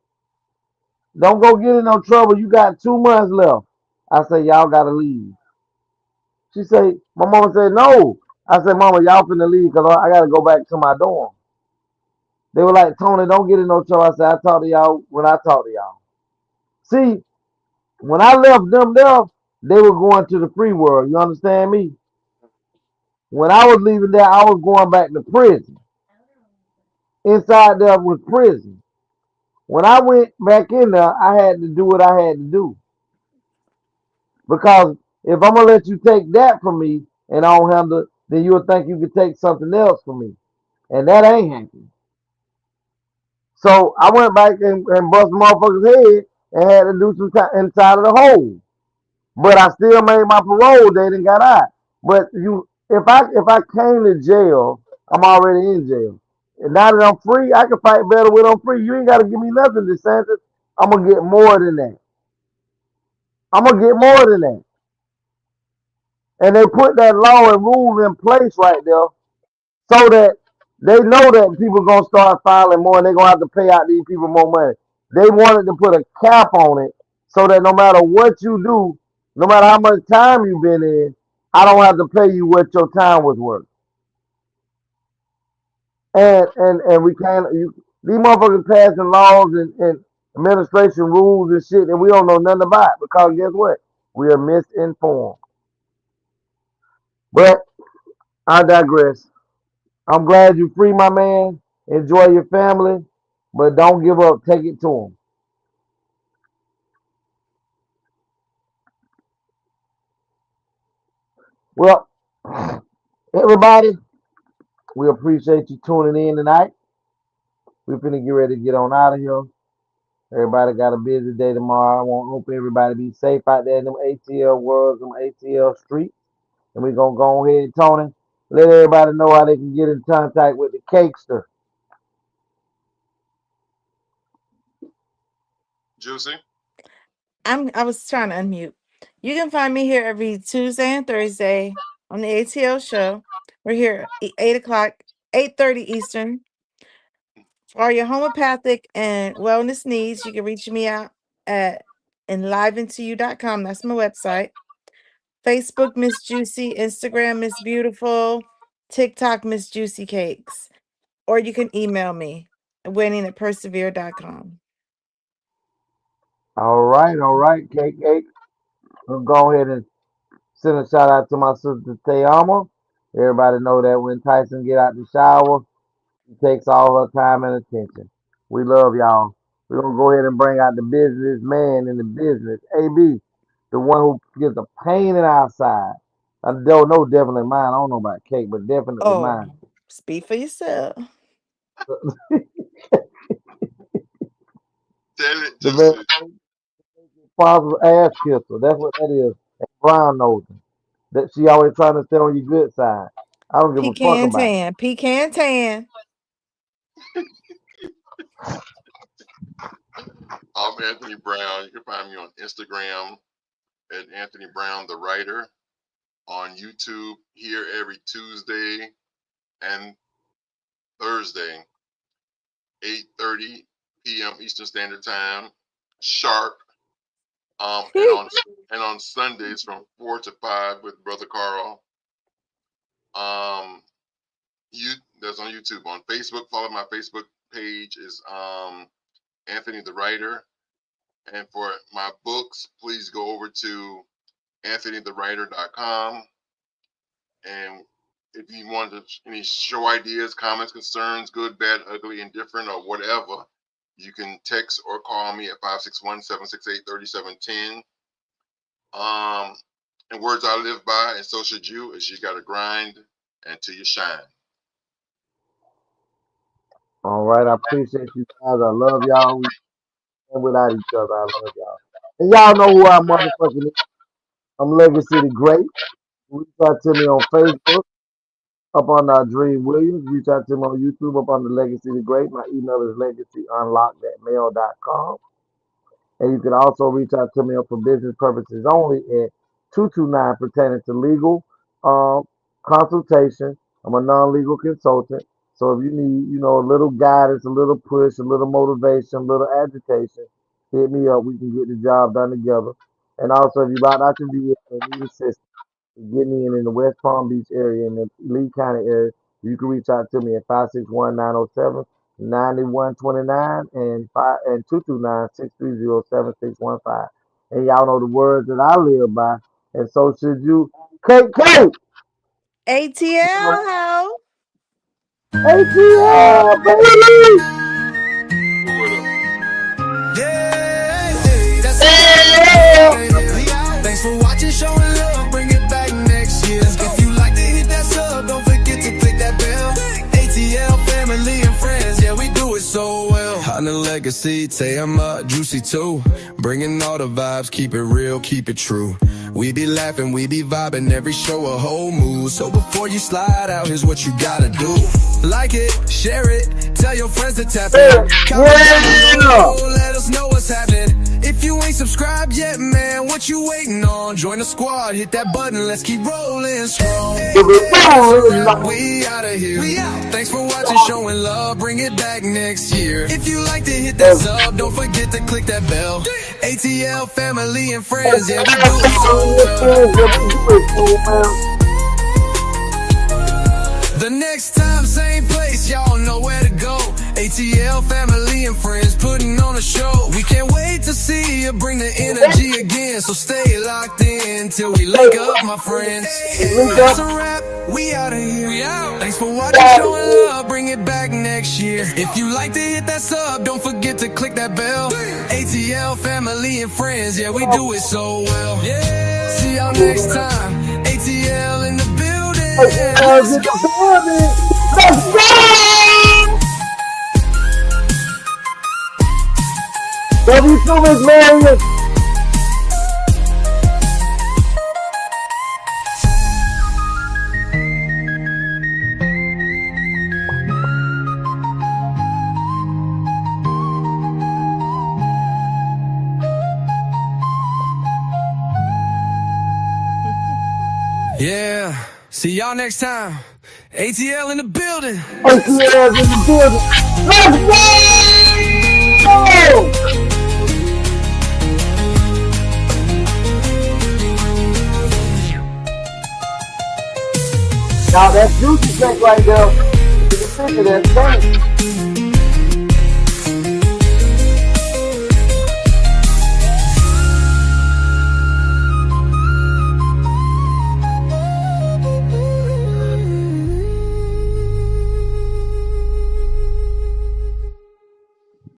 [SPEAKER 9] don't go get in no trouble. You got 2 months left. I said, y'all gotta leave. She said, my mama said, no. I said, Mama, y'all finna leave because I gotta go back to my dorm. They were like, Tony, don't get in no trouble. I said, I talk to y'all when I talk to y'all. See, when I left them there, they were going to the free world. You understand me? When I was leaving there, I was going back to prison. Inside there was prison. When I went back in there, I had to do what I had to do. Because if I'm gonna let you take that from me and I don't handle it, then you'll think you could take something else from me. And that ain't happening. So I went back and bust motherfucker's head and had to do some time inside of the hole. But I still made my parole date and got out. But if I came to jail, I'm already in jail. And now that I'm free, I can fight better when I'm free. You ain't gotta give me nothing, DeSantis. I'm gonna get more than that. I'm gonna get more than that. And they put that law and rule in place right there so that they know that people gonna start filing more and they're gonna have to pay out these people more money. They wanted to put a cap on it so that no matter what you do, no matter how much time you've been in, I don't have to pay you what your time was worth. And we can't these motherfuckers passing laws and administration rules and shit that we don't know nothing about because guess what? We are misinformed. But I digress. I'm glad you free, my man. Enjoy your family, but don't give up. Take it to them. Well, everybody, we appreciate you tuning in tonight. We're finna get ready to get on out of here. Everybody got a busy day tomorrow. I want to hope everybody be safe out there in them ATL worlds, them ATL streets. And we're going to go ahead, Tony. Let everybody know how they can get in contact with the Cakester.
[SPEAKER 3] Juicy.
[SPEAKER 5] I was trying to unmute. You can find me here every Tuesday and Thursday on the ATL show. We're here 8 o'clock, 8:30 Eastern. For your homeopathic and wellness needs, you can reach me out at enliventoyou.com. That's my website. Facebook, Miss Juicy. Instagram, Miss Beautiful. TikTok, Miss Juicy Cakes. Or you can email me at winning@persevere.com.
[SPEAKER 9] All right, Cake. We'll go ahead and send a shout out to my sister Tayama. Everybody know that when Tyson get out the shower, he takes all her time and attention. We love y'all. We're gonna go ahead and bring out the businessman in the business. AB, the one who gets a pain in our side. I don't know, definitely mine. I don't know about Cake, but definitely
[SPEAKER 5] Oh,
[SPEAKER 9] mine.
[SPEAKER 5] speak for yourself.
[SPEAKER 3] Tell it,
[SPEAKER 9] The
[SPEAKER 3] Juicy.
[SPEAKER 9] very father's ass kisser. That's what that is. And brown nosing. That she always trying to stay on your good side. I don't give a fuck
[SPEAKER 5] Pecan
[SPEAKER 9] about it.
[SPEAKER 5] tan. Pecan tan.
[SPEAKER 3] I'm Anthony Brown. You can find me on Instagram at Anthony Brown the Writer. On YouTube here every Tuesday and Thursday, 8:30 p.m. Eastern Standard Time, sharp. And on Sundays from 4 to 5 with Brother Carl. That's on YouTube. On Facebook, follow my Facebook page is Anthony the Writer. And for my books, please go over to anthonythewriter.com. And if you want any show ideas, comments, concerns, good, bad, ugly, indifferent, or whatever, you can text or call me at 561-768-3710. And words I live by, and so should you, is you got to grind until you shine.
[SPEAKER 9] All right, I appreciate you guys. I love y'all. We stand without each other. I love y'all. And y'all know who I motherfucking is. I'm Legacy the Great. Reach out to me on Facebook up on Dream Williams. Reach out to me on YouTube up on the Legacy the Great. My email is legacyunlocked@mail.com. And you can also reach out to me for business purposes only at 229 pertaining to legal consultation. I'm a non-legal consultant. So if you need, a little guidance, a little push, a little motivation, a little agitation, hit me up. We can get the job done together. And also, if you're about out your vehicle and need assistance, get me in the West Palm Beach area, in the Lee County area, you can reach out to me at 561-907-9129 and 229-630-7615. And y'all know the words that I live by, and so should you. KK!
[SPEAKER 5] ATL, how?
[SPEAKER 9] ATL, baby!
[SPEAKER 1] Thanks for watching, showing love, bring it back next year. If you like to hit that sub, don't forget to click that bell. ATL family and friends, yeah, we do it so well. On the legacy, say I'm juicy too. Bringing all the vibes, keep it real, keep it true. We be laughing, we be vibing, every show a whole mood. So before you slide out, here's what you gotta do. Like it, share it, tell your friends to tap in. Comment down below, let us know what's happening. If you ain't subscribed yet, man, what you waiting on? Join the squad, hit that button, let's keep rolling strong. We out of here. Thanks for watching, showing love, bring it back next year. If you like to hit that sub, don't forget to click that bell. ATL family and friends, yeah, we do it so well. The next time, same place, y'all know where to go. ATL family and friends putting on a show. We can't wait to see you bring the energy again. So stay locked in till we link up, my friends. That's a wrap, we out of here. Thanks for watching, showing love, bring it back next year. If you like to hit that sub, don't forget to click that bell. ATL family and friends, yeah, we do it so well. See y'all next time. ATL
[SPEAKER 9] ATL's in the building. Let's go! Love you too, Miss Marion.
[SPEAKER 1] Yeah, see y'all next time. ATL in the building.
[SPEAKER 9] ATL's in the building. Let's go! Now that's juicy shake right there. You can figure that thing.